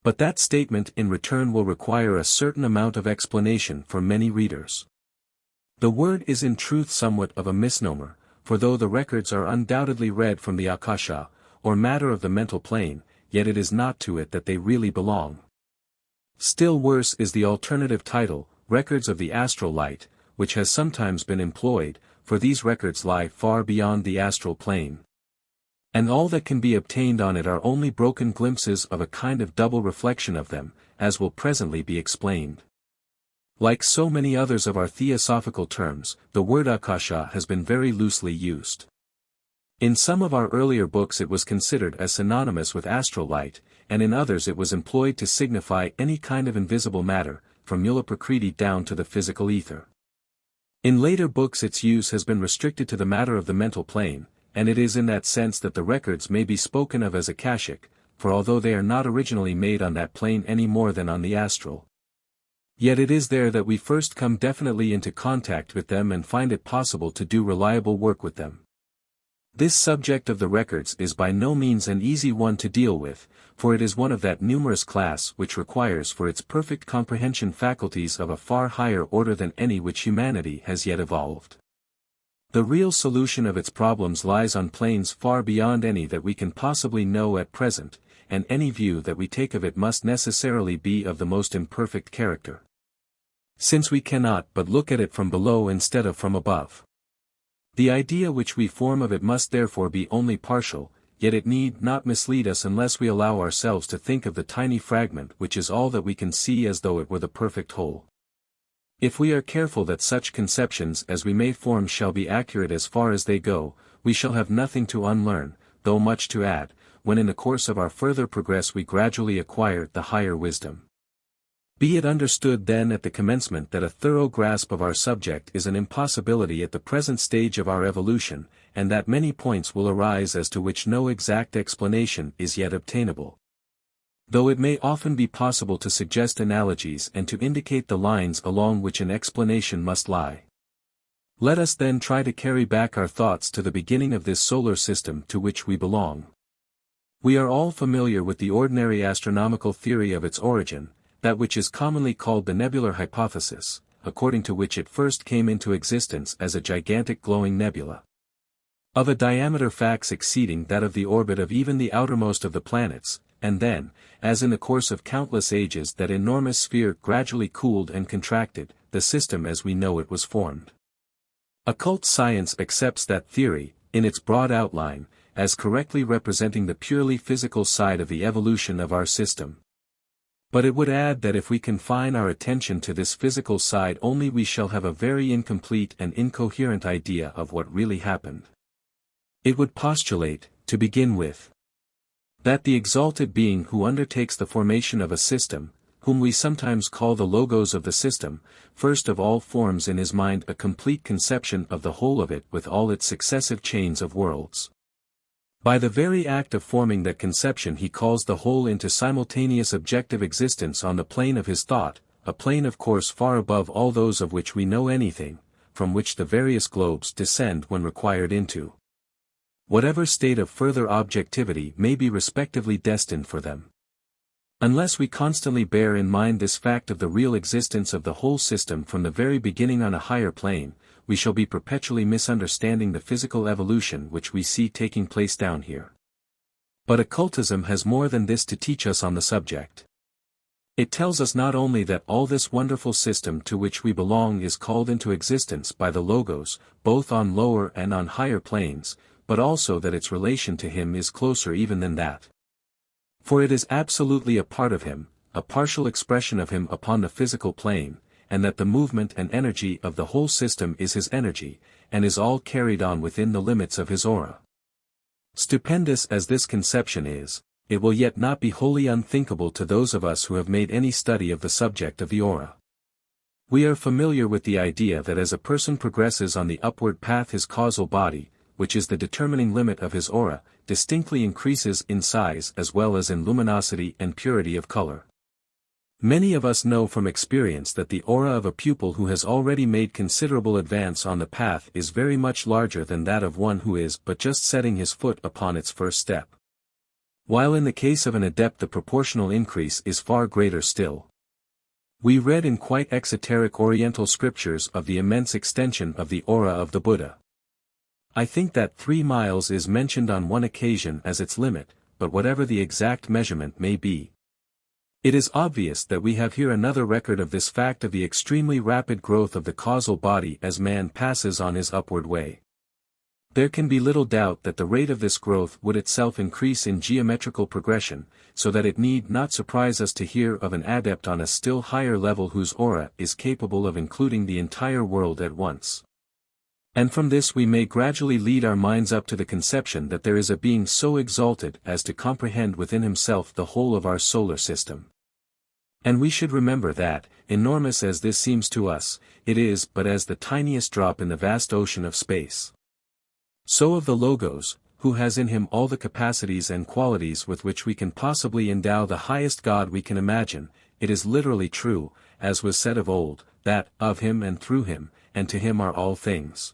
But that statement in return will require a certain amount of explanation for many readers. The word is in truth somewhat of a misnomer, for though the records are undoubtedly read from the Akasha, or matter of the mental plane, yet it is not to it that they really belong. Still worse is the alternative title, Records of the Astral Light, which has sometimes been employed, for these records lie far beyond the astral plane, and all that can be obtained on it are only broken glimpses of a kind of double reflection of them, as will presently be explained. Like so many others of our theosophical terms, the word Akasha has been very loosely used. In some of our earlier books it was considered as synonymous with astral light, and in others it was employed to signify any kind of invisible matter, from Mula Prakriti down to the physical ether. In later books its use has been restricted to the matter of the mental plane, and it is in that sense that the records may be spoken of as akashic, for although they are not originally made on that plane any more than on the astral, yet it is there that we first come definitely into contact with them and find it possible to do reliable work with them. This subject of the records is by no means an easy one to deal with, for it is one of that numerous class which requires for its perfect comprehension faculties of a far higher order than any which humanity has yet evolved. The real solution of its problems lies on planes far beyond any that we can possibly know at present, and any view that we take of it must necessarily be of the most imperfect character, since we cannot but look at it from below instead of from above. The idea which we form of it must therefore be only partial, yet it need not mislead us unless we allow ourselves to think of the tiny fragment which is all that we can see as though it were the perfect whole. If we are careful that such conceptions as we may form shall be accurate as far as they go, we shall have nothing to unlearn, though much to add, when in the course of our further progress we gradually acquire the higher wisdom. Be it understood then at the commencement that a thorough grasp of our subject is an impossibility at the present stage of our evolution, and that many points will arise as to which no exact explanation is yet obtainable. Though it may often be possible to suggest analogies and to indicate the lines along which an explanation must lie. Let us then try to carry back our thoughts to the beginning of this solar system to which we belong. We are all familiar with the ordinary astronomical theory of its origin, that which is commonly called the nebular hypothesis, according to which it first came into existence as a gigantic glowing nebula, of a diameter fax exceeding that of the orbit of even the outermost of the planets, and then, as in the course of countless ages that enormous sphere gradually cooled and contracted, the system as we know it was formed. Occult science accepts that theory, in its broad outline, as correctly representing the purely physical side of the evolution of our system. But it would add that if we confine our attention to this physical side only we shall have a very incomplete and incoherent idea of what really happened. It would postulate, to begin with, that the exalted being who undertakes the formation of a system, whom we sometimes call the logos of the system, first of all forms in his mind a complete conception of the whole of it with all its successive chains of worlds. By the very act of forming that conception he calls the whole into simultaneous objective existence on the plane of his thought, a plane of course far above all those of which we know anything, from which the various globes descend when required into whatever state of further objectivity may be respectively destined for them. Unless we constantly bear in mind this fact of the real existence of the whole system from the very beginning on a higher plane, we shall be perpetually misunderstanding the physical evolution which we see taking place down here. But occultism has more than this to teach us on the subject. It tells us not only that all this wonderful system to which we belong is called into existence by the logos, both on lower and on higher planes, but also that its relation to him is closer even than that. For it is absolutely a part of him, a partial expression of him upon the physical plane, and that the movement and energy of the whole system is his energy, and is all carried on within the limits of his aura. Stupendous as this conception is, it will yet not be wholly unthinkable to those of us who have made any study of the subject of the aura. We are familiar with the idea that as a person progresses on the upward path his causal body, which is the determining limit of his aura, distinctly increases in size as well as in luminosity and purity of color. Many of us know from experience that the aura of a pupil who has already made considerable advance on the path is very much larger than that of one who is but just setting his foot upon its first step. While in the case of an adept the proportional increase is far greater still. We read in quite exoteric Oriental scriptures of the immense extension of the aura of the Buddha. I think that 3 miles is mentioned on one occasion as its limit, but whatever the exact measurement may be, it is obvious that we have here another record of this fact of the extremely rapid growth of the causal body as man passes on his upward way. There can be little doubt that the rate of this growth would itself increase in geometrical progression, so that it need not surprise us to hear of an adept on a still higher level whose aura is capable of including the entire world at once. And from this we may gradually lead our minds up to the conception that there is a being so exalted as to comprehend within himself the whole of our solar system. And we should remember that, enormous as this seems to us, it is but as the tiniest drop in the vast ocean of space. So of the Logos, who has in him all the capacities and qualities with which we can possibly endow the highest God we can imagine, it is literally true, as was said of old, that, of him and through him, and to him are all things.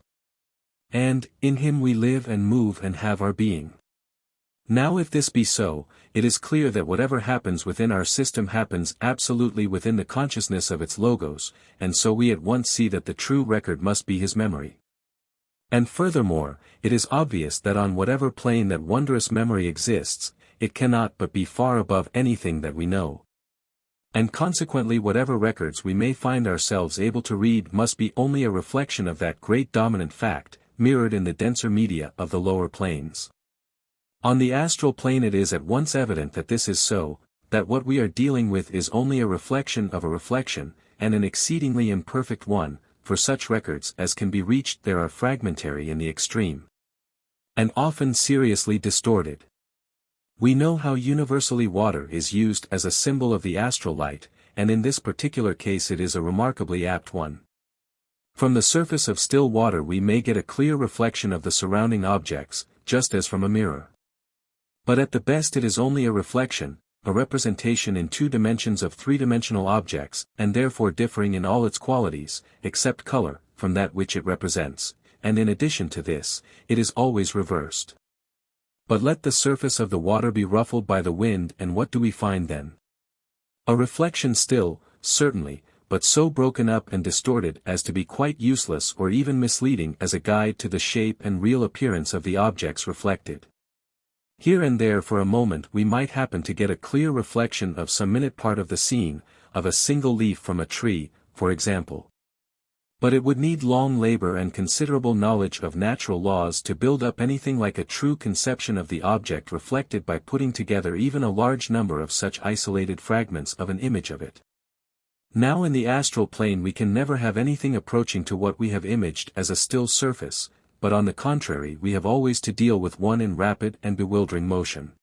And, in him we live and move and have our being. Now if this be so, it is clear that whatever happens within our system happens absolutely within the consciousness of its Logos, and so we at once see that the true record must be his memory. And furthermore, it is obvious that on whatever plane that wondrous memory exists, it cannot but be far above anything that we know. And consequently whatever records we may find ourselves able to read must be only a reflection of that great dominant fact, mirrored in the denser media of the lower planes. On the astral plane it is at once evident that this is so, that what we are dealing with is only a reflection of a reflection, and an exceedingly imperfect one, for such records as can be reached there are fragmentary in the extreme, and often seriously distorted. We know how universally water is used as a symbol of the astral light, and in this particular case it is a remarkably apt one. From the surface of still water we may get a clear reflection of the surrounding objects, just as from a mirror. But at the best it is only a reflection, a representation in 2 dimensions of 3-dimensional objects, and therefore differing in all its qualities, except color, from that which it represents, and in addition to this, it is always reversed. But let the surface of the water be ruffled by the wind and what do we find then? A reflection still, certainly, but so broken up and distorted as to be quite useless or even misleading as a guide to the shape and real appearance of the objects reflected. Here and there for a moment we might happen to get a clear reflection of some minute part of the scene, of a single leaf from a tree, for example. But it would need long labor and considerable knowledge of natural laws to build up anything like a true conception of the object reflected by putting together even a large number of such isolated fragments of an image of it. Now in the astral plane we can never have anything approaching to what we have imaged as a still surface, but on the contrary we have always to deal with one in rapid and bewildering motion.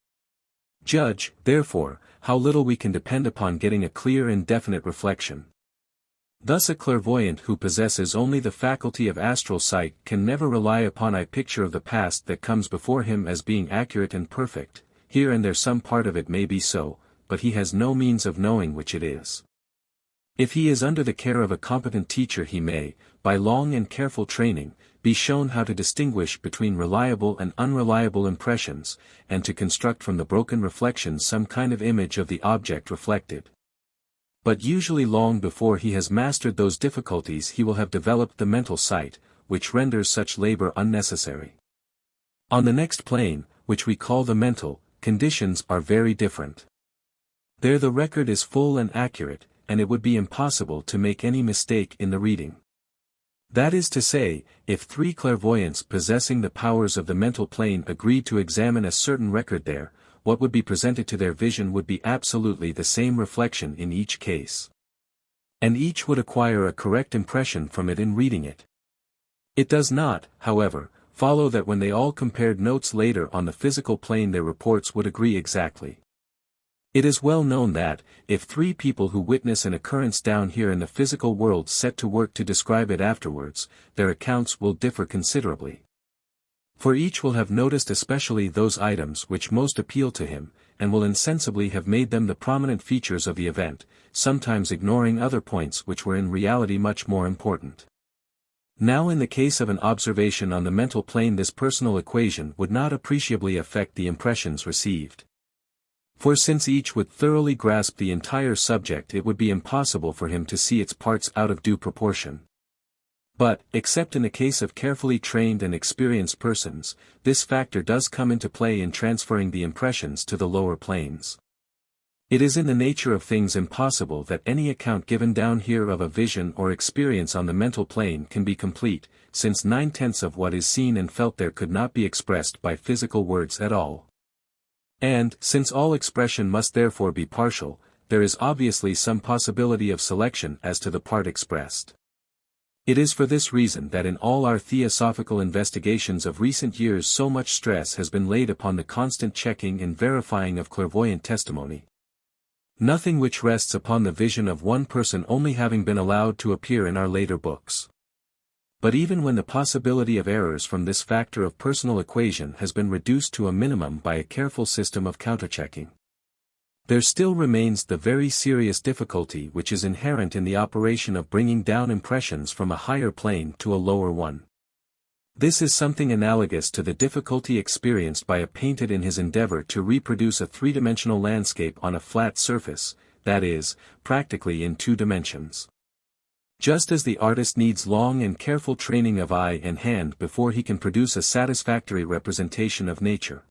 Judge, therefore, how little we can depend upon getting a clear and definite reflection. Thus a clairvoyant who possesses only the faculty of astral sight can never rely upon a picture of the past that comes before him as being accurate and perfect. Here and there some part of it may be so, but he has no means of knowing which it is. If he is under the care of a competent teacher he may, by long and careful training, be shown how to distinguish between reliable and unreliable impressions, and to construct from the broken reflections some kind of image of the object reflected. But usually long before he has mastered those difficulties he will have developed the mental sight, which renders such labor unnecessary. On the next plane, which we call the mental, conditions are very different. There the record is full and accurate, and it would be impossible to make any mistake in the reading. That is to say, if 3 clairvoyants possessing the powers of the mental plane agreed to examine a certain record there, what would be presented to their vision would be absolutely the same reflection in each case. And each would acquire a correct impression from it in reading it. It does not, however, follow that when they all compared notes later on the physical plane their reports would agree exactly. It is well known that, if 3 people who witness an occurrence down here in the physical world set to work to describe it afterwards, their accounts will differ considerably. For each will have noticed especially those items which most appeal to him, and will insensibly have made them the prominent features of the event, sometimes ignoring other points which were in reality much more important. Now in the case of an observation on the mental plane this personal equation would not appreciably affect the impressions received. For since each would thoroughly grasp the entire subject it would be impossible for him to see its parts out of due proportion. But, except in the case of carefully trained and experienced persons, this factor does come into play in transferring the impressions to the lower planes. It is in the nature of things impossible that any account given down here of a vision or experience on the mental plane can be complete, since 9/10 of what is seen and felt there could not be expressed by physical words at all. And, since all expression must therefore be partial, there is obviously some possibility of selection as to the part expressed. It is for this reason that in all our theosophical investigations of recent years so much stress has been laid upon the constant checking and verifying of clairvoyant testimony. Nothing which rests upon the vision of one person only having been allowed to appear in our later books. But even when the possibility of errors from this factor of personal equation has been reduced to a minimum by a careful system of counterchecking, there still remains the very serious difficulty which is inherent in the operation of bringing down impressions from a higher plane to a lower one. This is something analogous to the difficulty experienced by a painter in his endeavor to reproduce a three-dimensional landscape on a flat surface, that is, practically in 2 dimensions. Just as the artist needs long and careful training of eye and hand before he can produce a satisfactory representation of nature,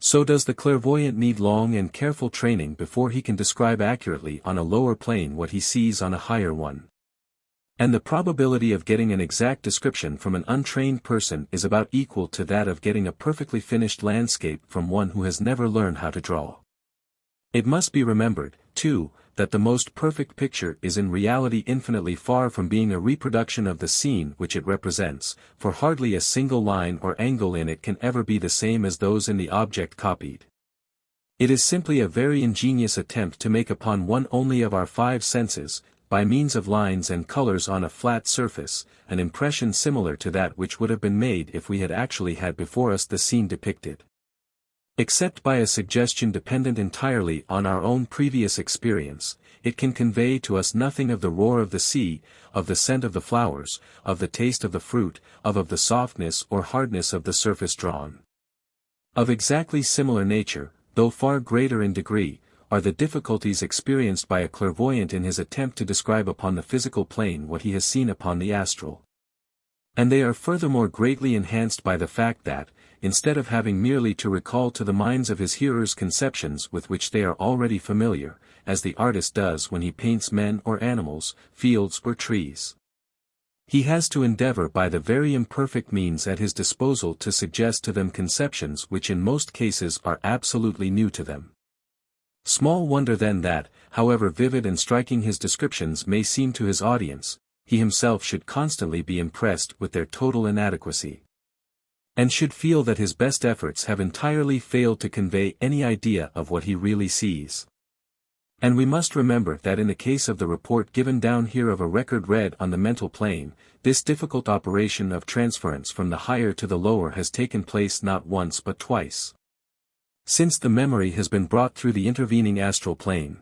so does the clairvoyant need long and careful training before he can describe accurately on a lower plane what he sees on a higher one. And the probability of getting an exact description from an untrained person is about equal to that of getting a perfectly finished landscape from one who has never learned how to draw. It must be remembered, too, that the most perfect picture is in reality infinitely far from being a reproduction of the scene which it represents, for hardly a single line or angle in it can ever be the same as those in the object copied. It is simply a very ingenious attempt to make upon one only of our 5 senses, by means of lines and colors on a flat surface, an impression similar to that which would have been made if we had actually had before us the scene depicted. Except by a suggestion dependent entirely on our own previous experience, it can convey to us nothing of the roar of the sea, of the scent of the flowers, of the taste of the fruit, of the softness or hardness of the surface drawn. Of exactly similar nature, though far greater in degree, are the difficulties experienced by a clairvoyant in his attempt to describe upon the physical plane what he has seen upon the astral. And they are furthermore greatly enhanced by the fact that, instead of having merely to recall to the minds of his hearers conceptions with which they are already familiar, as the artist does when he paints men or animals, fields or trees, he has to endeavor by the very imperfect means at his disposal to suggest to them conceptions which in most cases are absolutely new to them. Small wonder then that, however vivid and striking his descriptions may seem to his audience, he himself should constantly be impressed with their total inadequacy, and should feel that his best efforts have entirely failed to convey any idea of what he really sees. And we must remember that in the case of the report given down here of a record read on the mental plane, this difficult operation of transference from the higher to the lower has taken place not once but twice, since the memory has been brought through the intervening astral plane.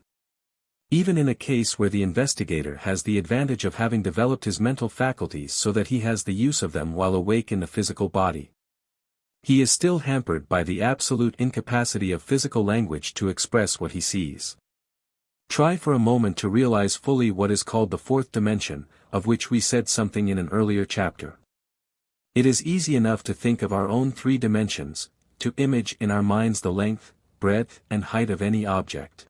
Even in a case where the investigator has the advantage of having developed his mental faculties so that he has the use of them while awake in the physical body, he is still hampered by the absolute incapacity of physical language to express what he sees. Try for a moment to realize fully what is called the 4th dimension, of which we said something in an earlier chapter. It is easy enough to think of our own 3 dimensions, to image in our minds the length, breadth and height of any object.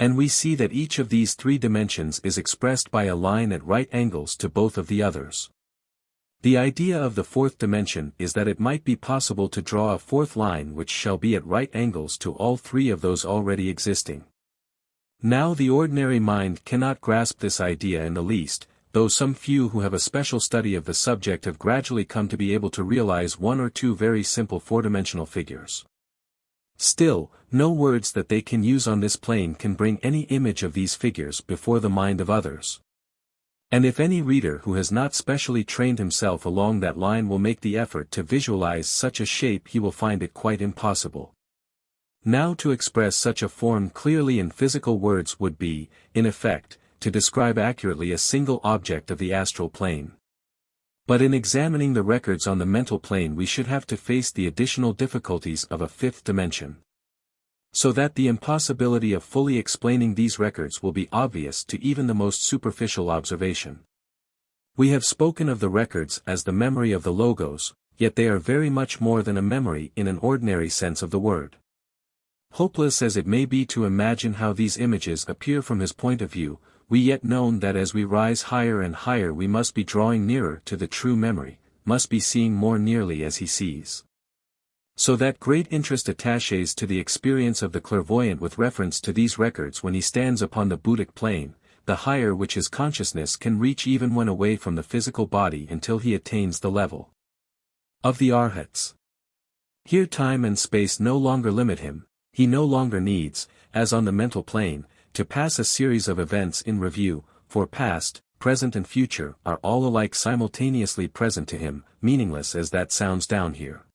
And we see that each of these 3 dimensions is expressed by a line at right angles to both of the others. The idea of the 4th dimension is that it might be possible to draw a 4th line which shall be at right angles to all 3 of those already existing. Now the ordinary mind cannot grasp this idea in the least, though some few who have a special study of the subject have gradually come to be able to realize 1 or 2 very simple 4-dimensional figures. Still, no words that they can use on this plane can bring any image of these figures before the mind of others. And if any reader who has not specially trained himself along that line will make the effort to visualize such a shape, he will find it quite impossible. Now to express such a form clearly in physical words would be, in effect, to describe accurately a single object of the astral plane. But in examining the records on the mental plane we should have to face the additional difficulties of a 5th dimension. So that the impossibility of fully explaining these records will be obvious to even the most superficial observation. We have spoken of the records as the memory of the logos, yet they are very much more than a memory in an ordinary sense of the word. Hopeless as it may be to imagine how these images appear from his point of view, we yet know that as we rise higher and higher we must be drawing nearer to the true memory, must be seeing more nearly as he sees. So that great interest attaches to the experience of the clairvoyant with reference to these records when he stands upon the Buddhic plane, the higher which his consciousness can reach even when away from the physical body until he attains the level of the arhats. Here time and space no longer limit him, he no longer needs, as on the mental plane, to pass a series of events in review, for past, present and future are all alike simultaneously present to him, meaningless as that sounds down here.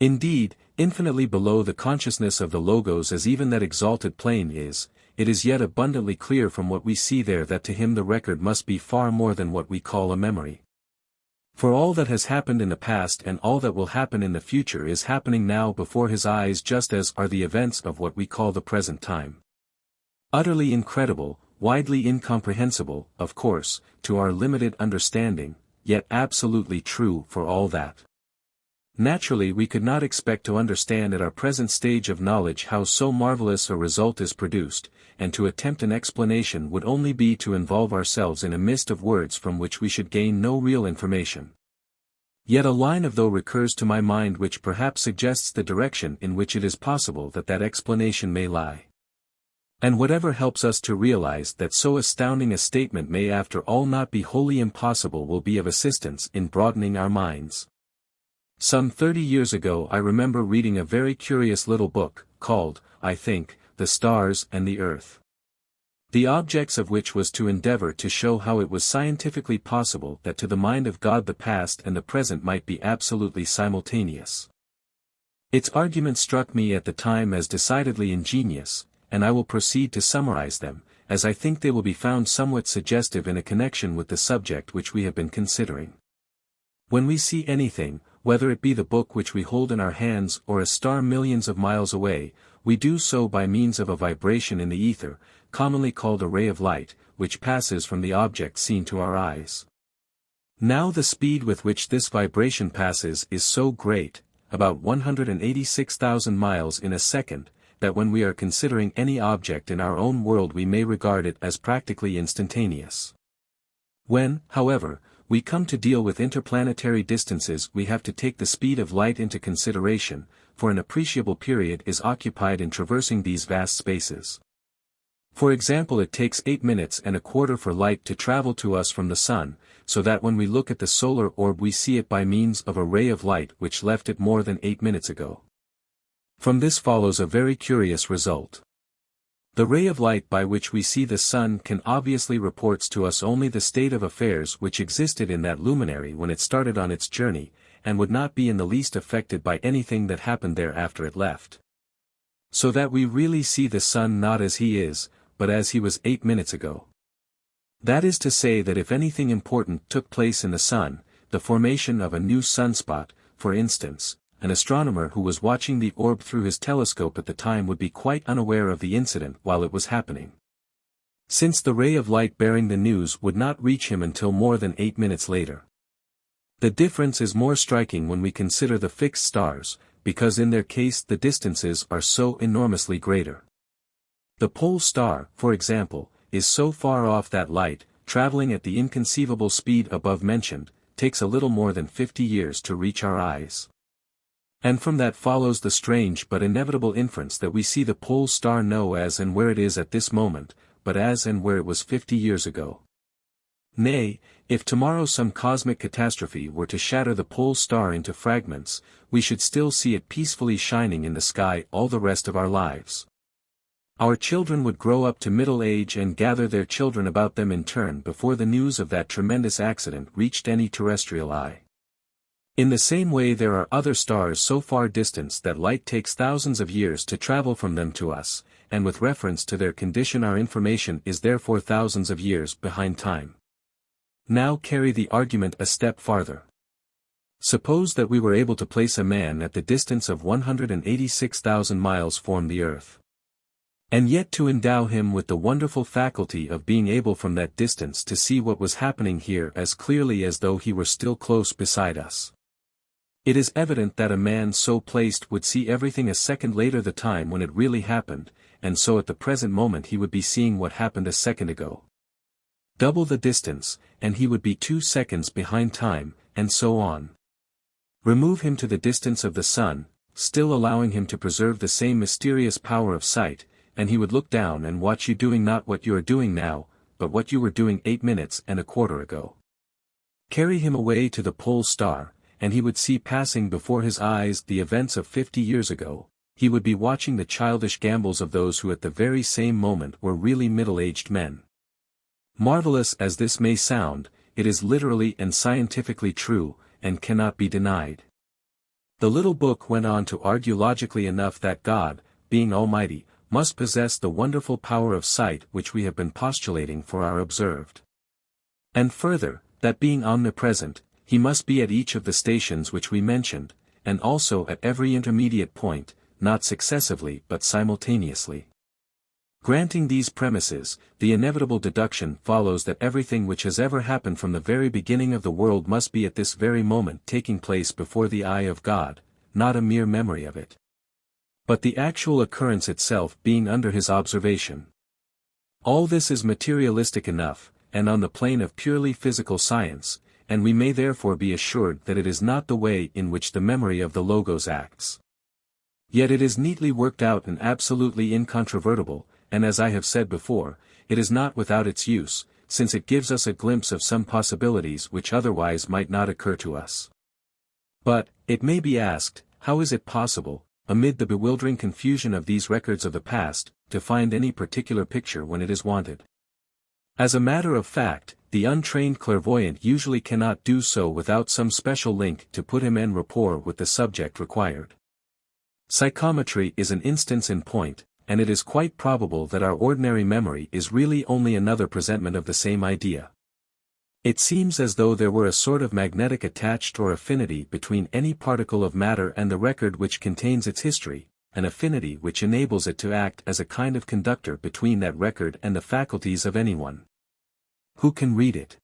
Indeed, infinitely below the consciousness of the Logos as even that exalted plane is, it is yet abundantly clear from what we see there that to him the record must be far more than what we call a memory. For all that has happened in the past and all that will happen in the future is happening now before his eyes, just as are the events of what we call the present time. Utterly incredible, widely incomprehensible, of course, to our limited understanding, yet absolutely true for all that. Naturally we could not expect to understand at our present stage of knowledge how so marvelous a result is produced, and to attempt an explanation would only be to involve ourselves in a mist of words from which we should gain no real information. Yet a line of though recurs to my mind which perhaps suggests the direction in which it is possible that that explanation may lie. And whatever helps us to realize that so astounding a statement may after all not be wholly impossible will be of assistance in broadening our minds. Some 30 years ago I remember reading a very curious little book, called, I think, The Stars and the Earth. The objects of which was to endeavor to show how it was scientifically possible that to the mind of God the past and the present might be absolutely simultaneous. Its argument struck me at the time as decidedly ingenious, and I will proceed to summarize them, as I think they will be found somewhat suggestive in a connection with the subject which we have been considering. When we see anything, whether it be the book which we hold in our hands or a star millions of miles away, we do so by means of a vibration in the ether, commonly called a ray of light, which passes from the object seen to our eyes. Now the speed with which this vibration passes is so great, about 186,000 miles in a second, that when we are considering any object in our own world we may regard it as practically instantaneous. When, however, we come to deal with interplanetary distances we have to take the speed of light into consideration, for an appreciable period is occupied in traversing these vast spaces. For example, it takes 8 minutes and a quarter for light to travel to us from the sun, so that when we look at the solar orb we see it by means of a ray of light which left it more than 8 minutes ago. From this follows a very curious result. The ray of light by which we see the sun can obviously reports to us only the state of affairs which existed in that luminary when it started on its journey, and would not be in the least affected by anything that happened there after it left. So that we really see the sun not as he is, but as he was 8 minutes ago. That is to say that if anything important took place in the sun, the formation of a new sunspot, for instance, an astronomer who was watching the orb through his telescope at the time would be quite unaware of the incident while it was happening. Since the ray of light bearing the news would not reach him until more than 8 minutes later. The difference is more striking when we consider the fixed stars, because in their case the distances are so enormously greater. The pole star, for example, is so far off that light, traveling at the inconceivable speed above mentioned, takes a little more than 50 years to reach our eyes. And from that follows the strange but inevitable inference that we see the pole star no as and where it is at this moment, but as and where it was 50 years ago. Nay, if tomorrow some cosmic catastrophe were to shatter the pole star into fragments, we should still see it peacefully shining in the sky all the rest of our lives. Our children would grow up to middle age and gather their children about them in turn before the news of that tremendous accident reached any terrestrial eye. In the same way there are other stars so far distant that light takes thousands of years to travel from them to us, and with reference to their condition our information is therefore thousands of years behind time. Now carry the argument a step farther. Suppose that we were able to place a man at the distance of 186,000 miles from the earth. And yet to endow him with the wonderful faculty of being able from that distance to see what was happening here as clearly as though he were still close beside us. It is evident that a man so placed would see everything a second later the time when it really happened, and so at the present moment he would be seeing what happened a second ago. Double the distance, and he would be 2 seconds behind time, and so on. Remove him to the distance of the sun, still allowing him to preserve the same mysterious power of sight, and he would look down and watch you doing not what you are doing now, but what you were doing 8 minutes and a quarter ago. Carry him away to the pole star, and he would see passing before his eyes the events of 50 years ago. He would be watching the childish gambols of those who at the very same moment were really middle-aged men. Marvelous as this may sound, it is literally and scientifically true, and cannot be denied. The little book went on to argue logically enough that God, being almighty, must possess the wonderful power of sight which we have been postulating for our observed. And further, that being omnipresent, he must be at each of the stations which we mentioned, and also at every intermediate point, not successively but simultaneously. Granting these premises, the inevitable deduction follows that everything which has ever happened from the very beginning of the world must be at this very moment taking place before the eye of God, not a mere memory of it, but the actual occurrence itself being under his observation. All this is materialistic enough, and on the plane of purely physical science, and we may therefore be assured that it is not the way in which the memory of the Logos acts. Yet it is neatly worked out and absolutely incontrovertible, and as I have said before, it is not without its use, since it gives us a glimpse of some possibilities which otherwise might not occur to us. But, it may be asked, how is it possible, amid the bewildering confusion of these records of the past, to find any particular picture when it is wanted? As a matter of fact, the untrained clairvoyant usually cannot do so without some special link to put him en rapport with the subject required. Psychometry is an instance in point, and it is quite probable that our ordinary memory is really only another presentment of the same idea. It seems as though there were a sort of magnetic attached or affinity between any particle of matter and the record which contains its history, an affinity which enables it to act as a kind of conductor between that record and the faculties of anyone who can read it.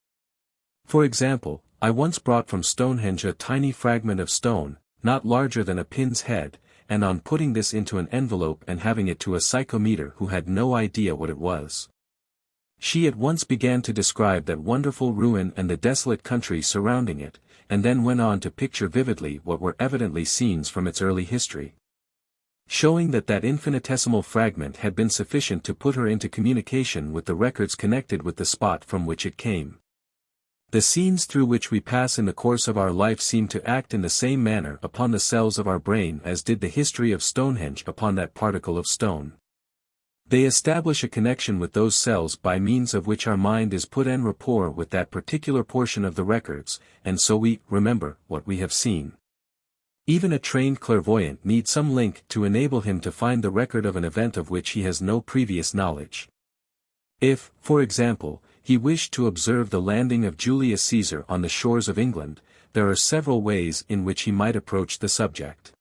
For example, I once brought from Stonehenge a tiny fragment of stone, not larger than a pin's head, and on putting this into an envelope and having it to a psychometer who had no idea what it was, she at once began to describe that wonderful ruin and the desolate country surrounding it, and then went on to picture vividly what were evidently scenes from its early history, showing that that infinitesimal fragment had been sufficient to put her into communication with the records connected with the spot from which it came. The scenes through which we pass in the course of our life seem to act in the same manner upon the cells of our brain as did the history of Stonehenge upon that particle of stone. They establish a connection with those cells by means of which our mind is put en rapport with that particular portion of the records, and so we remember what we have seen. Even a trained clairvoyant needs some link to enable him to find the record of an event of which he has no previous knowledge. If, for example, he wished to observe the landing of Julius Caesar on the shores of England, there are several ways in which he might approach the subject.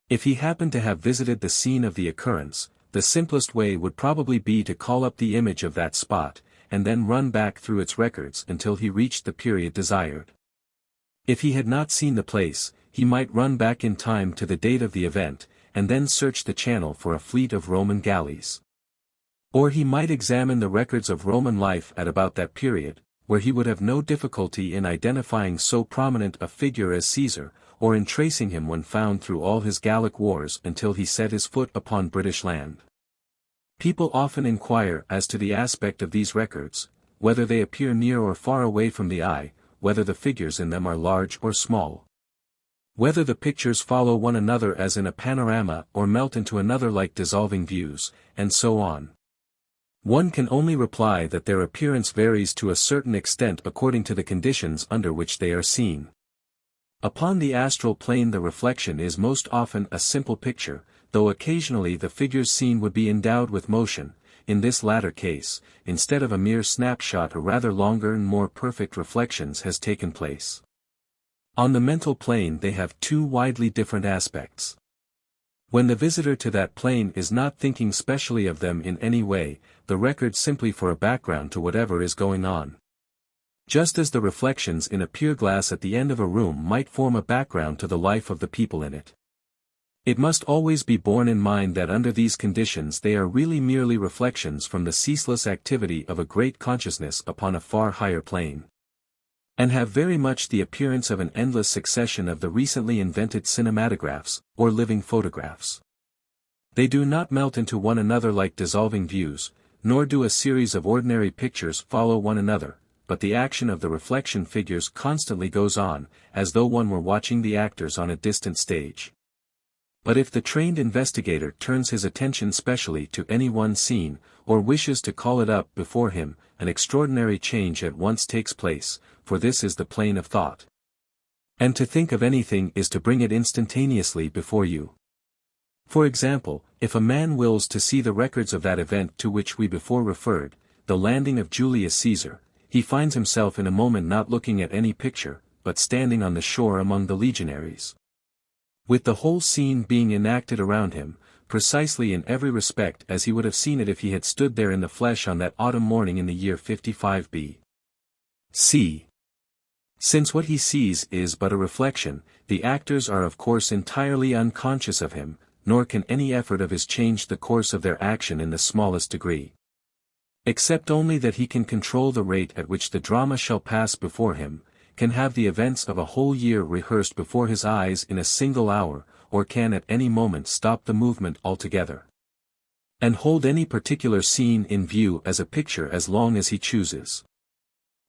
If he happened to have visited the scene of the occurrence, the simplest way would probably be to call up the image of that spot, and then run back through its records until he reached the period desired. If he had not seen the place, he might run back in time to the date of the event, and then search the channel for a fleet of Roman galleys. Or he might examine the records of Roman life at about that period, where he would have no difficulty in identifying so prominent a figure as Caesar, or in tracing him when found through all his Gallic wars until he set his foot upon British land. People often inquire as to the aspect of these records, whether they appear near or far away from the eye, whether the figures in them are large or small, whether the pictures follow one another as in a panorama or melt into another like dissolving views, and so on. One can only reply that their appearance varies to a certain extent according to the conditions under which they are seen. Upon the astral plane the reflection is most often a simple picture, though occasionally the figures seen would be endowed with motion. In this latter case, instead of a mere snapshot a rather longer and more perfect reflections has taken place. On the mental plane they have two widely different aspects. When the visitor to that plane is not thinking specially of them in any way, the record simply for a background to whatever is going on. Just as the reflections in a pier glass at the end of a room might form a background to the life of the people in it. It must always be borne in mind that under these conditions they are really merely reflections from the ceaseless activity of a great consciousness upon a far higher plane, and have very much the appearance of an endless succession of the recently invented cinematographs, or living photographs. They do not melt into one another like dissolving views, nor do a series of ordinary pictures follow one another, but the action of the reflection figures constantly goes on, as though one were watching the actors on a distant stage. But if the trained investigator turns his attention specially to any one scene, or wishes to call it up before him, an extraordinary change at once takes place, for this is the plane of thought. And to think of anything is to bring it instantaneously before you. For example, if a man wills to see the records of that event to which we before referred, the landing of Julius Caesar, he finds himself in a moment not looking at any picture, but standing on the shore among the legionaries. With the whole scene being enacted around him, precisely in every respect as he would have seen it if he had stood there in the flesh on that autumn morning in the year 55 B.C. Since what he sees is but a reflection, the actors are of course entirely unconscious of him, nor can any effort of his change the course of their action in the smallest degree. Except only that he can control the rate at which the drama shall pass before him, can have the events of a whole year rehearsed before his eyes in a single hour, or can at any moment stop the movement altogether, and hold any particular scene in view as a picture as long as he chooses.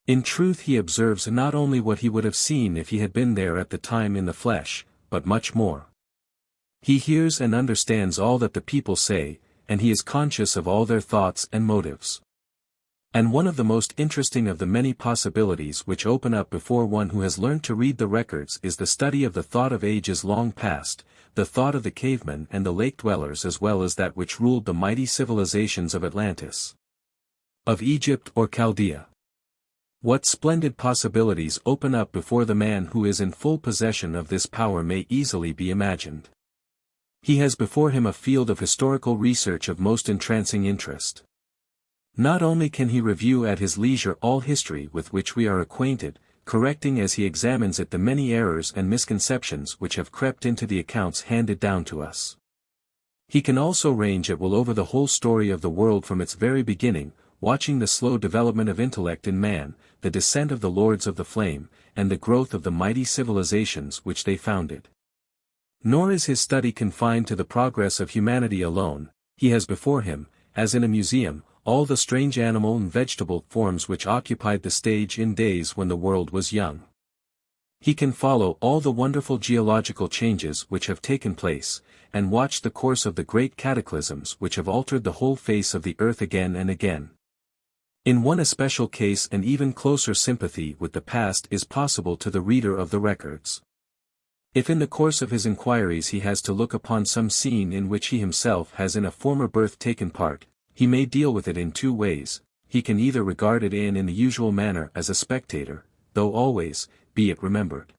In truth he observes not only what he would have seen if he had been there at the time in the flesh, but much more. He hears and understands all that the people say, and he is conscious of all their thoughts and motives. And one of the most interesting of the many possibilities which open up before one who has learned to read the records is the study of the thought of ages long past, the thought of the cavemen and the lake dwellers as well as that which ruled the mighty civilizations of Atlantis, of Egypt or Chaldea. What splendid possibilities open up before the man who is in full possession of this power may easily be imagined. He has before him a field of historical research of most entrancing interest. Not only can he review at his leisure all history with which we are acquainted, correcting as he examines it the many errors and misconceptions which have crept into the accounts handed down to us. He can also range at will over the whole story of the world from its very beginning, watching the slow development of intellect in man, the descent of the lords of the flame, and the growth of the mighty civilizations which they founded. Nor is his study confined to the progress of humanity alone, he has before him, as in a museum, all the strange animal and vegetable forms which occupied the stage in days when the world was young. He can follow all the wonderful geological changes which have taken place, and watch the course of the great cataclysms which have altered the whole face of the earth again and again. In one especial case an even closer sympathy with the past is possible to the reader of the records. If in the course of his inquiries he has to look upon some scene in which he himself has in a former birth taken part, he may deal with it in two ways. He can either regard it in the usual manner as a spectator, though always, be it remembered,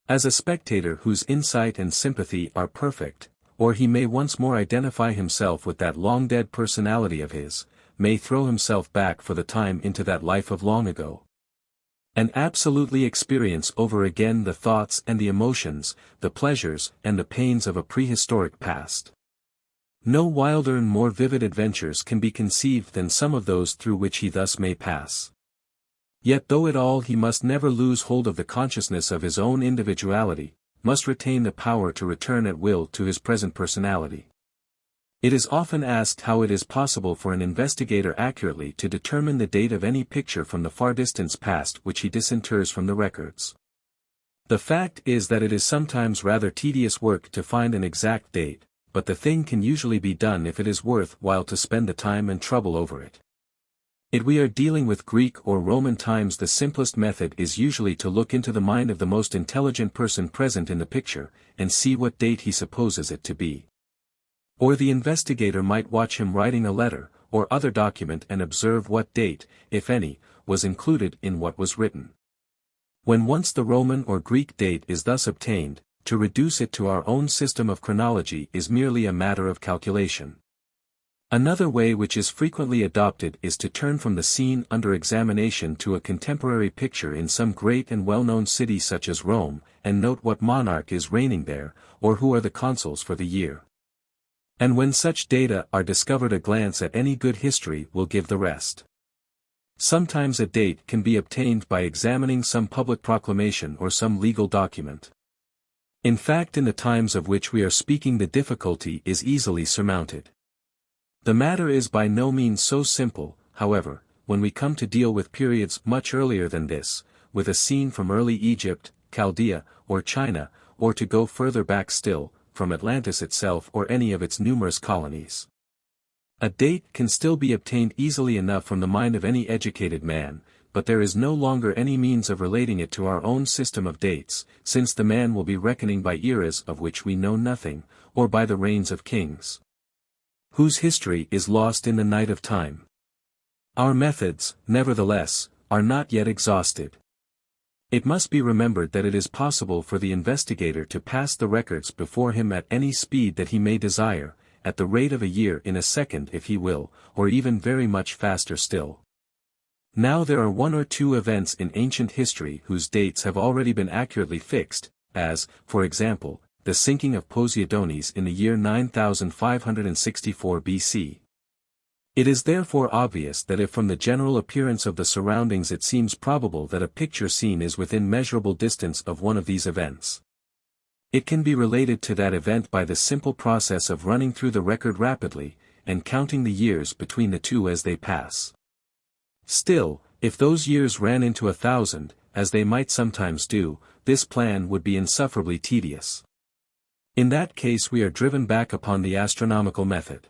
as a spectator whose insight and sympathy are perfect, or he may once more identify himself with that long-dead personality of his, may throw himself back for the time into that life of long ago, and absolutely experience over again the thoughts and the emotions, the pleasures and the pains of a prehistoric past. No wilder and more vivid adventures can be conceived than some of those through which he thus may pass. Yet though it all he must never lose hold of the consciousness of his own individuality, must retain the power to return at will to his present personality. It is often asked how it is possible for an investigator accurately to determine the date of any picture from the far distance past which he disinters from the records. The fact is that it is sometimes rather tedious work to find an exact date, but the thing can usually be done if it is worth while to spend the time and trouble over it. If we are dealing with Greek or Roman times, the simplest method is usually to look into the mind of the most intelligent person present in the picture, and see what date he supposes it to be. Or the investigator might watch him writing a letter, or other document and observe what date, if any, was included in what was written. When once the Roman or Greek date is thus obtained, to reduce it to our own system of chronology is merely a matter of calculation. Another way which is frequently adopted is to turn from the scene under examination to a contemporary picture in some great and well-known city such as Rome, and note what monarch is reigning there, or who are the consuls for the year. And when such data are discovered, a glance at any good history will give the rest. Sometimes a date can be obtained by examining some public proclamation or some legal document. In fact, in the times of which we are speaking, the difficulty is easily surmounted. The matter is by no means so simple, however, when we come to deal with periods much earlier than this, with a scene from early Egypt, Chaldea, or China, or to go further back still, from Atlantis itself or any of its numerous colonies. A date can still be obtained easily enough from the mind of any educated man, but there is no longer any means of relating it to our own system of dates, since the man will be reckoning by eras of which we know nothing, or by the reigns of kings, whose history is lost in the night of time. Our methods, nevertheless, are not yet exhausted. It must be remembered that it is possible for the investigator to pass the records before him at any speed that he may desire, at the rate of a year in a second if he will, or even very much faster still. Now there are one or two events in ancient history whose dates have already been accurately fixed, as, for example, the sinking of Poseidonis in the year 9564 BC. It is therefore obvious that if from the general appearance of the surroundings it seems probable that a picture scene is within measurable distance of one of these events, it can be related to that event by the simple process of running through the record rapidly, and counting the years between the two as they pass. Still, if those years ran into 1,000, as they might sometimes do, this plan would be insufferably tedious. In that case we are driven back upon the astronomical method.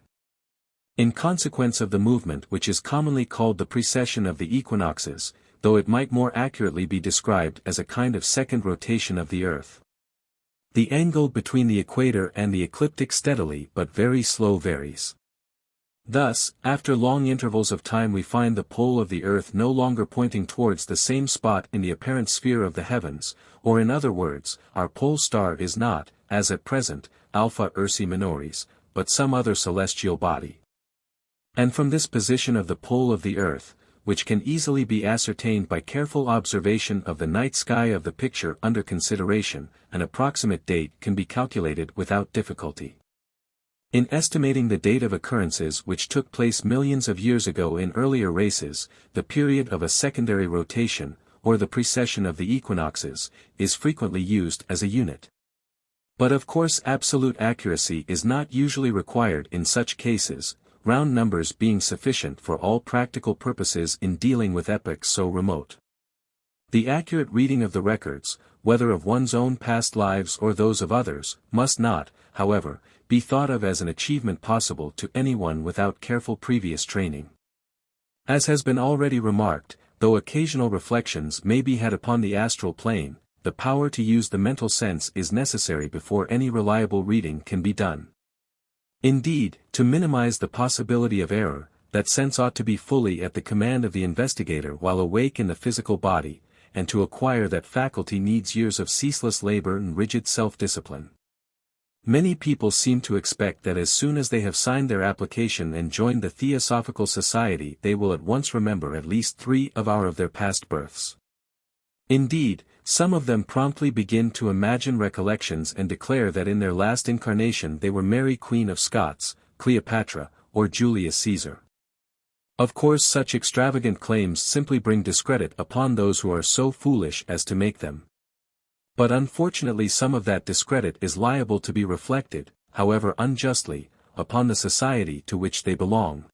In consequence of the movement which is commonly called the precession of the equinoxes, though it might more accurately be described as a kind of second rotation of the Earth, the angle between the equator and the ecliptic steadily but very slow varies. Thus, after long intervals of time we find the pole of the Earth no longer pointing towards the same spot in the apparent sphere of the heavens, or in other words, our pole star is not, as at present, Alpha Ursae Minoris, but some other celestial body. And from this position of the pole of the Earth, which can easily be ascertained by careful observation of the night sky of the picture under consideration, an approximate date can be calculated without difficulty. In estimating the date of occurrences which took place millions of years ago in earlier races, the period of a secondary rotation, or the precession of the equinoxes, is frequently used as a unit. But of course absolute accuracy is not usually required in such cases, round numbers being sufficient for all practical purposes in dealing with epochs so remote. The accurate reading of the records, whether of one's own past lives or those of others, must not, however, be thought of as an achievement possible to anyone without careful previous training. As has been already remarked, though occasional reflections may be had upon the astral plane, the power to use the mental sense is necessary before any reliable reading can be done. Indeed, to minimize the possibility of error, that sense ought to be fully at the command of the investigator while awake in the physical body, and to acquire that faculty needs years of ceaseless labor and rigid self-discipline. Many people seem to expect that as soon as they have signed their application and joined the Theosophical Society they will at once remember at least 3 of their past births. Indeed, some of them promptly begin to imagine recollections and declare that in their last incarnation they were Mary Queen of Scots, Cleopatra, or Julius Caesar. Of course such extravagant claims simply bring discredit upon those who are so foolish as to make them. But unfortunately some of that discredit is liable to be reflected, however unjustly, upon the society to which they belong.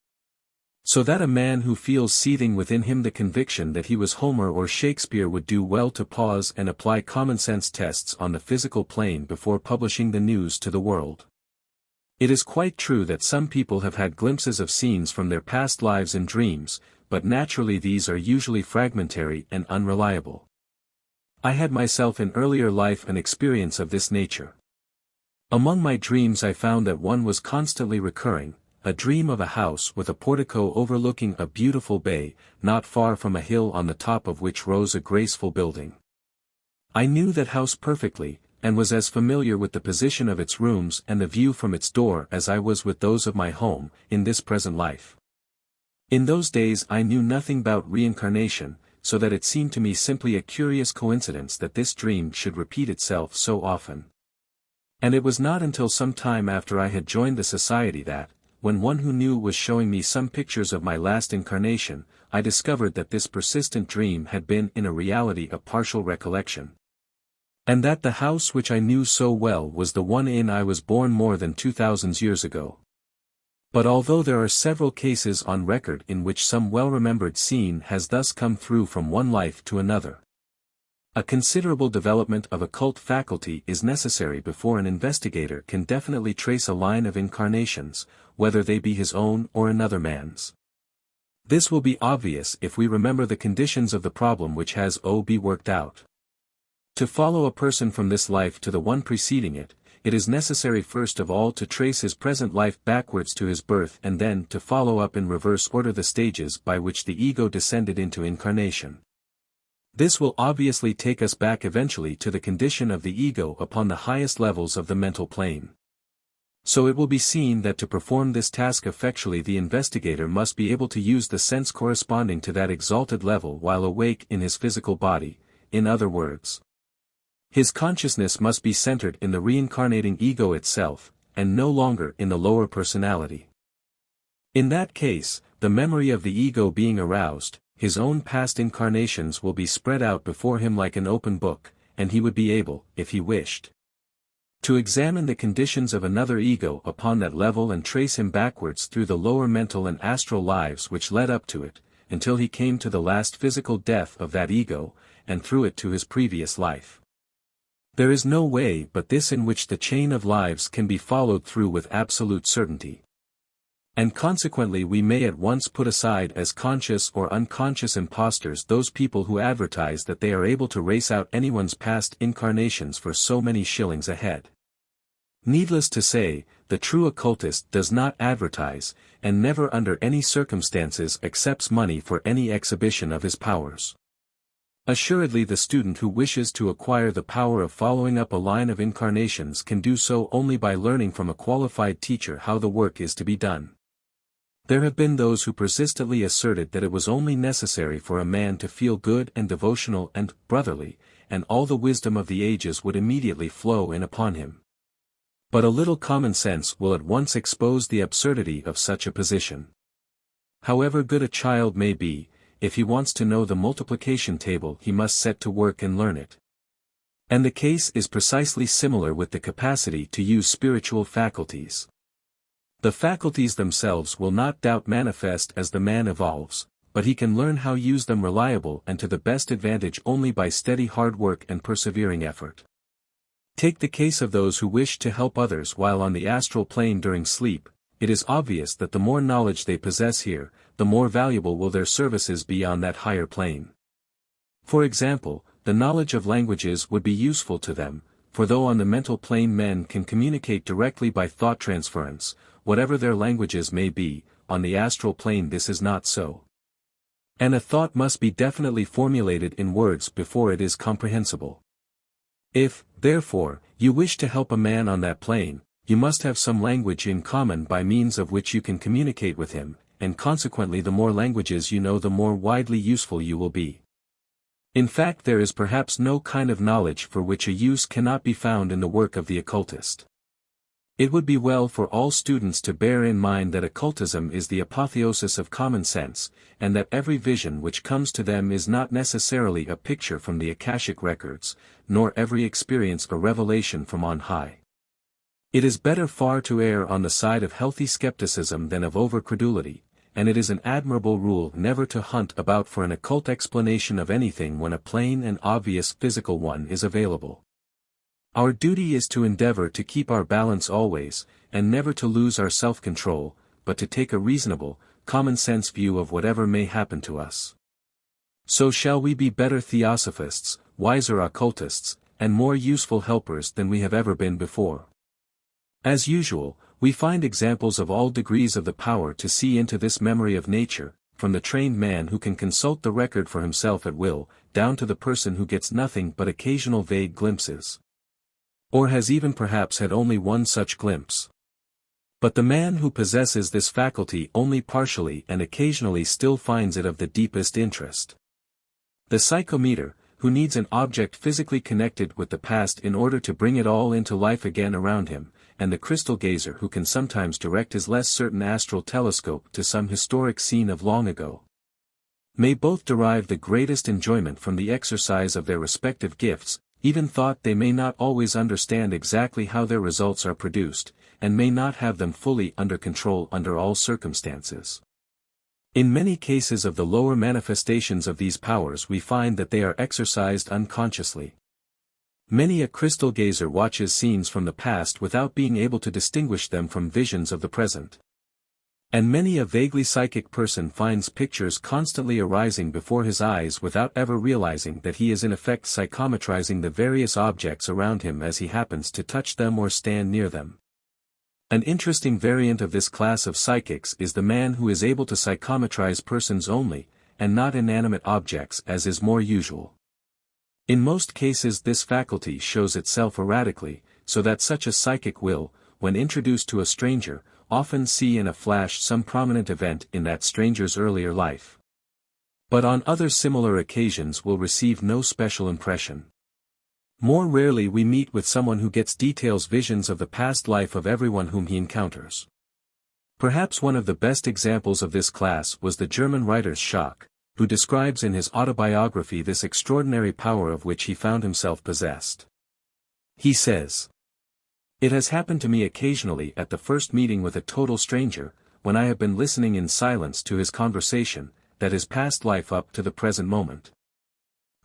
So that a man who feels seething within him the conviction that he was Homer or Shakespeare would do well to pause and apply common-sense tests on the physical plane before publishing the news to the world. It is quite true that some people have had glimpses of scenes from their past lives in dreams, but naturally these are usually fragmentary and unreliable. I had myself in earlier life an experience of this nature. Among my dreams I found that one was constantly recurring, a dream of a house with a portico overlooking a beautiful bay, not far from a hill on the top of which rose a graceful building. I knew that house perfectly, and was as familiar with the position of its rooms and the view from its door as I was with those of my home, in this present life. In those days I knew nothing about reincarnation, so that it seemed to me simply a curious coincidence that this dream should repeat itself so often. And it was not until some time after I had joined the society that, when one who knew was showing me some pictures of my last incarnation, I discovered that this persistent dream had been in a reality a partial recollection. And that the house which I knew so well was the one in I was born more than 2,000 years ago. But although there are several cases on record in which some well-remembered scene has thus come through from one life to another, a considerable development of occult faculty is necessary before an investigator can definitely trace a line of incarnations, whether they be his own or another man's. This will be obvious if we remember the conditions of the problem which has to be worked out. To follow a person from this life to the one preceding it, it is necessary first of all to trace his present life backwards to his birth and then to follow up in reverse order the stages by which the ego descended into incarnation. This will obviously take us back eventually to the condition of the ego upon the highest levels of the mental plane. So it will be seen that to perform this task effectually the investigator must be able to use the sense corresponding to that exalted level while awake in his physical body, in other words, his consciousness must be centered in the reincarnating ego itself, and no longer in the lower personality. In that case, the memory of the ego being aroused, his own past incarnations will be spread out before him like an open book, and he would be able, if he wished, to examine the conditions of another ego upon that level and trace him backwards through the lower mental and astral lives which led up to it, until he came to the last physical death of that ego, and through it to his previous life. There is no way but this in which the chain of lives can be followed through with absolute certainty. And consequently we may at once put aside as conscious or unconscious impostors those people who advertise that they are able to race out anyone's past incarnations for so many shillings a head. Needless to say, the true occultist does not advertise, and never under any circumstances accepts money for any exhibition of his powers. Assuredly the student who wishes to acquire the power of following up a line of incarnations can do so only by learning from a qualified teacher how the work is to be done. There have been those who persistently asserted that it was only necessary for a man to feel good and devotional and brotherly, and all the wisdom of the ages would immediately flow in upon him. But a little common sense will at once expose the absurdity of such a position. However good a child may be, if he wants to know the multiplication table he must set to work and learn it. And the case is precisely similar with the capacity to use spiritual faculties. The faculties themselves will not doubt manifest as the man evolves, but he can learn how use them reliable and to the best advantage only by steady hard work and persevering effort. Take the case of those who wish to help others while on the astral plane during sleep. It is obvious that the more knowledge they possess here, the more valuable will their services be on that higher plane. For example, the knowledge of languages would be useful to them, for though on the mental plane men can communicate directly by thought transference, whatever their languages may be, on the astral plane this is not so. And a thought must be definitely formulated in words before it is comprehensible. If, therefore, you wish to help a man on that plane, you must have some language in common by means of which you can communicate with him, and consequently the more languages you know the more widely useful you will be. In fact there is perhaps no kind of knowledge for which a use cannot be found in the work of the occultist. It would be well for all students to bear in mind that occultism is the apotheosis of common sense, and that every vision which comes to them is not necessarily a picture from the Akashic records, nor every experience a revelation from on high. It is better far to err on the side of healthy skepticism than of over-credulity, and it is an admirable rule never to hunt about for an occult explanation of anything when a plain and obvious physical one is available. Our duty is to endeavor to keep our balance always, and never to lose our self-control, but to take a reasonable, common-sense view of whatever may happen to us. So shall we be better theosophists, wiser occultists, and more useful helpers than we have ever been before. As usual, we find examples of all degrees of the power to see into this memory of nature, from the trained man who can consult the record for himself at will, down to the person who gets nothing but occasional vague glimpses. Or has even perhaps had only one such glimpse. But the man who possesses this faculty only partially and occasionally still finds it of the deepest interest. The psychometer, who needs an object physically connected with the past in order to bring it all into life again around him, and the crystal gazer who can sometimes direct his less certain astral telescope to some historic scene of long ago, may both derive the greatest enjoyment from the exercise of their respective gifts, even thought they may not always understand exactly how their results are produced, and may not have them fully under control under all circumstances. In many cases of the lower manifestations of these powers we find that they are exercised unconsciously. Many a crystal gazer watches scenes from the past without being able to distinguish them from visions of the present. And many a vaguely psychic person finds pictures constantly arising before his eyes without ever realizing that he is in effect psychometrizing the various objects around him as he happens to touch them or stand near them. An interesting variant of this class of psychics is the man who is able to psychometrize persons only, and not inanimate objects as is more usual. In most cases this faculty shows itself erratically, so that such a psychic will, when introduced to a stranger, often see in a flash some prominent event in that stranger's earlier life. But on other similar occasions will receive no special impression. More rarely we meet with someone who gets details visions of the past life of everyone whom he encounters. Perhaps one of the best examples of this class was the German writer Schack, who describes in his autobiography this extraordinary power of which he found himself possessed. He says, "It has happened to me occasionally at the first meeting with a total stranger, when I have been listening in silence to his conversation, that his past life up to the present moment,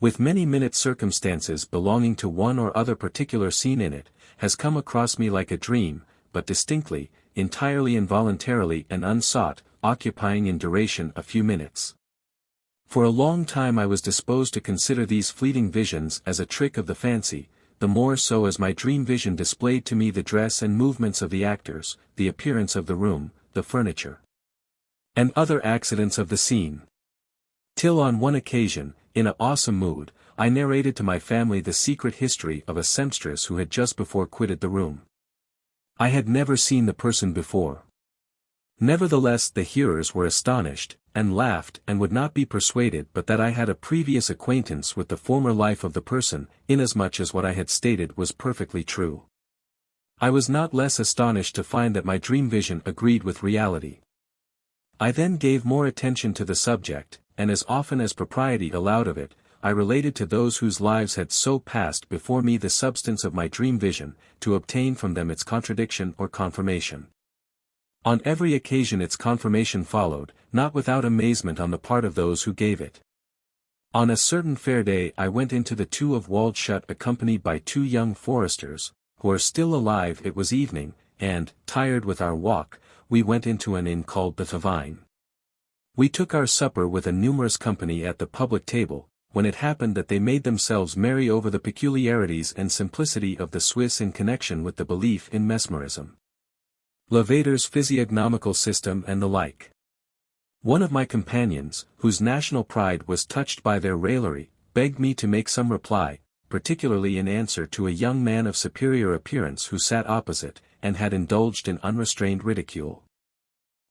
with many minute circumstances belonging to one or other particular scene in it, has come across me like a dream, but distinctly, entirely involuntarily and unsought, occupying in duration a few minutes. For a long time I was disposed to consider these fleeting visions as a trick of the fancy, the more so as my dream vision displayed to me the dress and movements of the actors, the appearance of the room, the furniture, and other accidents of the scene. Till on one occasion, in an awesome mood, I narrated to my family the secret history of a sempstress who had just before quitted the room. I had never seen the person before. Nevertheless the hearers were astonished, and laughed and would not be persuaded but that I had a previous acquaintance with the former life of the person, inasmuch as what I had stated was perfectly true. I was not less astonished to find that my dream vision agreed with reality. I then gave more attention to the subject, and as often as propriety allowed of it, I related to those whose lives had so passed before me the substance of my dream vision, to obtain from them its contradiction or confirmation. On every occasion its confirmation followed, not without amazement on the part of those who gave it. On a certain fair day I went into the Two of Waldshut accompanied by two young foresters, who are still alive. It was evening, and, tired with our walk, we went into an inn called the Vine. We took our supper with a numerous company at the public table, when it happened that they made themselves merry over the peculiarities and simplicity of the Swiss in connection with the belief in mesmerism, Leadbeater's physiognomical system and the like. One of my companions, whose national pride was touched by their raillery, begged me to make some reply, particularly in answer to a young man of superior appearance who sat opposite, and had indulged in unrestrained ridicule.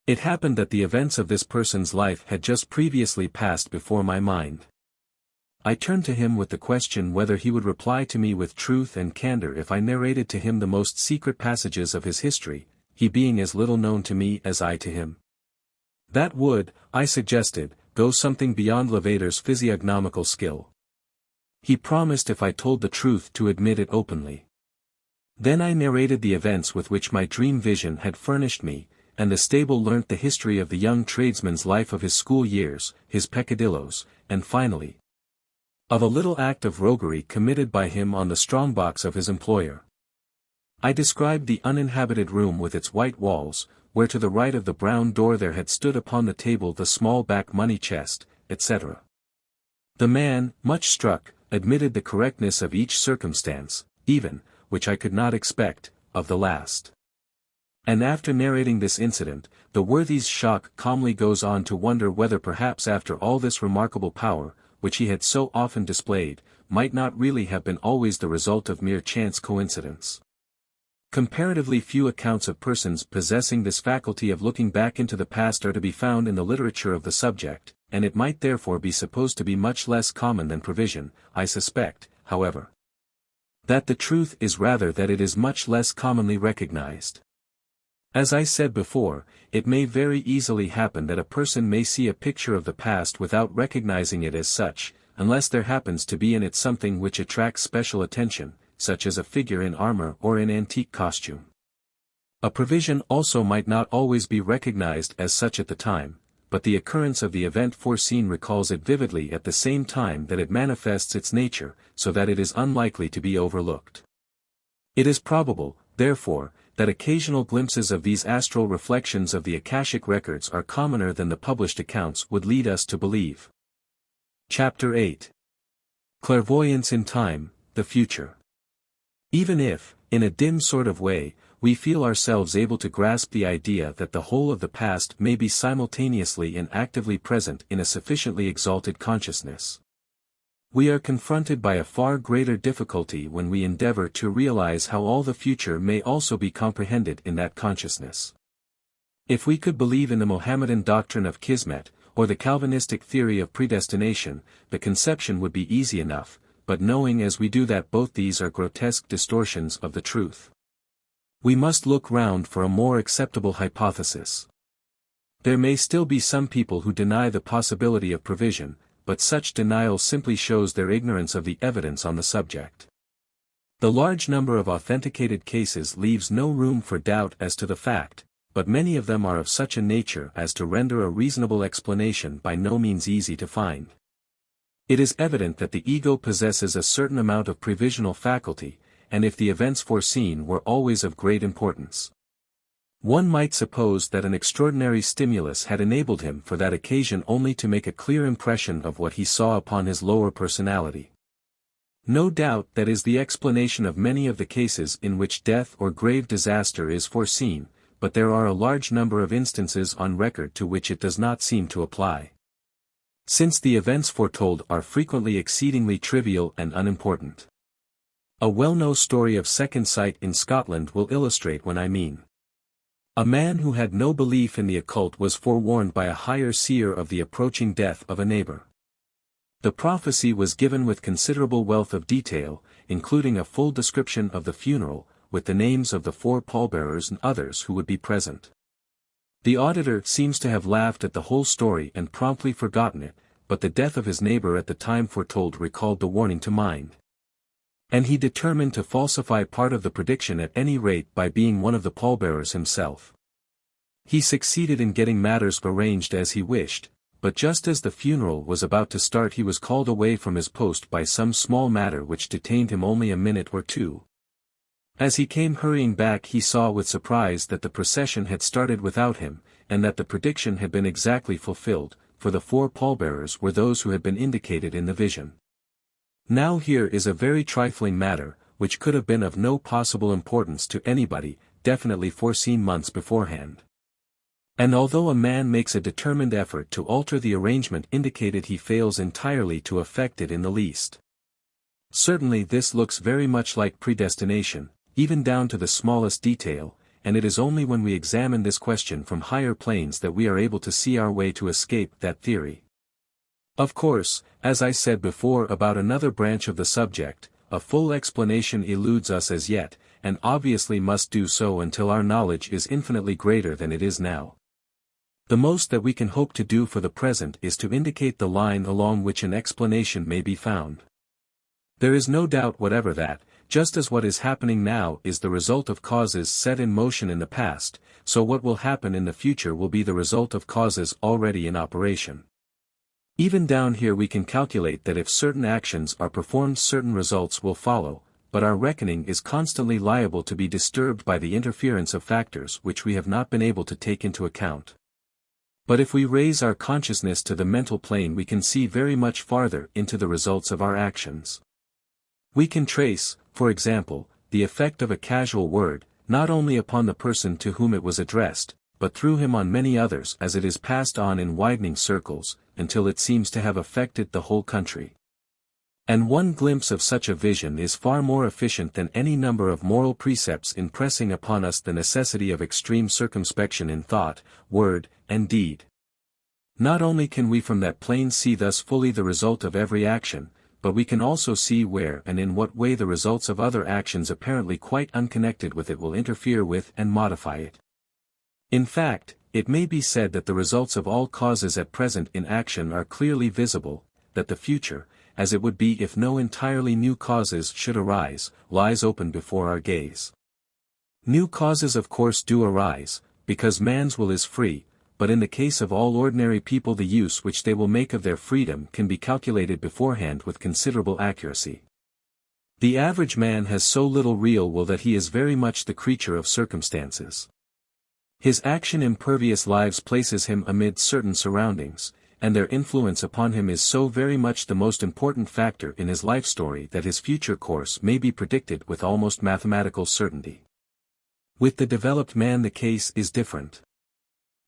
It happened that the events of this person's life had just previously passed before my mind. I turned to him with the question whether he would reply to me with truth and candor if I narrated to him the most secret passages of his history, he being as little known to me as I to him. That would, I suggested, go something beyond Leadbeater's physiognomical skill. He promised if I told the truth to admit it openly. Then I narrated the events with which my dream vision had furnished me, and the stable learnt the history of the young tradesman's life of his school years, his peccadilloes, and finally, of a little act of roguery committed by him on the strongbox of his employer. I described the uninhabited room with its white walls, where to the right of the brown door there had stood upon the table the small back money chest, etc. The man, much struck, admitted the correctness of each circumstance, even, which I could not expect, of the last. And after narrating this incident, the worthy's shock calmly goes on to wonder whether perhaps after all this remarkable power, which he had so often displayed, might not really have been always the result of mere chance coincidence. Comparatively few accounts of persons possessing this faculty of looking back into the past are to be found in the literature of the subject, and it might therefore be supposed to be much less common than provision. I suspect, however, that the truth is rather that it is much less commonly recognized. As I said before, it may very easily happen that a person may see a picture of the past without recognizing it as such, unless there happens to be in it something which attracts special attention, such as a figure in armor or in antique costume. A prevision also might not always be recognized as such at the time, but the occurrence of the event foreseen recalls it vividly at the same time that it manifests its nature, so that it is unlikely to be overlooked. It is probable, therefore, that occasional glimpses of these astral reflections of the Akashic records are commoner than the published accounts would lead us to believe. Chapter 8. Clairvoyance in Time, the Future. Even if, in a dim sort of way, we feel ourselves able to grasp the idea that the whole of the past may be simultaneously and actively present in a sufficiently exalted consciousness, we are confronted by a far greater difficulty when we endeavor to realize how all the future may also be comprehended in that consciousness. If we could believe in the Mohammedan doctrine of Kismet, or the Calvinistic theory of predestination, the conception would be easy enough, but knowing as we do that both these are grotesque distortions of the truth, we must look round for a more acceptable hypothesis. There may still be some people who deny the possibility of prevision, but such denial simply shows their ignorance of the evidence on the subject. The large number of authenticated cases leaves no room for doubt as to the fact, but many of them are of such a nature as to render a reasonable explanation by no means easy to find. It is evident that the ego possesses a certain amount of previsional faculty, and if the events foreseen were always of great importance, one might suppose that an extraordinary stimulus had enabled him for that occasion only to make a clear impression of what he saw upon his lower personality. No doubt that is the explanation of many of the cases in which death or grave disaster is foreseen, but there are a large number of instances on record to which it does not seem to apply, since the events foretold are frequently exceedingly trivial and unimportant. A well-known story of second sight in Scotland will illustrate what I mean. A man who had no belief in the occult was forewarned by a higher seer of the approaching death of a neighbor. The prophecy was given with considerable wealth of detail, including a full description of the funeral, with the names of the 4 pallbearers and others who would be present. The auditor seems to have laughed at the whole story and promptly forgotten it, but the death of his neighbor at the time foretold recalled the warning to mind, and he determined to falsify part of the prediction at any rate by being one of the pallbearers himself. He succeeded in getting matters arranged as he wished, but just as the funeral was about to start he was called away from his post by some small matter which detained him only a minute or two. As he came hurrying back he saw with surprise that the procession had started without him, and that the prediction had been exactly fulfilled, for the 4 pallbearers were those who had been indicated in the vision. Now here is a very trifling matter, which could have been of no possible importance to anybody, definitely foreseen months beforehand. And although a man makes a determined effort to alter the arrangement indicated he fails entirely to affect it in the least. Certainly this looks very much like predestination, even down to the smallest detail, and it is only when we examine this question from higher planes that we are able to see our way to escape that theory. Of course, as I said before about another branch of the subject, a full explanation eludes us as yet, and obviously must do so until our knowledge is infinitely greater than it is now. The most that we can hope to do for the present is to indicate the line along which an explanation may be found. There is no doubt whatever that, just as what is happening now is the result of causes set in motion in the past, so what will happen in the future will be the result of causes already in operation. Even down here we can calculate that if certain actions are performed certain results will follow, but our reckoning is constantly liable to be disturbed by the interference of factors which we have not been able to take into account. But if we raise our consciousness to the mental plane we can see very much farther into the results of our actions. We can trace, for example, the effect of a casual word, not only upon the person to whom it was addressed, but through him on many others as it is passed on in widening circles, until it seems to have affected the whole country. And one glimpse of such a vision is far more efficient than any number of moral precepts in pressing upon us the necessity of extreme circumspection in thought, word, and deed. Not only can we from that plane see thus fully the result of every action, but we can also see where and in what way the results of other actions apparently quite unconnected with it will interfere with and modify it. In fact, it may be said that the results of all causes at present in action are clearly visible, that the future, as it would be if no entirely new causes should arise, lies open before our gaze. New causes of course do arise, because man's will is free, but in the case of all ordinary people the use which they will make of their freedom can be calculated beforehand with considerable accuracy. The average man has so little real will that he is very much the creature of circumstances. His action-impervious lives places him amid certain surroundings, and their influence upon him is so very much the most important factor in his life story that his future course may be predicted with almost mathematical certainty. With the developed man the case is different.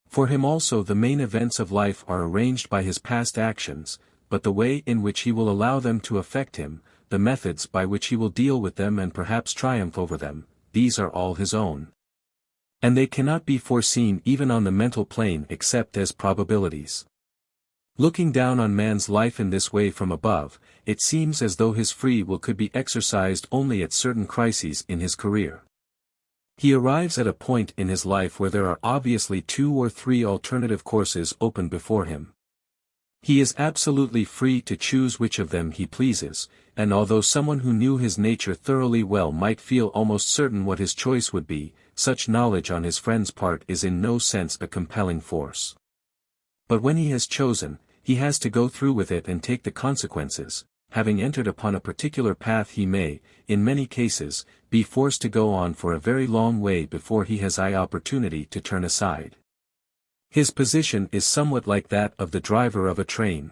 For him also the main events of life are arranged by his past actions, but the way in which he will allow them to affect him, the methods by which he will deal with them and perhaps triumph over them, these are all his own. And they cannot be foreseen even on the mental plane except as probabilities. Looking down on man's life in this way from above, it seems as though his free will could be exercised only at certain crises in his career. He arrives at a point in his life where there are obviously 2 or 3 alternative courses open before him. He is absolutely free to choose which of them he pleases, and although someone who knew his nature thoroughly well might feel almost certain what his choice would be, such knowledge on his friend's part is in no sense a compelling force. But when he has chosen, he has to go through with it and take the consequences. Having entered upon a particular path he may, in many cases, be forced to go on for a very long way before he has opportunity to turn aside. His position is somewhat like that of the driver of a train.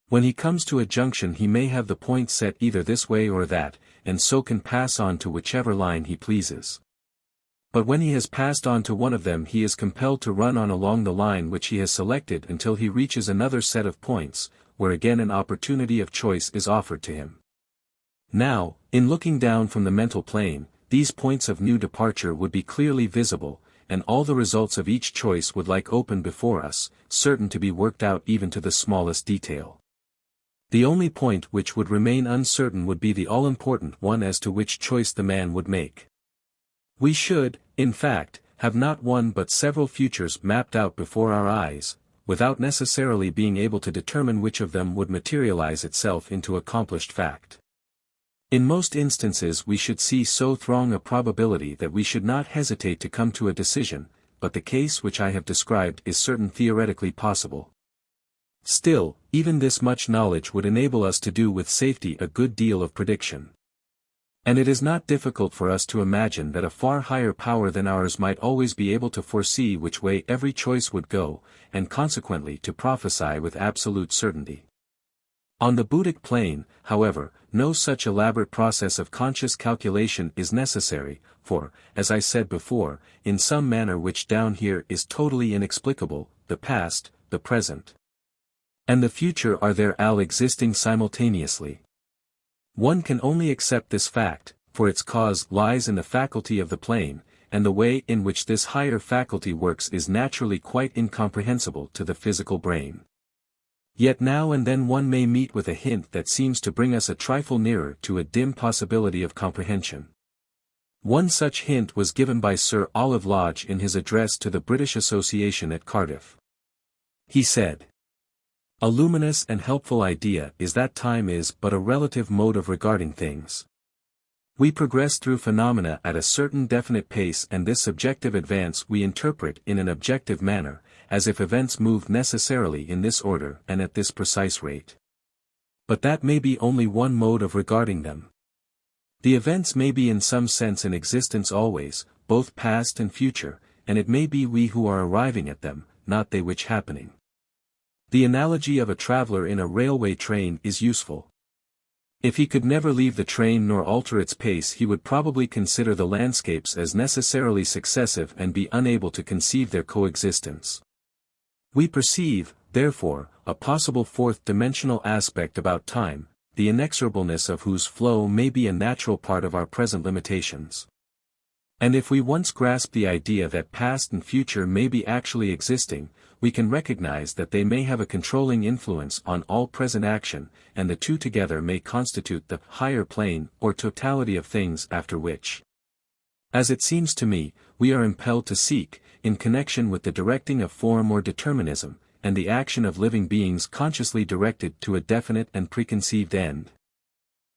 When he comes to a junction he may have the point set either this way or that, and so can pass on to whichever line he pleases. But when he has passed on to one of them he is compelled to run on along the line which he has selected until he reaches another set of points, where again an opportunity of choice is offered to him. Now, in looking down from the mental plane, these points of new departure would be clearly visible, and all the results of each choice would lie open before us, certain to be worked out even to the smallest detail. The only point which would remain uncertain would be the all-important one as to which choice the man would make. We should, in fact, have not one but several futures mapped out before our eyes, without necessarily being able to determine which of them would materialize itself into accomplished fact. In most instances we should see so throng a probability that we should not hesitate to come to a decision, but the case which I have described is certain theoretically possible. Still, even this much knowledge would enable us to do with safety a good deal of prediction. And it is not difficult for us to imagine that a far higher power than ours might always be able to foresee which way every choice would go, and consequently to prophesy with absolute certainty. On the Buddhic plane, however, no such elaborate process of conscious calculation is necessary, for, as I said before, in some manner which down here is totally inexplicable, the past, the present, and the future are there all existing simultaneously. One can only accept this fact, for its cause lies in the faculty of the plane, and the way in which this higher faculty works is naturally quite incomprehensible to the physical brain. Yet now and then one may meet with a hint that seems to bring us a trifle nearer to a dim possibility of comprehension. One such hint was given by Sir Olive Lodge in his address to the British Association at Cardiff. He said, "A luminous and helpful idea is that time is but a relative mode of regarding things. We progress through phenomena at a certain definite pace, and this subjective advance we interpret in an objective manner, as if events moved necessarily in this order and at this precise rate. But that may be only one mode of regarding them. The events may be in some sense in existence always, both past and future, and it may be we who are arriving at them, not they which happening. The analogy of a traveler in a railway train is useful. If he could never leave the train nor alter its pace, he would probably consider the landscapes as necessarily successive and be unable to conceive their coexistence. We perceive, therefore, a possible fourth-dimensional aspect about time, the inexorableness of whose flow may be a natural part of our present limitations. And if we once grasp the idea that past and future may be actually existing, we can recognize that they may have a controlling influence on all present action, and the two together may constitute the higher plane or totality of things after which, as it seems to me, we are impelled to seek, in connection with the directing of form or determinism, and the action of living beings consciously directed to a definite and preconceived end.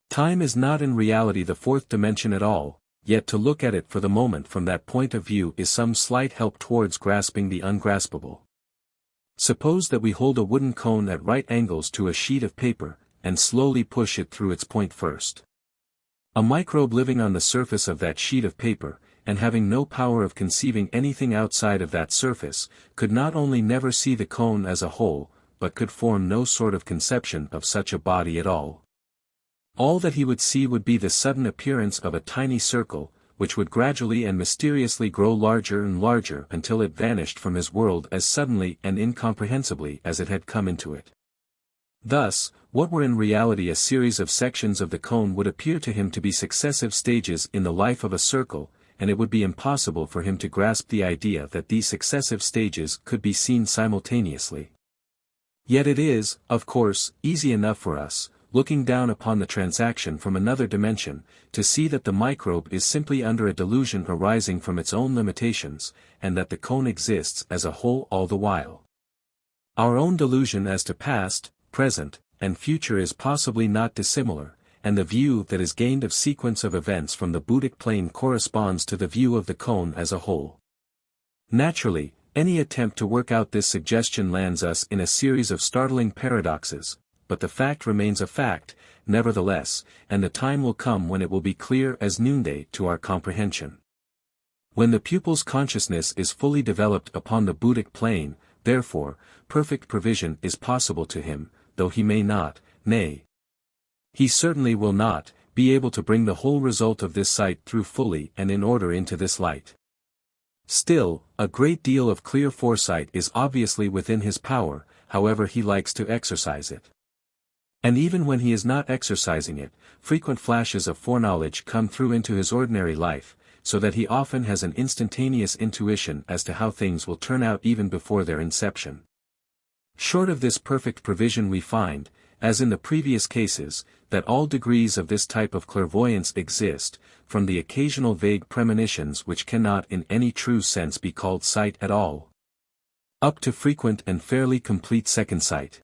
Time is not in reality the fourth dimension at all, yet to look at it for the moment from that point of view is some slight help towards grasping the ungraspable. Suppose that we hold a wooden cone at right angles to a sheet of paper, and slowly push it through its point first. A microbe living on the surface of that sheet of paper, and having no power of conceiving anything outside of that surface, could not only never see the cone as a whole, but could form no sort of conception of such a body at all. All that he would see would be the sudden appearance of a tiny circle, which would gradually and mysteriously grow larger and larger until it vanished from his world as suddenly and incomprehensibly as it had come into it. Thus, what were in reality a series of sections of the cone would appear to him to be successive stages in the life of a circle, and it would be impossible for him to grasp the idea that these successive stages could be seen simultaneously. Yet it is, of course, easy enough for us, looking down upon the transaction from another dimension, to see that the microbe is simply under a delusion arising from its own limitations, and that the cone exists as a whole all the while. Our own delusion as to past, present, and future is possibly not dissimilar, and the view that is gained of sequence of events from the Buddhic plane corresponds to the view of the cone as a whole. Naturally, any attempt to work out this suggestion lands us in a series of startling paradoxes, but the fact remains a fact, nevertheless, and the time will come when it will be clear as noonday to our comprehension. When the pupil's consciousness is fully developed upon the Buddhic plane, therefore, perfect provision is possible to him, though he may not, nay, he certainly will not, be able to bring the whole result of this sight through fully and in order into this light. Still, a great deal of clear foresight is obviously within his power, however he likes to exercise it. And even when he is not exercising it, frequent flashes of foreknowledge come through into his ordinary life, so that he often has an instantaneous intuition as to how things will turn out even before their inception. Short of this perfect provision we find, as in the previous cases, that all degrees of this type of clairvoyance exist, from the occasional vague premonitions which cannot in any true sense be called sight at all, up to frequent and fairly complete second sight.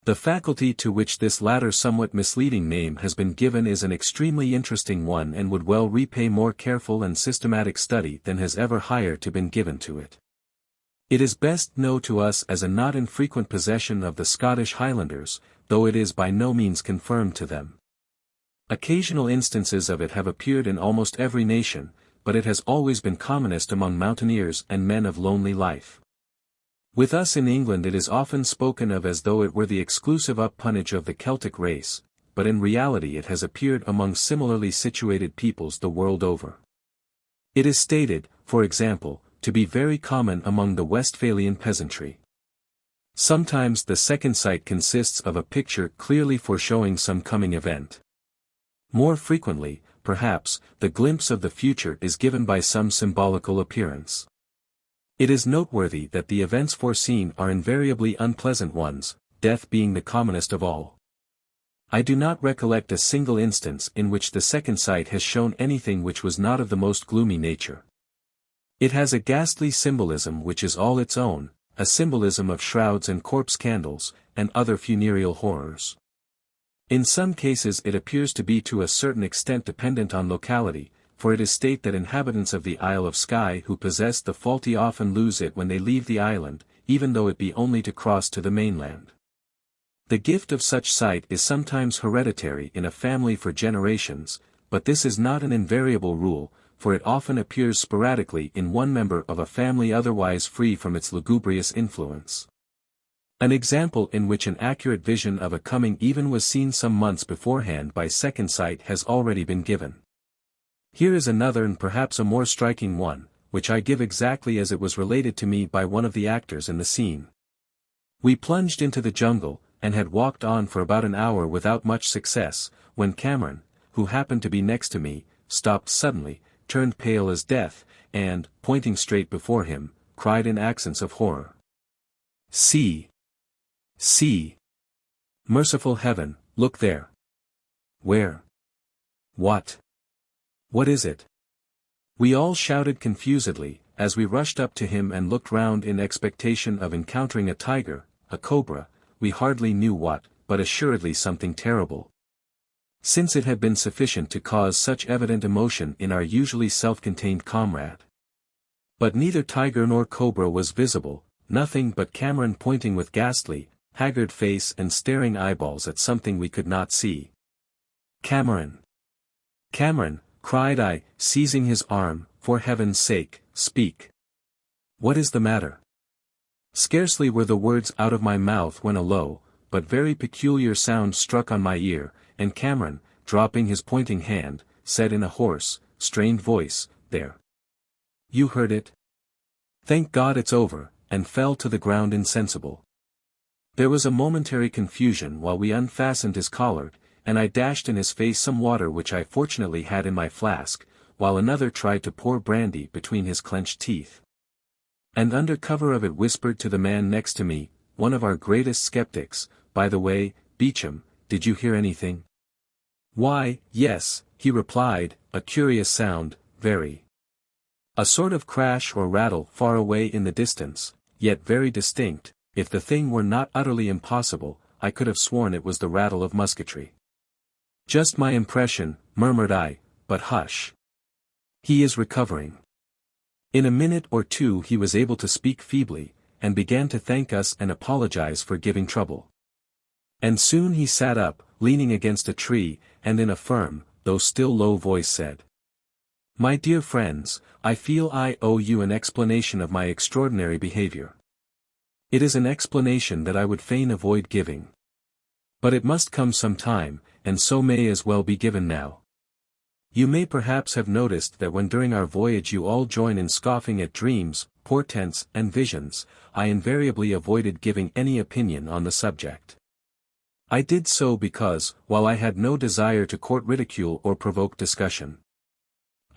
The faculty to which this latter somewhat misleading name has been given is an extremely interesting one and would well repay more careful and systematic study than has ever hitherto been given to it. It is best known to us as a not infrequent possession of the Scottish Highlanders, though it is by no means confirmed to them. Occasional instances of it have appeared in almost every nation, but it has always been commonest among mountaineers and men of lonely life. With us in England it is often spoken of as though it were the exclusive uppunnage of the Celtic race, but in reality it has appeared among similarly situated peoples the world over. It is stated, for example, to be very common among the Westphalian peasantry. Sometimes the second sight consists of a picture clearly foreshowing some coming event. More frequently, perhaps, the glimpse of the future is given by some symbolical appearance. It is noteworthy that the events foreseen are invariably unpleasant ones, death being the commonest of all. I do not recollect a single instance in which the second sight has shown anything which was not of the most gloomy nature. It has a ghastly symbolism which is all its own, a symbolism of shrouds and corpse candles, and other funereal horrors. In some cases it appears to be to a certain extent dependent on locality, for it is stated that inhabitants of the Isle of Skye who possess the faculty often lose it when they leave the island, even though it be only to cross to the mainland. The gift of such sight is sometimes hereditary in a family for generations, but this is not an invariable rule, for it often appears sporadically in one member of a family otherwise free from its lugubrious influence. An example in which an accurate vision of a coming even was seen some months beforehand by second sight has already been given. Here is another and perhaps a more striking one, which I give exactly as it was related to me by one of the actors in the scene. We plunged into the jungle, and had walked on for about an hour without much success, when Cameron, who happened to be next to me, stopped suddenly, turned pale as death, and, pointing straight before him, cried in accents of horror. "See! See! Merciful heaven, look there!" "Where? What? What is it?" We all shouted confusedly, as we rushed up to him and looked round in expectation of encountering a tiger, a cobra, we hardly knew what, but assuredly something terrible. since it had been sufficient to cause such evident emotion in our usually self-contained comrade. But neither tiger nor cobra was visible, nothing but Cameron pointing with ghastly, haggard face and staring eyeballs at something we could not see. "Cameron! Cameron!" cried I, seizing his arm, "for heaven's sake, speak. What is the matter?" Scarcely were the words out of my mouth when a low, but very peculiar sound struck on my ear, and Cameron, dropping his pointing hand, said in a hoarse, strained voice, "There. You heard it? Thank God it's over," and fell to the ground insensible. There was a momentary confusion while we unfastened his collar, and I dashed in his face some water which I fortunately had in my flask, while another tried to pour brandy between his clenched teeth. And under cover of it whispered to the man next to me, one of our greatest skeptics, "By the way, Beecham, did you hear anything?" "Why, yes," he replied, "a curious sound, very. A sort of crash or rattle far away in the distance, yet very distinct. If the thing were not utterly impossible, I could have sworn it was the rattle of musketry." "Just my impression," murmured I, "but hush. He is recovering." In a minute or two he was able to speak feebly, and began to thank us and apologize for giving trouble. And soon he sat up, leaning against a tree, and in a firm, though still low voice said, "My dear friends, I feel I owe you an explanation of my extraordinary behavior. It is an explanation that I would fain avoid giving. But it must come some time, and so may as well be given now. You may perhaps have noticed that when during our voyage you all join in scoffing at dreams, portents, and visions, I invariably avoided giving any opinion on the subject. I did so because, while I had no desire to court ridicule or provoke discussion,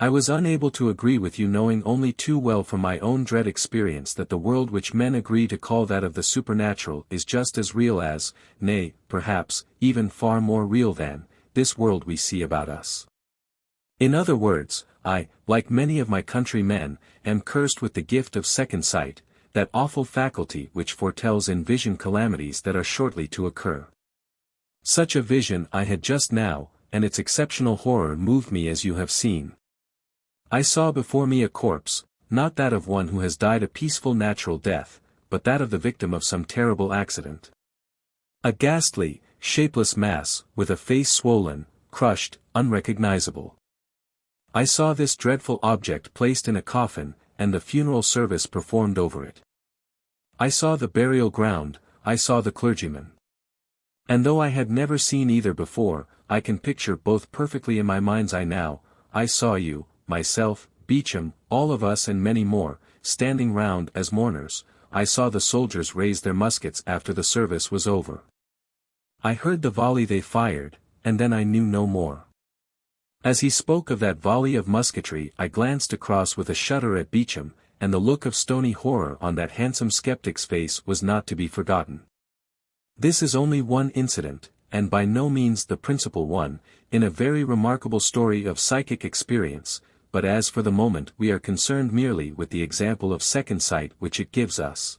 I was unable to agree with you, knowing only too well from my own dread experience that the world which men agree to call that of the supernatural is just as real as, nay, perhaps, even far more real than, this world we see about us. In other words, I, like many of my countrymen, am cursed with the gift of second sight, that awful faculty which foretells in vision calamities that are shortly to occur. Such a vision I had just now, and its exceptional horror moved me as you have seen. I saw before me a corpse, not that of one who has died a peaceful natural death, but that of the victim of some terrible accident. A ghastly, shapeless mass, with a face swollen, crushed, unrecognizable. I saw this dreadful object placed in a coffin, and the funeral service performed over it. I saw the burial ground, I saw the clergyman. And though I had never seen either before, I can picture both perfectly in my mind's eye now. I saw you, myself, Beecham, all of us and many more, standing round as mourners. I saw the soldiers raise their muskets after the service was over. I heard the volley they fired, and then I knew no more. As he spoke of that volley of musketry I glanced across with a shudder at Beecham, and the look of stony horror on that handsome skeptic's face was not to be forgotten. This is only one incident, and by no means the principal one, in a very remarkable story of psychic experience, but as for the moment we are concerned merely with the example of second sight which it gives us.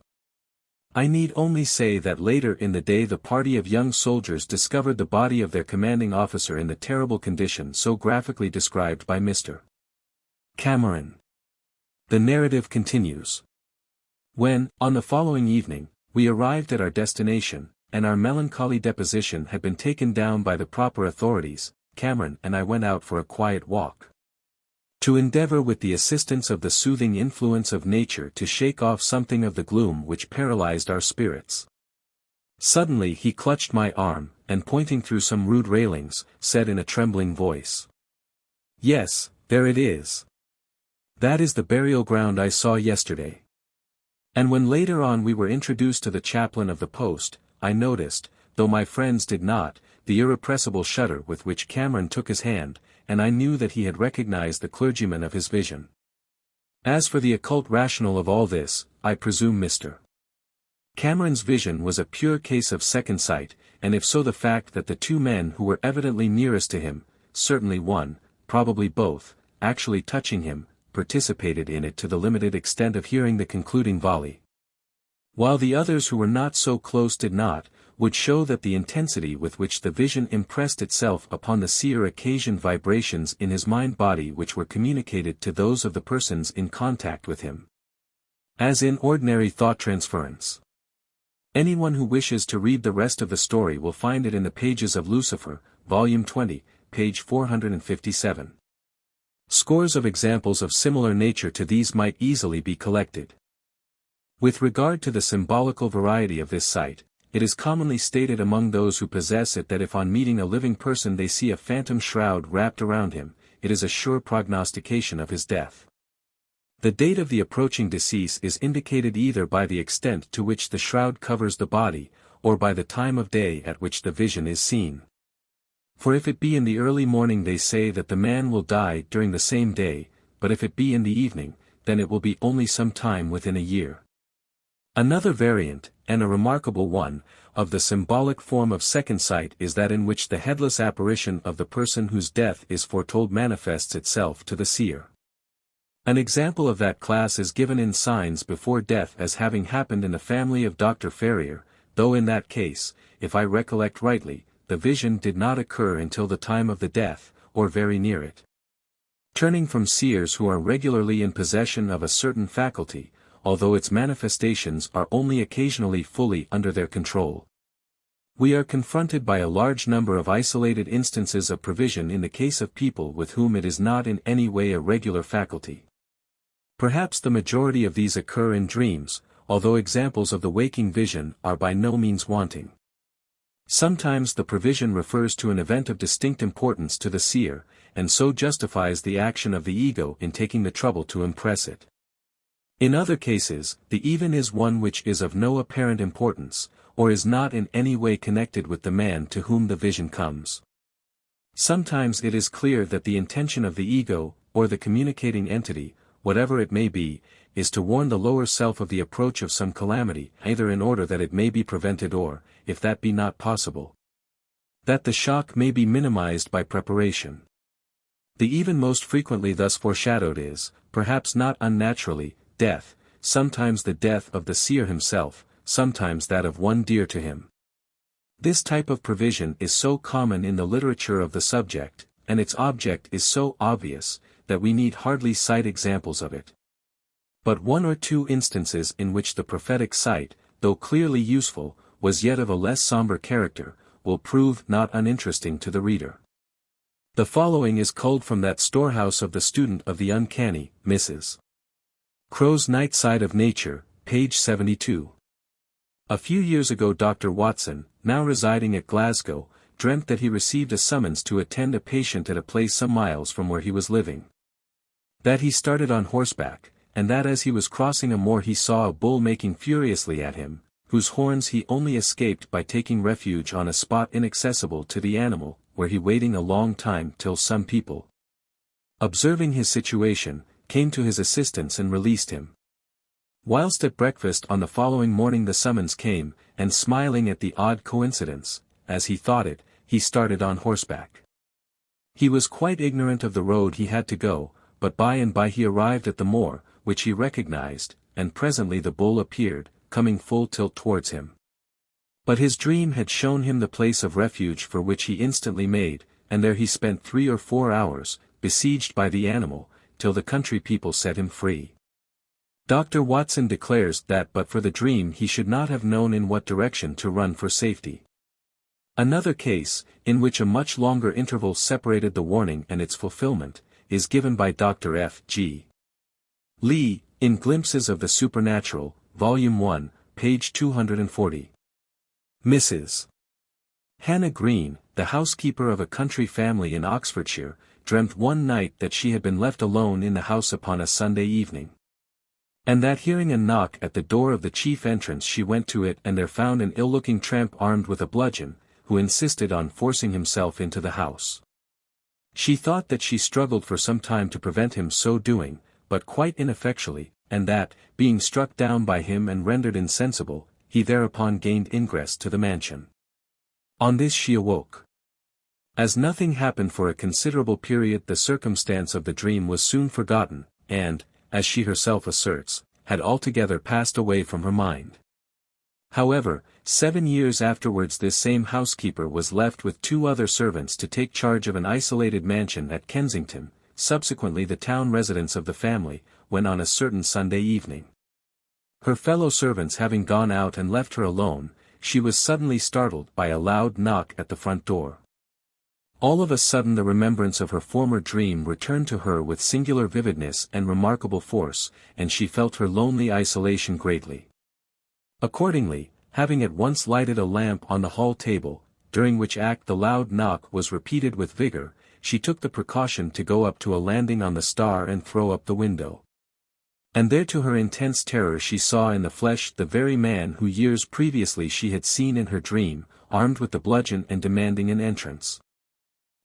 I need only say that later in the day the party of young soldiers discovered the body of their commanding officer in the terrible condition so graphically described by Mr. Cameron. The narrative continues. When, on the following evening, we arrived at our destination, and our melancholy deposition had been taken down by the proper authorities, Cameron and I went out for a quiet walk, to endeavor with the assistance of the soothing influence of nature to shake off something of the gloom which paralyzed our spirits. Suddenly he clutched my arm, and pointing through some rude railings, said in a trembling voice, "Yes, there it is. That is the burial ground I saw yesterday." And when later on we were introduced to the chaplain of the post, I noticed, though my friends did not, the irrepressible shudder with which Cameron took his hand, and I knew that he had recognized the clergyman of his vision. As for the occult rationale of all this, I presume Mr. Cameron's vision was a pure case of second sight, and if so the fact that the two men who were evidently nearest to him, certainly one, probably both, actually touching him, participated in it to the limited extent of hearing the concluding volley, while the others who were not so close did not, would show that the intensity with which the vision impressed itself upon the seer occasioned vibrations in his mind-body which were communicated to those of the persons in contact with him. As in ordinary thought transference. Anyone who wishes to read the rest of the story will find it in the pages of Lucifer, Volume 20, page 457. Scores of examples of similar nature to these might easily be collected. With regard to the symbolical variety of this sight, it is commonly stated among those who possess it that if on meeting a living person they see a phantom shroud wrapped around him, it is a sure prognostication of his death. The date of the approaching decease is indicated either by the extent to which the shroud covers the body, or by the time of day at which the vision is seen. For if it be in the early morning they say that the man will die during the same day, but if it be in the evening, then it will be only some time within a year. Another variant, and a remarkable one, of the symbolic form of second sight is that in which the headless apparition of the person whose death is foretold manifests itself to the seer. An example of that class is given in Signs Before Death as having happened in the family of Dr. Ferrier, though in that case, if I recollect rightly, the vision did not occur until the time of the death, or very near it. Turning from seers who are regularly in possession of a certain faculty, although its manifestations are only occasionally fully under their control. We are confronted by a large number of isolated instances of prevision in the case of people with whom it is not in any way a regular faculty. Perhaps the majority of these occur in dreams, although examples of the waking vision are by no means wanting. Sometimes the prevision refers to an event of distinct importance to the seer, and so justifies the action of the ego in taking the trouble to impress it. In other cases, the even is one which is of no apparent importance, or is not in any way connected with the man to whom the vision comes. Sometimes it is clear that the intention of the ego, or the communicating entity, whatever it may be, is to warn the lower self of the approach of some calamity, either in order that it may be prevented or, if that be not possible, that the shock may be minimized by preparation. The even most frequently thus foreshadowed is, perhaps not unnaturally, death, sometimes the death of the seer himself, sometimes that of one dear to him. This type of prevision is so common in the literature of the subject, and its object is so obvious, that we need hardly cite examples of it. But one or two instances in which the prophetic sight, though clearly useful, was yet of a less somber character, will prove not uninteresting to the reader. The following is culled from that storehouse of the student of the uncanny, Mrs. Crow's Night Side of Nature, page 72. A few years ago Dr. Watson, now residing at Glasgow, dreamt that he received a summons to attend a patient at a place some miles from where he was living. That he started on horseback, and that as he was crossing a moor he saw a bull making furiously at him, whose horns he only escaped by taking refuge on a spot inaccessible to the animal, where he waiting a long time till some people, observing his situation, came to his assistance and released him. Whilst at breakfast on the following morning the summons came, and smiling at the odd coincidence, as he thought it, he started on horseback. He was quite ignorant of the road he had to go, but by and by he arrived at the moor, which he recognized, and presently the bull appeared, coming full tilt towards him. But his dream had shown him the place of refuge for which he instantly made, and there he spent 3 or 4 hours, besieged by the animal, till the country people set him free. Dr. Watson declares that but for the dream he should not have known in what direction to run for safety. Another case, in which a much longer interval separated the warning and its fulfillment, is given by Dr. F. G. Lee, in Glimpses of the Supernatural, Volume 1, page 240. Mrs. Hannah Green, the housekeeper of a country family in Oxfordshire, dreamt one night that she had been left alone in the house upon a Sunday evening. And that hearing a knock at the door of the chief entrance she went to it and there found an ill-looking tramp armed with a bludgeon, who insisted on forcing himself into the house. She thought that she struggled for some time to prevent him so doing, but quite ineffectually, and that, being struck down by him and rendered insensible, he thereupon gained ingress to the mansion. On this she awoke. As nothing happened for a considerable period the circumstance of the dream was soon forgotten, and, as she herself asserts, had altogether passed away from her mind. However, 7 years afterwards this same housekeeper was left with 2 other servants to take charge of an isolated mansion at Kensington, subsequently the town residence of the family, when on a certain Sunday evening. Her fellow servants having gone out and left her alone, she was suddenly startled by a loud knock at the front door. All of a sudden the remembrance of her former dream returned to her with singular vividness and remarkable force, and she felt her lonely isolation greatly. Accordingly, having at once lighted a lamp on the hall table, during which act the loud knock was repeated with vigor, she took the precaution to go up to a landing on the Star and throw up the window. And there to her intense terror she saw in the flesh the very man who years previously she had seen in her dream, armed with the bludgeon and demanding an entrance.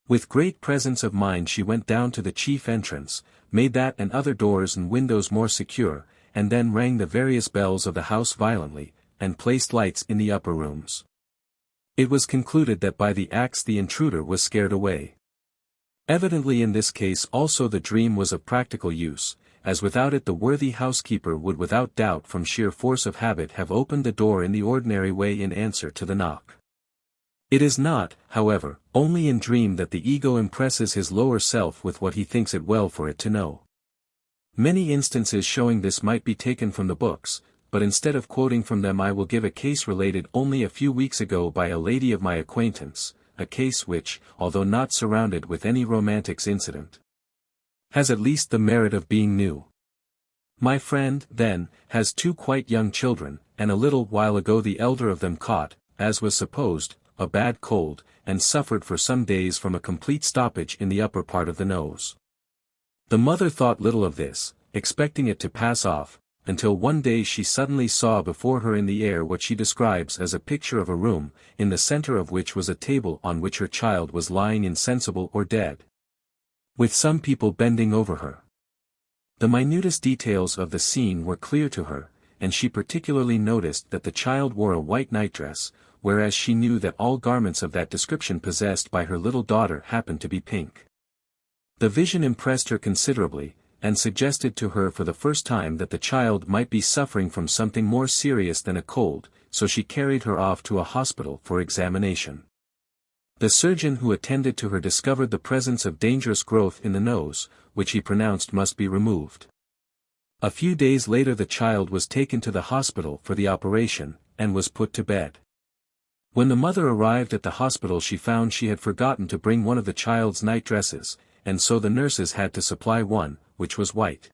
With great presence of mind she went down to the chief entrance, made that and other doors and windows more secure, and then rang the various bells of the house violently, and placed lights in the upper rooms. It was concluded that by the acts the intruder was scared away. Evidently in this case also the dream was of practical use, as without it the worthy housekeeper would without doubt from sheer force of habit have opened the door in the ordinary way in answer to the knock. It is not, however, only in dream that the ego impresses his lower self with what he thinks it well for it to know. Many instances showing this might be taken from the books, but instead of quoting from them I will give a case related only a few weeks ago by a lady of my acquaintance, a case which, although not surrounded with any romantic incident, has at least the merit of being new. My friend, then, has 2 quite young children, and a little while ago the elder of them caught, as was supposed, a bad cold, and suffered for some days from a complete stoppage in the upper part of the nose. The mother thought little of this, expecting it to pass off, until one day she suddenly saw before her in the air what she describes as a picture of a room, in the center of which was a table on which her child was lying insensible or dead, with some people bending over her. The minutest details of the scene were clear to her, and she particularly noticed that the child wore a white nightdress, whereas she knew that all garments of that description possessed by her little daughter happened to be pink. The vision impressed her considerably, and suggested to her for the first time that the child might be suffering from something more serious than a cold, so she carried her off to a hospital for examination. The surgeon who attended to her discovered the presence of dangerous growth in the nose, which he pronounced must be removed. A few days later the child was taken to the hospital for the operation, and was put to bed. When the mother arrived at the hospital she found she had forgotten to bring one of the child's nightdresses, and so the nurses had to supply one, which was white.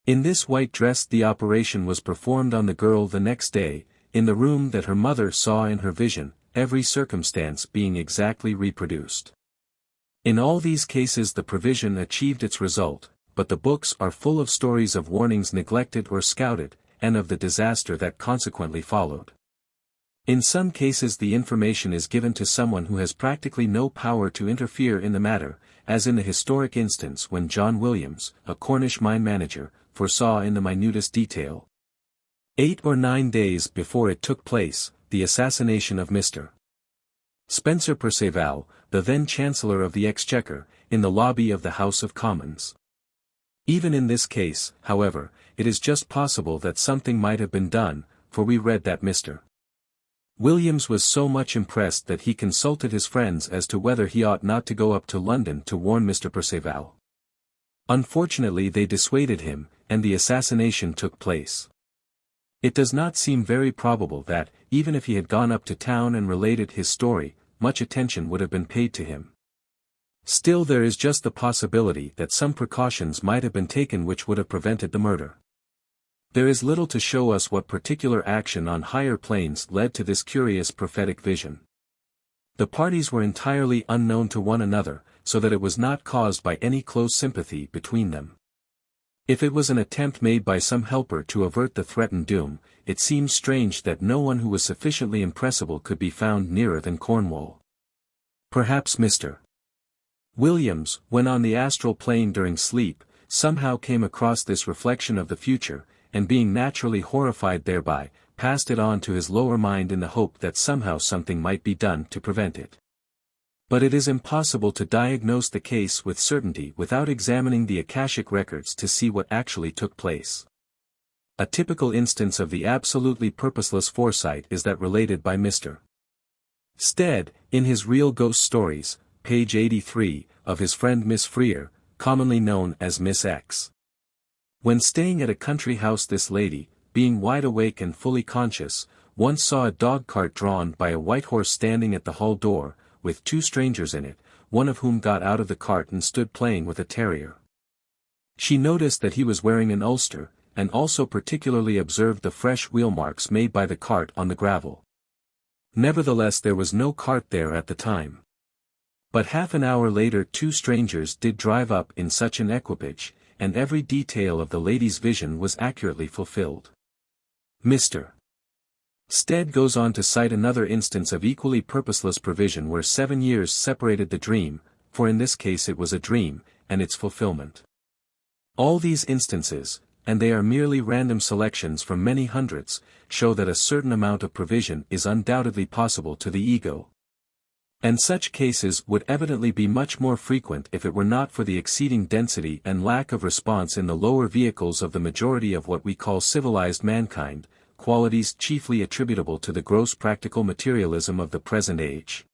In this white dress the operation was performed on the girl the next day, in the room that her mother saw in her vision, every circumstance being exactly reproduced. In all these cases the provision achieved its result, but the books are full of stories of warnings neglected or scouted, and of the disaster that consequently followed. In some cases the information is given to someone who has practically no power to interfere in the matter, as in the historic instance when John Williams, a Cornish mine manager, foresaw in the minutest detail, 8 or 9 days before it took place, the assassination of Mr. Spencer Perceval, the then Chancellor of the Exchequer, in the lobby of the House of Commons. Even in this case, however, it is just possible that something might have been done, for we read that Mr. Williams was so much impressed that he consulted his friends as to whether he ought not to go up to London to warn Mr. Perceval. Unfortunately they dissuaded him, and the assassination took place. It does not seem very probable that, even if he had gone up to town and related his story, much attention would have been paid to him. Still there is just the possibility that some precautions might have been taken which would have prevented the murder. There is little to show us what particular action on higher planes led to this curious prophetic vision. The parties were entirely unknown to one another, so that it was not caused by any close sympathy between them. If it was an attempt made by some helper to avert the threatened doom, it seems strange that no one who was sufficiently impressible could be found nearer than Cornwall. Perhaps Mr. Williams, when on the astral plane during sleep, somehow came across this reflection of the future, and being naturally horrified thereby, passed it on to his lower mind in the hope that somehow something might be done to prevent it. But it is impossible to diagnose the case with certainty without examining the Akashic records to see what actually took place. A typical instance of the absolutely purposeless foresight is that related by Mr. Stead, in his Real Ghost Stories, page 83, of his friend Miss Freer, commonly known as Miss X. When staying at a country house, this lady, being wide awake and fully conscious, once saw a dog cart drawn by a white horse standing at the hall door, with two strangers in it, one of whom got out of the cart and stood playing with a terrier. She noticed that he was wearing an ulster, and also particularly observed the fresh wheel marks made by the cart on the gravel. Nevertheless, there was no cart there at the time. But half an hour later two strangers did drive up in such an equipage, and every detail of the lady's vision was accurately fulfilled. Mr. Stead goes on to cite another instance of equally purposeless provision where 7 years separated the dream, for in this case it was a dream, and its fulfillment. All these instances, and they are merely random selections from many hundreds, show that a certain amount of provision is undoubtedly possible to the ego. And such cases would evidently be much more frequent if it were not for the exceeding density and lack of response in the lower vehicles of the majority of what we call civilized mankind, qualities chiefly attributable to the gross practical materialism of the present age.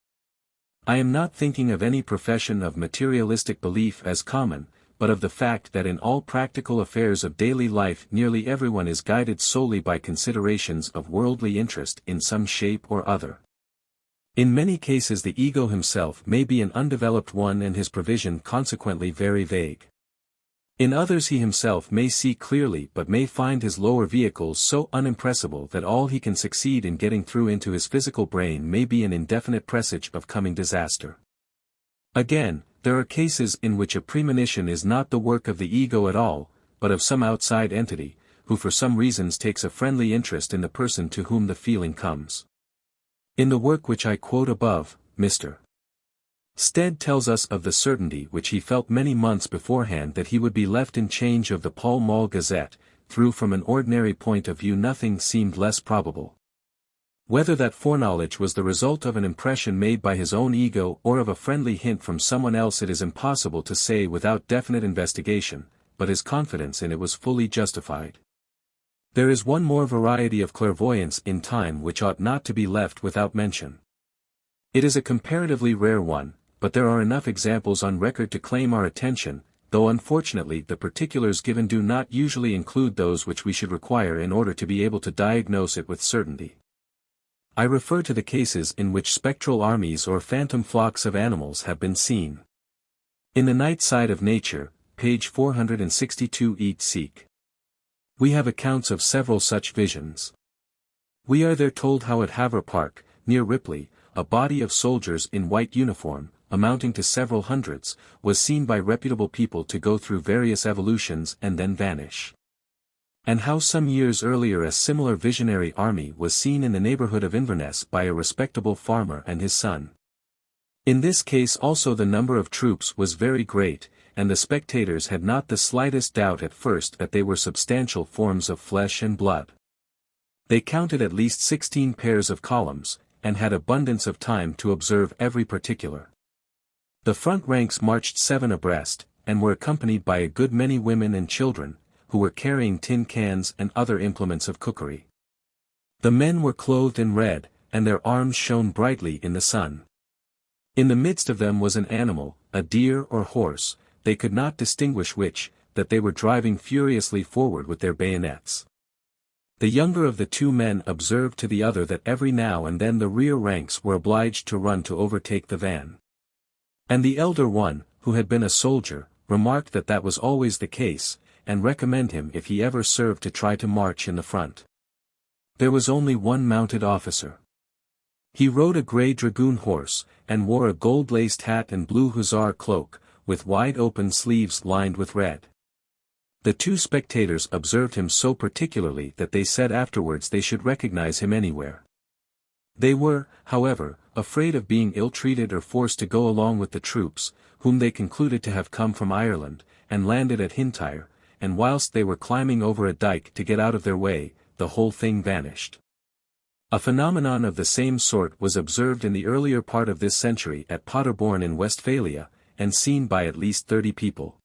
I am not thinking of any profession of materialistic belief as common, but of the fact that in all practical affairs of daily life nearly everyone is guided solely by considerations of worldly interest in some shape or other. In many cases the ego himself may be an undeveloped one and his provision consequently very vague. In others he himself may see clearly but may find his lower vehicles so unimpressible that all he can succeed in getting through into his physical brain may be an indefinite presage of coming disaster. Again, there are cases in which a premonition is not the work of the ego at all, but of some outside entity, who for some reasons takes a friendly interest in the person to whom the feeling comes. In the work which I quote above, Mr. Stead tells us of the certainty which he felt many months beforehand that he would be left in charge of the Pall Mall Gazette, though from an ordinary point of view nothing seemed less probable. Whether that foreknowledge was the result of an impression made by his own ego or of a friendly hint from someone else it is impossible to say without definite investigation, but his confidence in it was fully justified. There is one more variety of clairvoyance in time which ought not to be left without mention. It is a comparatively rare one, but there are enough examples on record to claim our attention, though unfortunately the particulars given do not usually include those which we should require in order to be able to diagnose it with certainty. I refer to the cases in which spectral armies or phantom flocks of animals have been seen. In The Night Side of Nature, page 462 Eat Seek. We have accounts of several such visions. We are there told how at Havre Park, near Ripley, a body of soldiers in white uniform, amounting to several hundreds, was seen by reputable people to go through various evolutions and then vanish. And how some years earlier a similar visionary army was seen in the neighborhood of Inverness by a respectable farmer and his son. In this case also the number of troops was very great, and the spectators had not the slightest doubt at first that they were substantial forms of flesh and blood. They counted at least 16 pairs of columns, and had abundance of time to observe every particular. The front ranks marched 7 abreast, and were accompanied by a good many women and children, who were carrying tin cans and other implements of cookery. The men were clothed in red, and their arms shone brightly in the sun. In the midst of them was an animal, a deer or horse, they could not distinguish which, that they were driving furiously forward with their bayonets. The younger of the two men observed to the other that every now and then the rear ranks were obliged to run to overtake the van. And the elder one, who had been a soldier, remarked that that was always the case, and recommended him if he ever served to try to march in the front. There was only one mounted officer. He rode a grey dragoon horse, and wore a gold-laced hat and blue hussar cloak, with wide-open sleeves lined with red. The two spectators observed him so particularly that they said afterwards they should recognize him anywhere. They were, however, afraid of being ill-treated or forced to go along with the troops, whom they concluded to have come from Ireland, and landed at Hintyre, and whilst they were climbing over a dyke to get out of their way, the whole thing vanished. A phenomenon of the same sort was observed in the earlier part of this century at Paderborn in Westphalia, and seen by at least 30 people.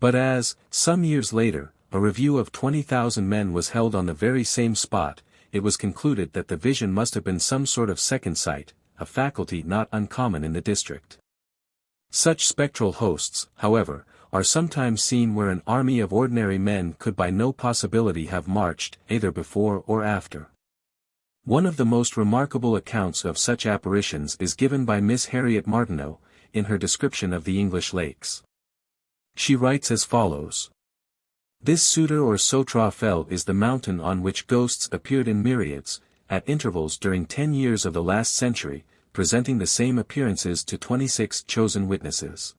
But as, some years later, a review of 20,000 men was held on the very same spot, it was concluded that the vision must have been some sort of second sight, a faculty not uncommon in the district. Such spectral hosts, however, are sometimes seen where an army of ordinary men could by no possibility have marched, either before or after. One of the most remarkable accounts of such apparitions is given by Miss Harriet Martineau, in her description of the English lakes. She writes as follows. This Sutor or Sotra Fell is the mountain on which ghosts appeared in myriads, at intervals during 10 years of the last century, presenting the same appearances to 26 chosen witnesses.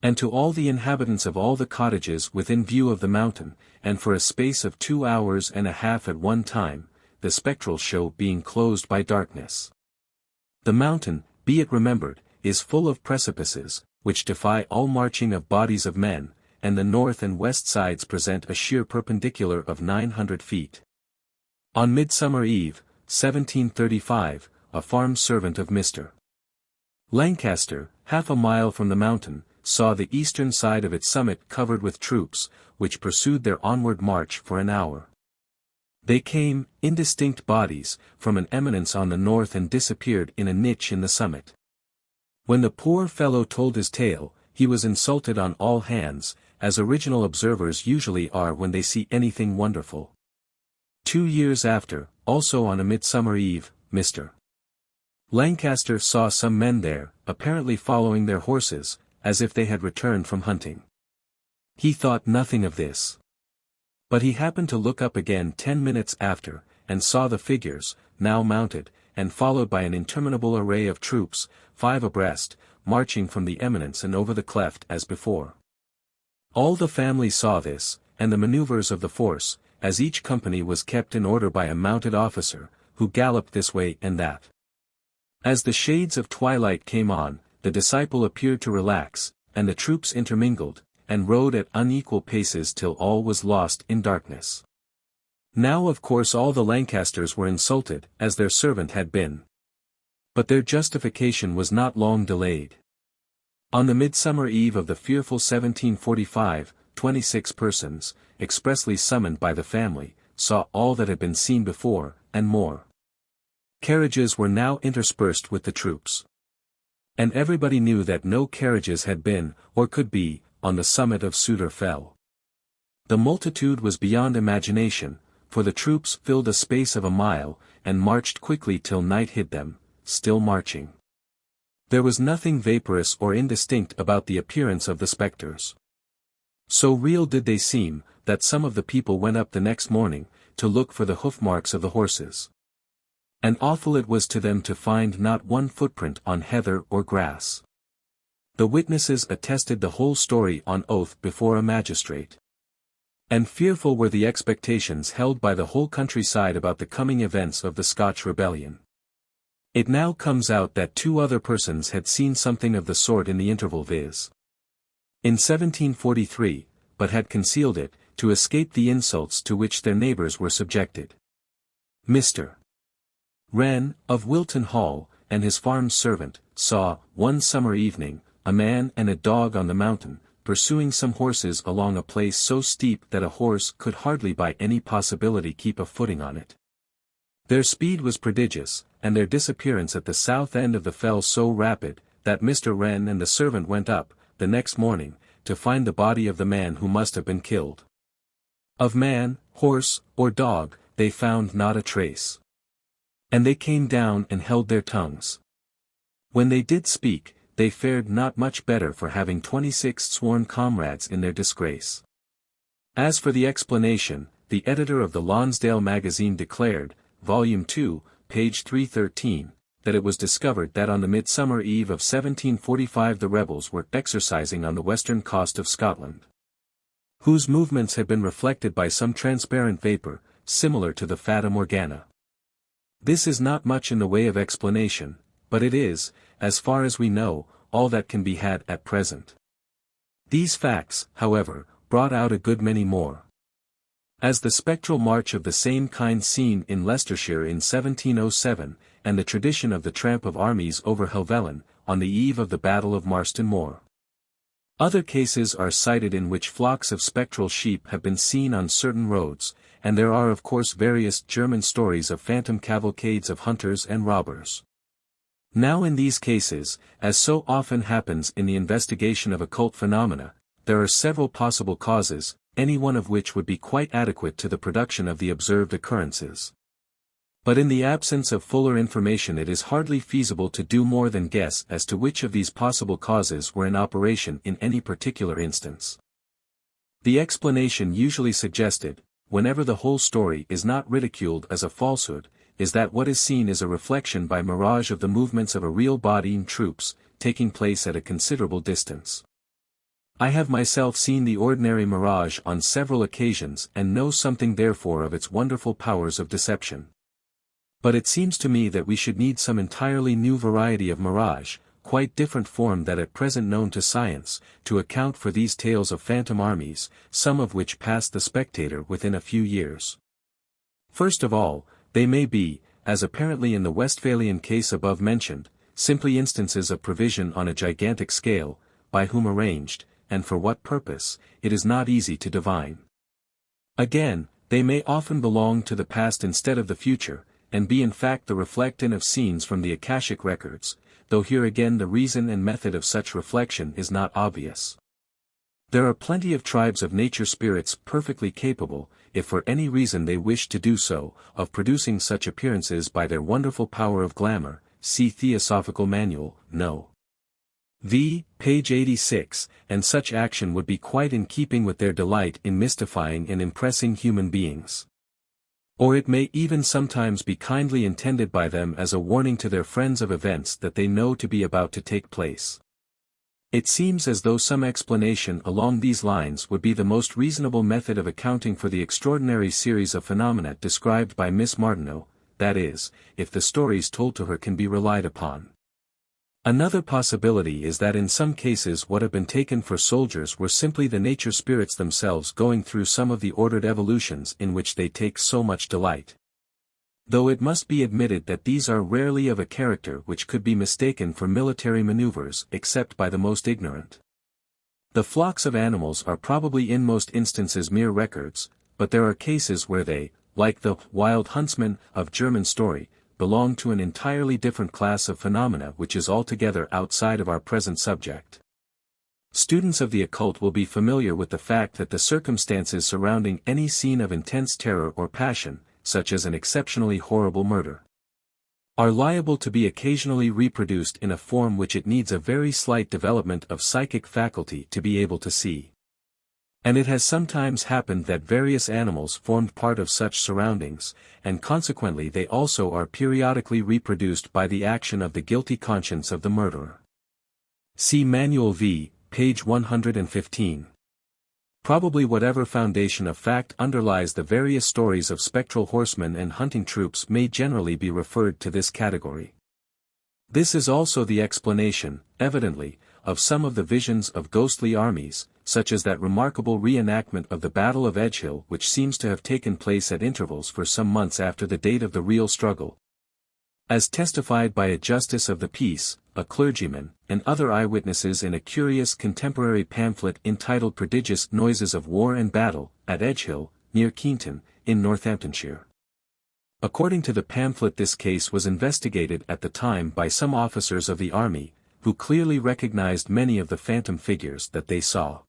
And to all the inhabitants of all the cottages within view of the mountain, and for a space of 2 hours and a half at one time, the spectral show being closed by darkness. The mountain, be it remembered, is full of precipices, which defy all marching of bodies of men, and the north and west sides present a sheer perpendicular of 900 feet. On Midsummer Eve, 1735, a farm servant of Mr. Lancaster, half a mile from the mountain, saw the eastern side of its summit covered with troops, which pursued their onward march for an hour. They came, indistinct bodies, from an eminence on the north and disappeared in a niche in the summit. When the poor fellow told his tale, he was insulted on all hands, as original observers usually are when they see anything wonderful. 2 years after, also on a Midsummer Eve, Mr. Lancaster saw some men there, apparently following their horses, as if they had returned from hunting. He thought nothing of this. But he happened to look up again 10 minutes after, and saw the figures, now mounted, and followed by an interminable array of troops, 5 abreast, marching from the eminence and over the cleft as before. All the family saw this, and the maneuvers of the force, as each company was kept in order by a mounted officer, who galloped this way and that. As the shades of twilight came on, the disciple appeared to relax, and the troops intermingled, and rode at unequal paces till all was lost in darkness. Now of course all the Lancasters were insulted, as their servant had been. But their justification was not long delayed. On the Midsummer Eve of the fearful 1745, 26 persons, expressly summoned by the family, saw all that had been seen before, and more. Carriages were now interspersed with the troops. And everybody knew that no carriages had been, or could be, on the summit of Sutor Fell. The multitude was beyond imagination, for the troops filled a space of a mile, and marched quickly till night hid them, still marching. There was nothing vaporous or indistinct about the appearance of the spectres. So real did they seem, that some of the people went up the next morning, to look for the hoof marks of the horses. And awful it was to them to find not one footprint on heather or grass. The witnesses attested the whole story on oath before a magistrate. And fearful were the expectations held by the whole countryside about the coming events of the Scotch rebellion. It now comes out that 2 other persons had seen something of the sort in the interval, viz. In 1743, but had concealed it, to escape the insults to which their neighbours were subjected. Mr. Wren, of Wilton Hall, and his farm servant, saw, one summer evening, a man and a dog on the mountain, pursuing some horses along a place so steep that a horse could hardly by any possibility keep a footing on it. Their speed was prodigious, and their disappearance at the south end of the fell so rapid, that Mr. Wren and the servant went up, the next morning, to find the body of the man who must have been killed. Of man, horse, or dog, they found not a trace. And they came down and held their tongues. When they did speak, they fared not much better for having 26 sworn comrades in their disgrace. As for the explanation, the editor of the Lonsdale magazine declared, Volume 2, page 313, that it was discovered that on the Midsummer Eve of 1745 the rebels were exercising on the western coast of Scotland, whose movements had been reflected by some transparent vapor, similar to the Fata Morgana. This is not much in the way of explanation, but it is, as far as we know, all that can be had at present. These facts, however, brought out a good many more. As the spectral march of the same kind seen in Leicestershire in 1707, and the tradition of the tramp of armies over Helvellyn, on the eve of the Battle of Marston Moor. Other cases are cited in which flocks of spectral sheep have been seen on certain roads, and there are of course various German stories of phantom cavalcades of hunters and robbers. Now in these cases, as so often happens in the investigation of occult phenomena, there are several possible causes, any one of which would be quite adequate to the production of the observed occurrences. But in the absence of fuller information it is hardly feasible to do more than guess as to which of these possible causes were in operation in any particular instance. The explanation usually suggested, whenever the whole story is not ridiculed as a falsehood, is that what is seen is a reflection by mirage of the movements of a real body in troops, taking place at a considerable distance. I have myself seen the ordinary mirage on several occasions and know something therefore of its wonderful powers of deception. But it seems to me that we should need some entirely new variety of mirage, quite different from that at present known to science, to account for these tales of phantom armies, some of which passed the spectator within a few years. First of all, they may be, as apparently in the Westphalian case above mentioned, simply instances of provision on a gigantic scale, by whom arranged, and for what purpose, it is not easy to divine. Again, they may often belong to the past instead of the future, and be in fact the reflecting of scenes from the Akashic records, though here again the reason and method of such reflection is not obvious. There are plenty of tribes of nature spirits perfectly capable, if for any reason they wish to do so, of producing such appearances by their wonderful power of glamour, see Theosophical Manual, No. v. page 86, and such action would be quite in keeping with their delight in mystifying and impressing human beings. Or it may even sometimes be kindly intended by them as a warning to their friends of events that they know to be about to take place. It seems as though some explanation along these lines would be the most reasonable method of accounting for the extraordinary series of phenomena described by Miss Martineau, that is, if the stories told to her can be relied upon. Another possibility is that in some cases what have been taken for soldiers were simply the nature spirits themselves going through some of the ordered evolutions in which they take so much delight. Though it must be admitted that these are rarely of a character which could be mistaken for military maneuvers except by the most ignorant. The flocks of animals are probably in most instances mere records, but there are cases where they, like the wild huntsman of German story, belong to an entirely different class of phenomena which is altogether outside of our present subject. Students of the occult will be familiar with the fact that the circumstances surrounding any scene of intense terror or passion, such as an exceptionally horrible murder, are liable to be occasionally reproduced in a form which it needs a very slight development of psychic faculty to be able to see. And it has sometimes happened that various animals formed part of such surroundings, and consequently they also are periodically reproduced by the action of the guilty conscience of the murderer. See Manual V, page 115. Probably whatever foundation of fact underlies the various stories of spectral horsemen and hunting troops may generally be referred to this category. This is also the explanation, evidently, of some of the visions of ghostly armies, such as that remarkable reenactment of the Battle of Edgehill which seems to have taken place at intervals for some months after the date of the real struggle. As testified by a justice of the peace, a clergyman, and other eyewitnesses in a curious contemporary pamphlet entitled Prodigious Noises of War and Battle, at Edgehill, near Keynton, in Northamptonshire. According to the pamphlet this case was investigated at the time by some officers of the army, who clearly recognized many of the phantom figures that they saw.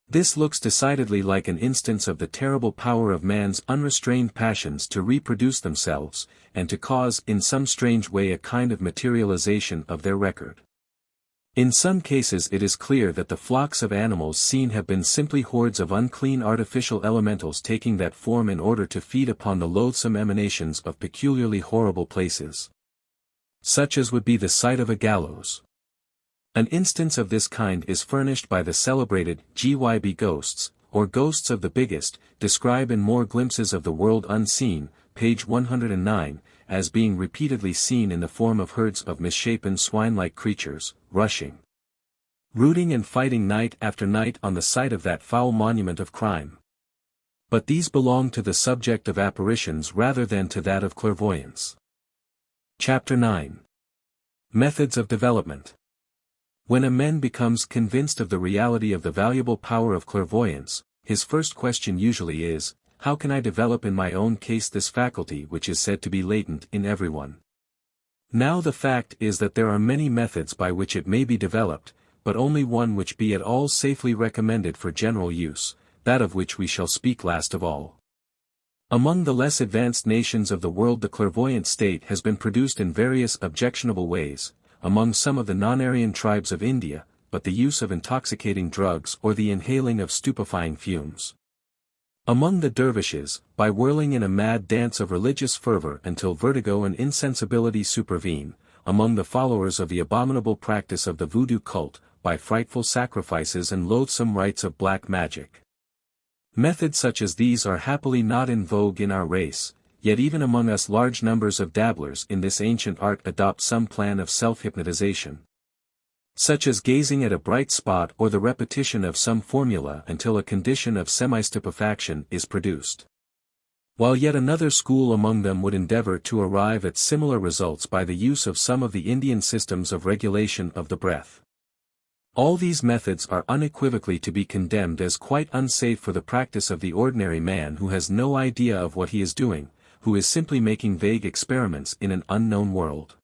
This looks decidedly like an instance of the terrible power of man's unrestrained passions to reproduce themselves, and to cause in some strange way a kind of materialization of their record. In some cases it is clear that the flocks of animals seen have been simply hordes of unclean artificial elementals taking that form in order to feed upon the loathsome emanations of peculiarly horrible places, such as would be the site of a gallows. An instance of this kind is furnished by the celebrated GYB ghosts, or ghosts of the biggest, describe in More Glimpses of the World Unseen, page 109, as being repeatedly seen in the form of herds of misshapen swine-like creatures, rushing, rooting and fighting night after night on the site of that foul monument of crime. But these belong to the subject of apparitions rather than to that of clairvoyance. Chapter 9. Methods of Development. When a man becomes convinced of the reality of the valuable power of clairvoyance, his first question usually is, how can I develop in my own case this faculty which is said to be latent in everyone? Now the fact is that there are many methods by which it may be developed, but only one which be at all safely recommended for general use, that of which we shall speak last of all. Among the less advanced nations of the world the clairvoyant state has been produced in various objectionable ways, among some of the non-Aryan tribes of India, but the use of intoxicating drugs or the inhaling of stupefying fumes. Among the dervishes, by whirling in a mad dance of religious fervor until vertigo and insensibility supervene, among the followers of the abominable practice of the voodoo cult, by frightful sacrifices and loathsome rites of black magic. Methods such as these are happily not in vogue in our race, yet even among us large numbers of dabblers in this ancient art adopt some plan of self-hypnotization, such as gazing at a bright spot or the repetition of some formula until a condition of semi-stupefaction is produced. While yet another school among them would endeavor to arrive at similar results by the use of some of the Indian systems of regulation of the breath. All these methods are unequivocally to be condemned as quite unsafe for the practice of the ordinary man who has no idea of what he is doing, who is simply making vague experiments in an unknown world.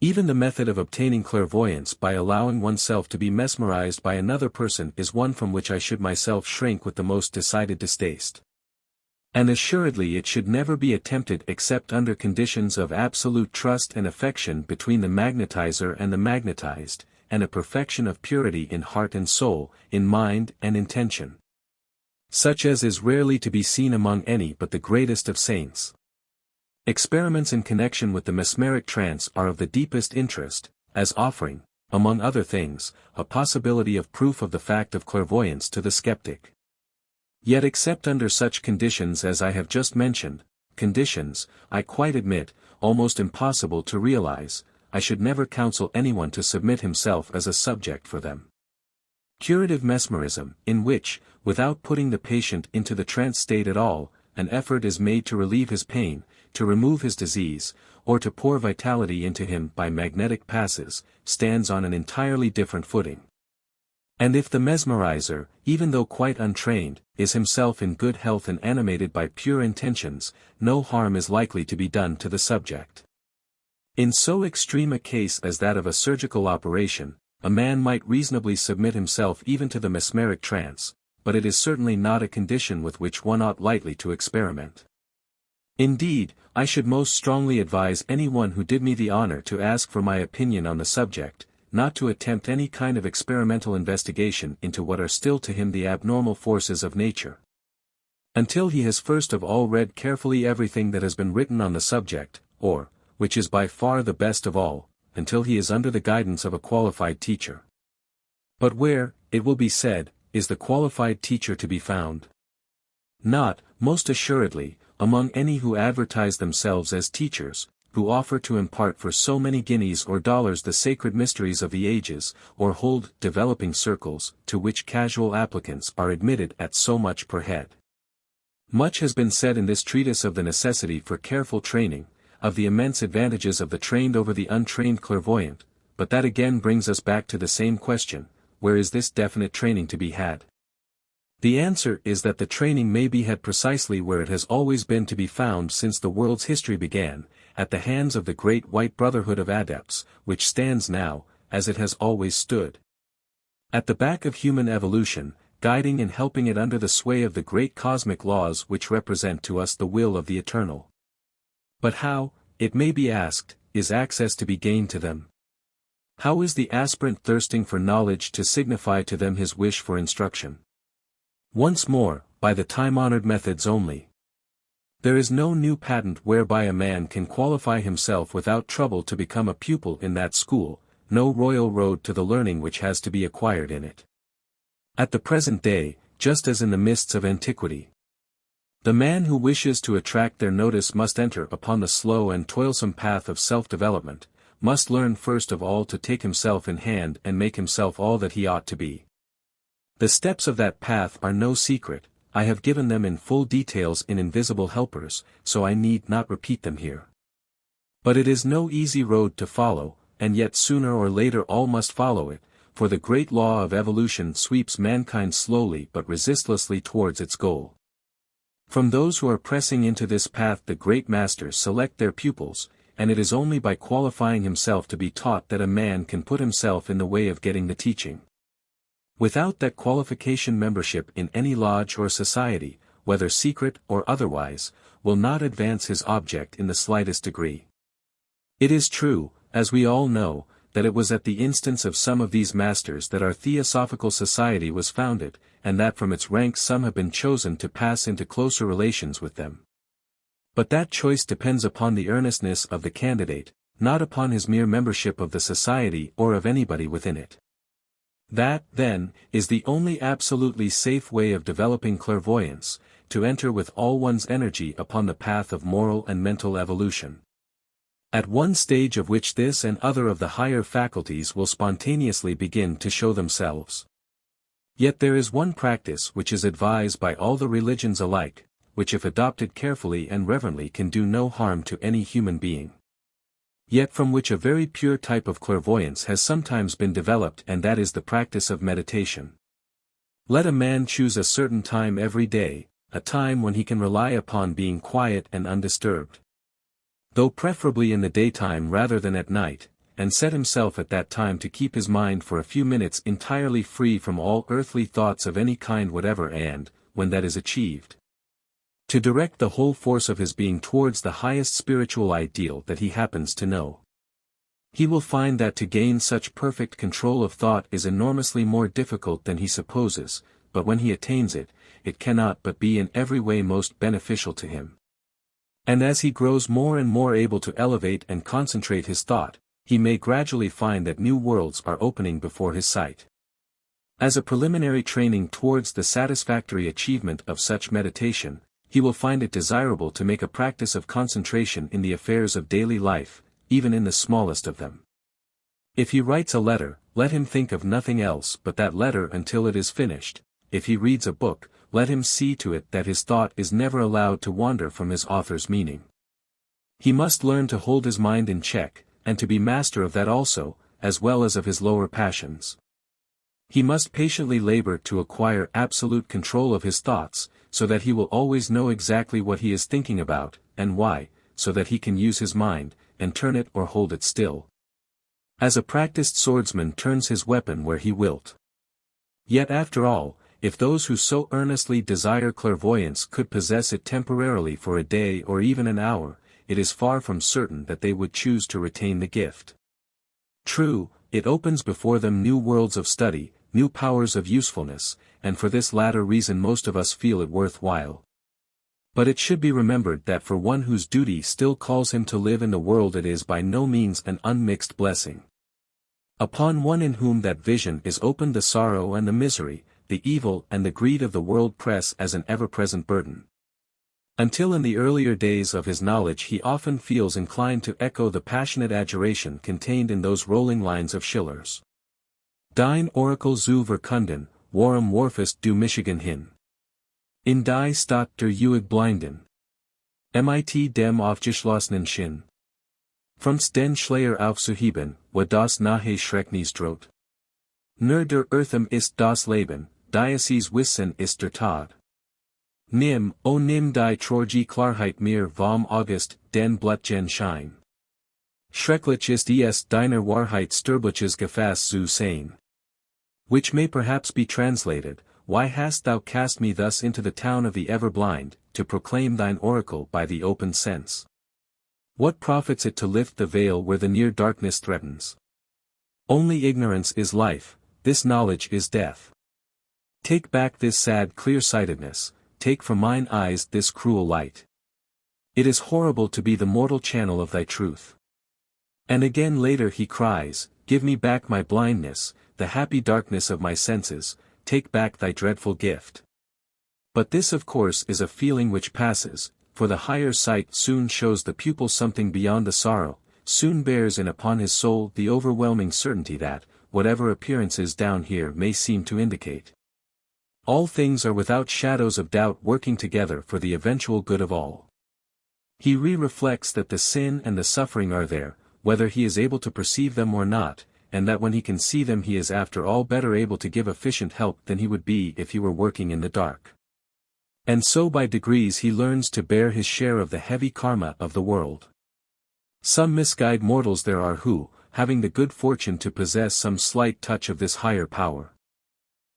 Even the method of obtaining clairvoyance by allowing oneself to be mesmerized by another person is one from which I should myself shrink with the most decided distaste. And assuredly it should never be attempted except under conditions of absolute trust and affection between the magnetizer and the magnetized, and a perfection of purity in heart and soul, in mind and intention, such as is rarely to be seen among any but the greatest of saints. Experiments in connection with the mesmeric trance are of the deepest interest, as offering, among other things, a possibility of proof of the fact of clairvoyance to the skeptic. Yet except under such conditions as I have just mentioned, conditions, I quite admit, almost impossible to realize, I should never counsel anyone to submit himself as a subject for them. Curative mesmerism, in which, without putting the patient into the trance state at all, an effort is made to relieve his pain, to remove his disease, or to pour vitality into him by magnetic passes, stands on an entirely different footing. And if the mesmerizer, even though quite untrained, is himself in good health and animated by pure intentions, no harm is likely to be done to the subject. In so extreme a case as that of a surgical operation, a man might reasonably submit himself even to the mesmeric trance, but it is certainly not a condition with which one ought lightly to experiment. Indeed, I should most strongly advise anyone who did me the honor to ask for my opinion on the subject, not to attempt any kind of experimental investigation into what are still to him the abnormal forces of nature, until he has first of all read carefully everything that has been written on the subject, or, which is by far the best of all, until he is under the guidance of a qualified teacher. But where, it will be said, is the qualified teacher to be found? Not, most assuredly, among any who advertise themselves as teachers, who offer to impart for so many guineas or dollars the sacred mysteries of the ages, or hold developing circles, to which casual applicants are admitted at so much per head. Much has been said in this treatise of the necessity for careful training, of the immense advantages of the trained over the untrained clairvoyant, but that again brings us back to the same question, where is this definite training to be had? The answer is that the training may be had precisely where it has always been to be found since the world's history began, at the hands of the great white brotherhood of adepts, which stands now, as it has always stood, at the back of human evolution, guiding and helping it under the sway of the great cosmic laws which represent to us the will of the Eternal. But how, it may be asked, is access to be gained to them? How is the aspirant thirsting for knowledge to signify to them his wish for instruction? Once more, by the time-honored methods only. There is no new patent whereby a man can qualify himself without trouble to become a pupil in that school, no royal road to the learning which has to be acquired in it. At the present day, just as in the mists of antiquity, the man who wishes to attract their notice must enter upon the slow and toilsome path of self-development, must learn first of all to take himself in hand and make himself all that he ought to be. The steps of that path are no secret, I have given them in full details in Invisible Helpers, so I need not repeat them here. But it is no easy road to follow, and yet sooner or later all must follow it, for the great law of evolution sweeps mankind slowly but resistlessly towards its goal. From those who are pressing into this path the great masters select their pupils, and it is only by qualifying himself to be taught that a man can put himself in the way of getting the teaching. Without that qualification, membership in any lodge or society, whether secret or otherwise, will not advance his object in the slightest degree. It is true, as we all know, that it was at the instance of some of these masters that our Theosophical Society was founded, and that from its ranks some have been chosen to pass into closer relations with them. But that choice depends upon the earnestness of the candidate, not upon his mere membership of the society or of anybody within it. That, then, is the only absolutely safe way of developing clairvoyance, to enter with all one's energy upon the path of moral and mental evolution. At one stage of which this and other of the higher faculties will spontaneously begin to show themselves. Yet there is one practice which is advised by all the religions alike, which if adopted carefully and reverently can do no harm to any human being. Yet from which a very pure type of clairvoyance has sometimes been developed, and that is the practice of meditation. Let a man choose a certain time every day, a time when he can rely upon being quiet and undisturbed, though preferably in the daytime rather than at night, and set himself at that time to keep his mind for a few minutes entirely free from all earthly thoughts of any kind whatever, and, when that is achieved, to direct the whole force of his being towards the highest spiritual ideal that he happens to know. He will find that to gain such perfect control of thought is enormously more difficult than he supposes, but when he attains it, it cannot but be in every way most beneficial to him. And as he grows more and more able to elevate and concentrate his thought, he may gradually find that new worlds are opening before his sight. As a preliminary training towards the satisfactory achievement of such meditation, he will find it desirable to make a practice of concentration in the affairs of daily life, even in the smallest of them. If he writes a letter, let him think of nothing else but that letter until it is finished. If he reads a book, let him see to it that his thought is never allowed to wander from his author's meaning. He must learn to hold his mind in check, and to be master of that also, as well as of his lower passions. He must patiently labor to acquire absolute control of his thoughts, so that he will always know exactly what he is thinking about, and why, so that he can use his mind, and turn it or hold it still, as a practiced swordsman turns his weapon where he wilt. Yet after all, if those who so earnestly desire clairvoyance could possess it temporarily for a day or even an hour, it is far from certain that they would choose to retain the gift. True, it opens before them new worlds of study, new powers of usefulness, and for this latter reason most of us feel it worth while. But it should be remembered that for one whose duty still calls him to live in the world it is by no means an unmixed blessing. Upon one in whom that vision is opened the sorrow and the misery, the evil and the greed of the world press as an ever-present burden. Until in the earlier days of his knowledge he often feels inclined to echo the passionate adjuration contained in those rolling lines of Schiller's. Dein Orakel zu verkunden, warum warfest du Michigan hin? In die Stadt der Ewig Blinden. Mit dem aufgeschlossenen Shin. Fromst den Schleier aufzuheben, wo das nahe Schrecknis droht. Nur der Eartham ist das Leben, Diocese Wissen ist der Tod. Nimm, o nimm die Trorge Klarheit mir vom August, den Blutgen Schein. Schrecklich ist es deiner Wahrheit Sterbliches Gefäß zu sein. Which may perhaps be translated, why hast thou cast me thus into the town of the ever-blind, to proclaim thine oracle by the open sense? What profits it to lift the veil where the near darkness threatens? Only ignorance is life, this knowledge is death. Take back this sad clear-sightedness, take from mine eyes this cruel light. It is horrible to be the mortal channel of thy truth. And again later he cries, give me back my blindness, the happy darkness of my senses, take back thy dreadful gift. But this of course is a feeling which passes, for the higher sight soon shows the pupil something beyond the sorrow, soon bears in upon his soul the overwhelming certainty that, whatever appearances down here may seem to indicate, all things are without shadows of doubt working together for the eventual good of all. He reflects that the sin and the suffering are there, whether he is able to perceive them or not, and that when he can see them he is after all better able to give efficient help than he would be if he were working in the dark. And so by degrees he learns to bear his share of the heavy karma of the world. Some misguided mortals there are who, having the good fortune to possess some slight touch of this higher power,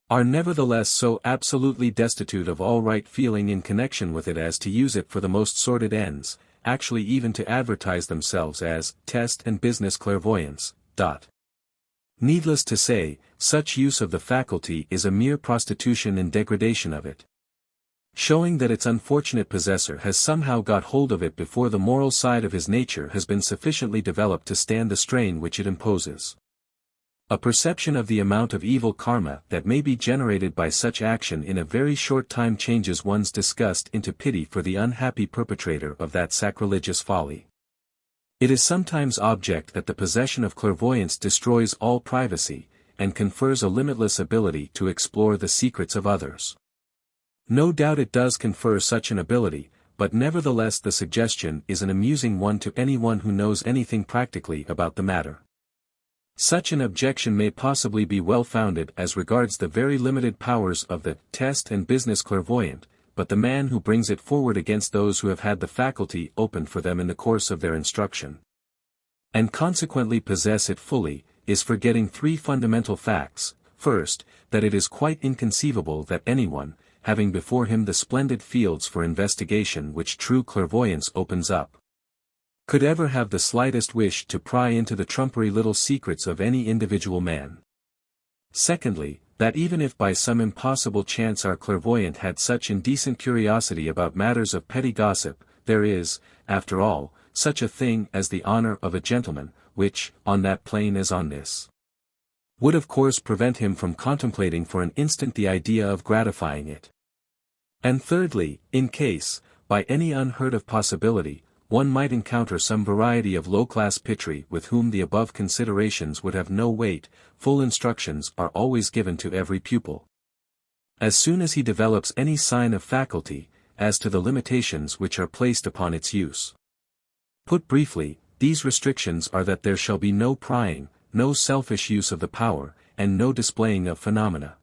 are nevertheless so absolutely destitute of all right feeling in connection with it as to use it for the most sordid ends, actually even to advertise themselves as test and business clairvoyants. Needless to say, such use of the faculty is a mere prostitution and degradation of it, showing that its unfortunate possessor has somehow got hold of it before the moral side of his nature has been sufficiently developed to stand the strain which it imposes. A perception of the amount of evil karma that may be generated by such action in a very short time changes one's disgust into pity for the unhappy perpetrator of that sacrilegious folly. It is sometimes object that the possession of clairvoyance destroys all privacy, and confers a limitless ability to explore the secrets of others. No doubt it does confer such an ability, but nevertheless the suggestion is an amusing one to anyone who knows anything practically about the matter. Such an objection may possibly be well-founded as regards the very limited powers of the test and business clairvoyant, but the man who brings it forward against those who have had the faculty opened for them in the course of their instruction, and consequently possess it fully, is forgetting three fundamental facts. First, that it is quite inconceivable that anyone, having before him the splendid fields for investigation which true clairvoyance opens up, could ever have the slightest wish to pry into the trumpery little secrets of any individual man. Secondly, that even if by some impossible chance our clairvoyant had such indecent curiosity about matters of petty gossip, there is, after all, such a thing as the honor of a gentleman, which, on that plane as on this, would of course prevent him from contemplating for an instant the idea of gratifying it. And thirdly, in case, by any unheard of possibility, one might encounter some variety of low-class pitri with whom the above considerations would have no weight, full instructions are always given to every pupil, as soon as he develops any sign of faculty, as to the limitations which are placed upon its use. Put briefly, these restrictions are that there shall be no prying, no selfish use of the power, and no displaying of phenomena.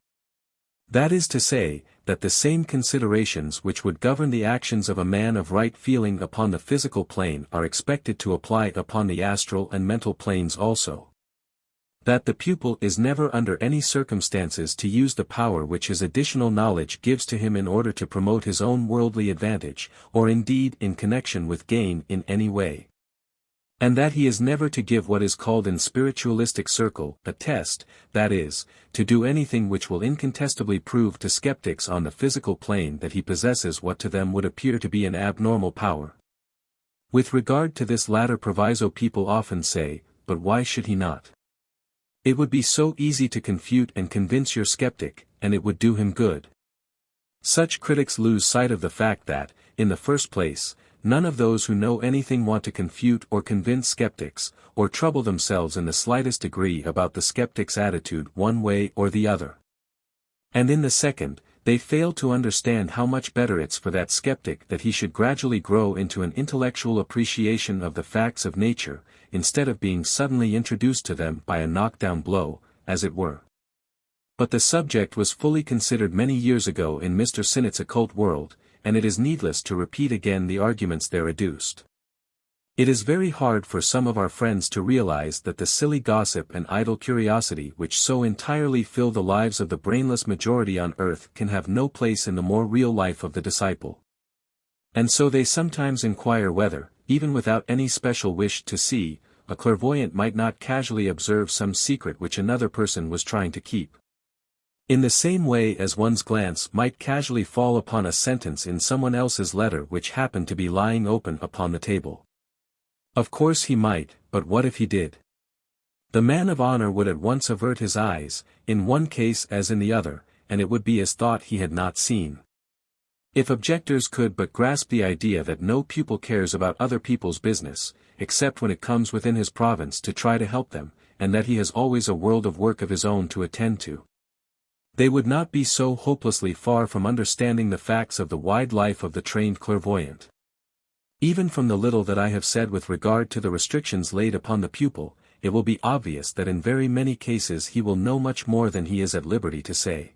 That is to say, that the same considerations which would govern the actions of a man of right feeling upon the physical plane are expected to apply upon the astral and mental planes also. That the pupil is never under any circumstances to use the power which his additional knowledge gives to him in order to promote his own worldly advantage, or indeed in connection with gain in any way. And that he is never to give what is called in spiritualistic circle a test, that is, to do anything which will incontestably prove to skeptics on the physical plane that he possesses what to them would appear to be an abnormal power. With regard to this latter proviso people often say, but why should he not? It would be so easy to confute and convince your skeptic, and it would do him good. Such critics lose sight of the fact that, in the first place, none of those who know anything want to confute or convince skeptics, or trouble themselves in the slightest degree about the skeptic's attitude one way or the other. And in the second, they fail to understand how much better it's for that skeptic that he should gradually grow into an intellectual appreciation of the facts of nature, instead of being suddenly introduced to them by a knockdown blow, as it were. But the subject was fully considered many years ago in Mr. Sinnett's Occult World, and it is needless to repeat again the arguments there adduced. It is very hard for some of our friends to realize that the silly gossip and idle curiosity which so entirely fill the lives of the brainless majority on earth can have no place in the more real life of the disciple. And so they sometimes inquire whether, even without any special wish to see, a clairvoyant might not casually observe some secret which another person was trying to keep. In the same way as one's glance might casually fall upon a sentence in someone else's letter which happened to be lying open upon the table. Of course he might, but what if he did? The man of honor would at once avert his eyes, in one case as in the other, and it would be as thought he had not seen. If objectors could but grasp the idea that no pupil cares about other people's business, except when it comes within his province to try to help them, and that he has always a world of work of his own to attend to, they would not be so hopelessly far from understanding the facts of the wide life of the trained clairvoyant. Even from the little that I have said with regard to the restrictions laid upon the pupil, it will be obvious that in very many cases he will know much more than he is at liberty to say.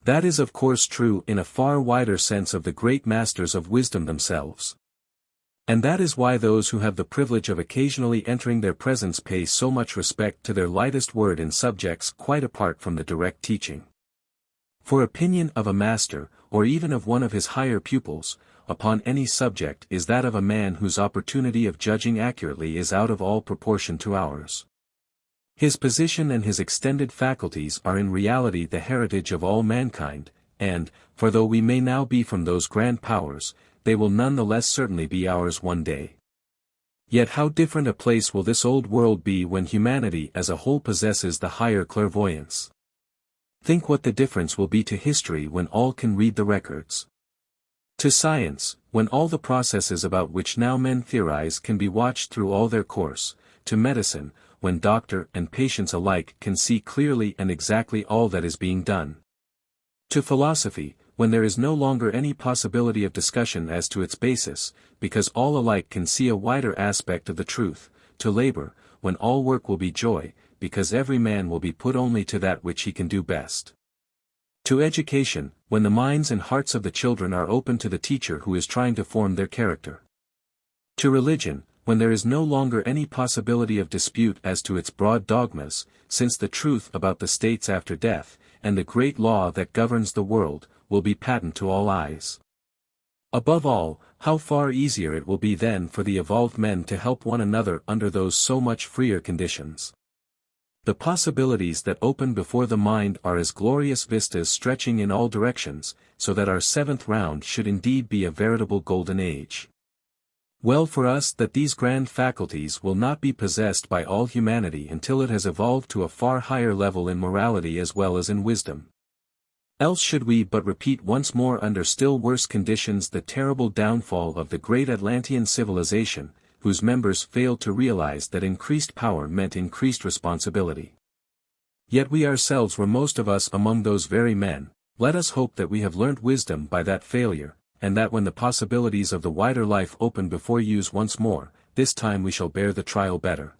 That is of course true in a far wider sense of the great masters of wisdom themselves. And that is why those who have the privilege of occasionally entering their presence pay so much respect to their lightest word in subjects quite apart from the direct teaching. For opinion of a master, or even of one of his higher pupils, upon any subject is that of a man whose opportunity of judging accurately is out of all proportion to ours. His position and his extended faculties are in reality the heritage of all mankind, and, for though we may now be from those grand powers, they will none the less certainly be ours one day. Yet how different a place will this old world be when humanity as a whole possesses the higher clairvoyance. Think what the difference will be to history when all can read the records. To science, when all the processes about which now men theorize can be watched through all their course, to medicine, when doctor and patients alike can see clearly and exactly all that is being done. To philosophy, when there is no longer any possibility of discussion as to its basis, because all alike can see a wider aspect of the truth. To labor, when all work will be joy, because every man will be put only to that which he can do best. To education, when the minds and hearts of the children are open to the teacher who is trying to form their character. To religion, when there is no longer any possibility of dispute as to its broad dogmas, since the truth about the states after death, and the great law that governs the world, will be patent to all eyes. Above all, how far easier it will be then for the evolved men to help one another under those so much freer conditions. The possibilities that open before the mind are as glorious vistas stretching in all directions, so that our seventh round should indeed be a veritable golden age. Well for us that these grand faculties will not be possessed by all humanity until it has evolved to a far higher level in morality as well as in wisdom. Else should we but repeat once more under still worse conditions the terrible downfall of the great Atlantean civilization, whose members failed to realize that increased power meant increased responsibility. Yet we ourselves were most of us among those very men. Let us hope that we have learnt wisdom by that failure, and that when the possibilities of the wider life open before use once more, this time we shall bear the trial better.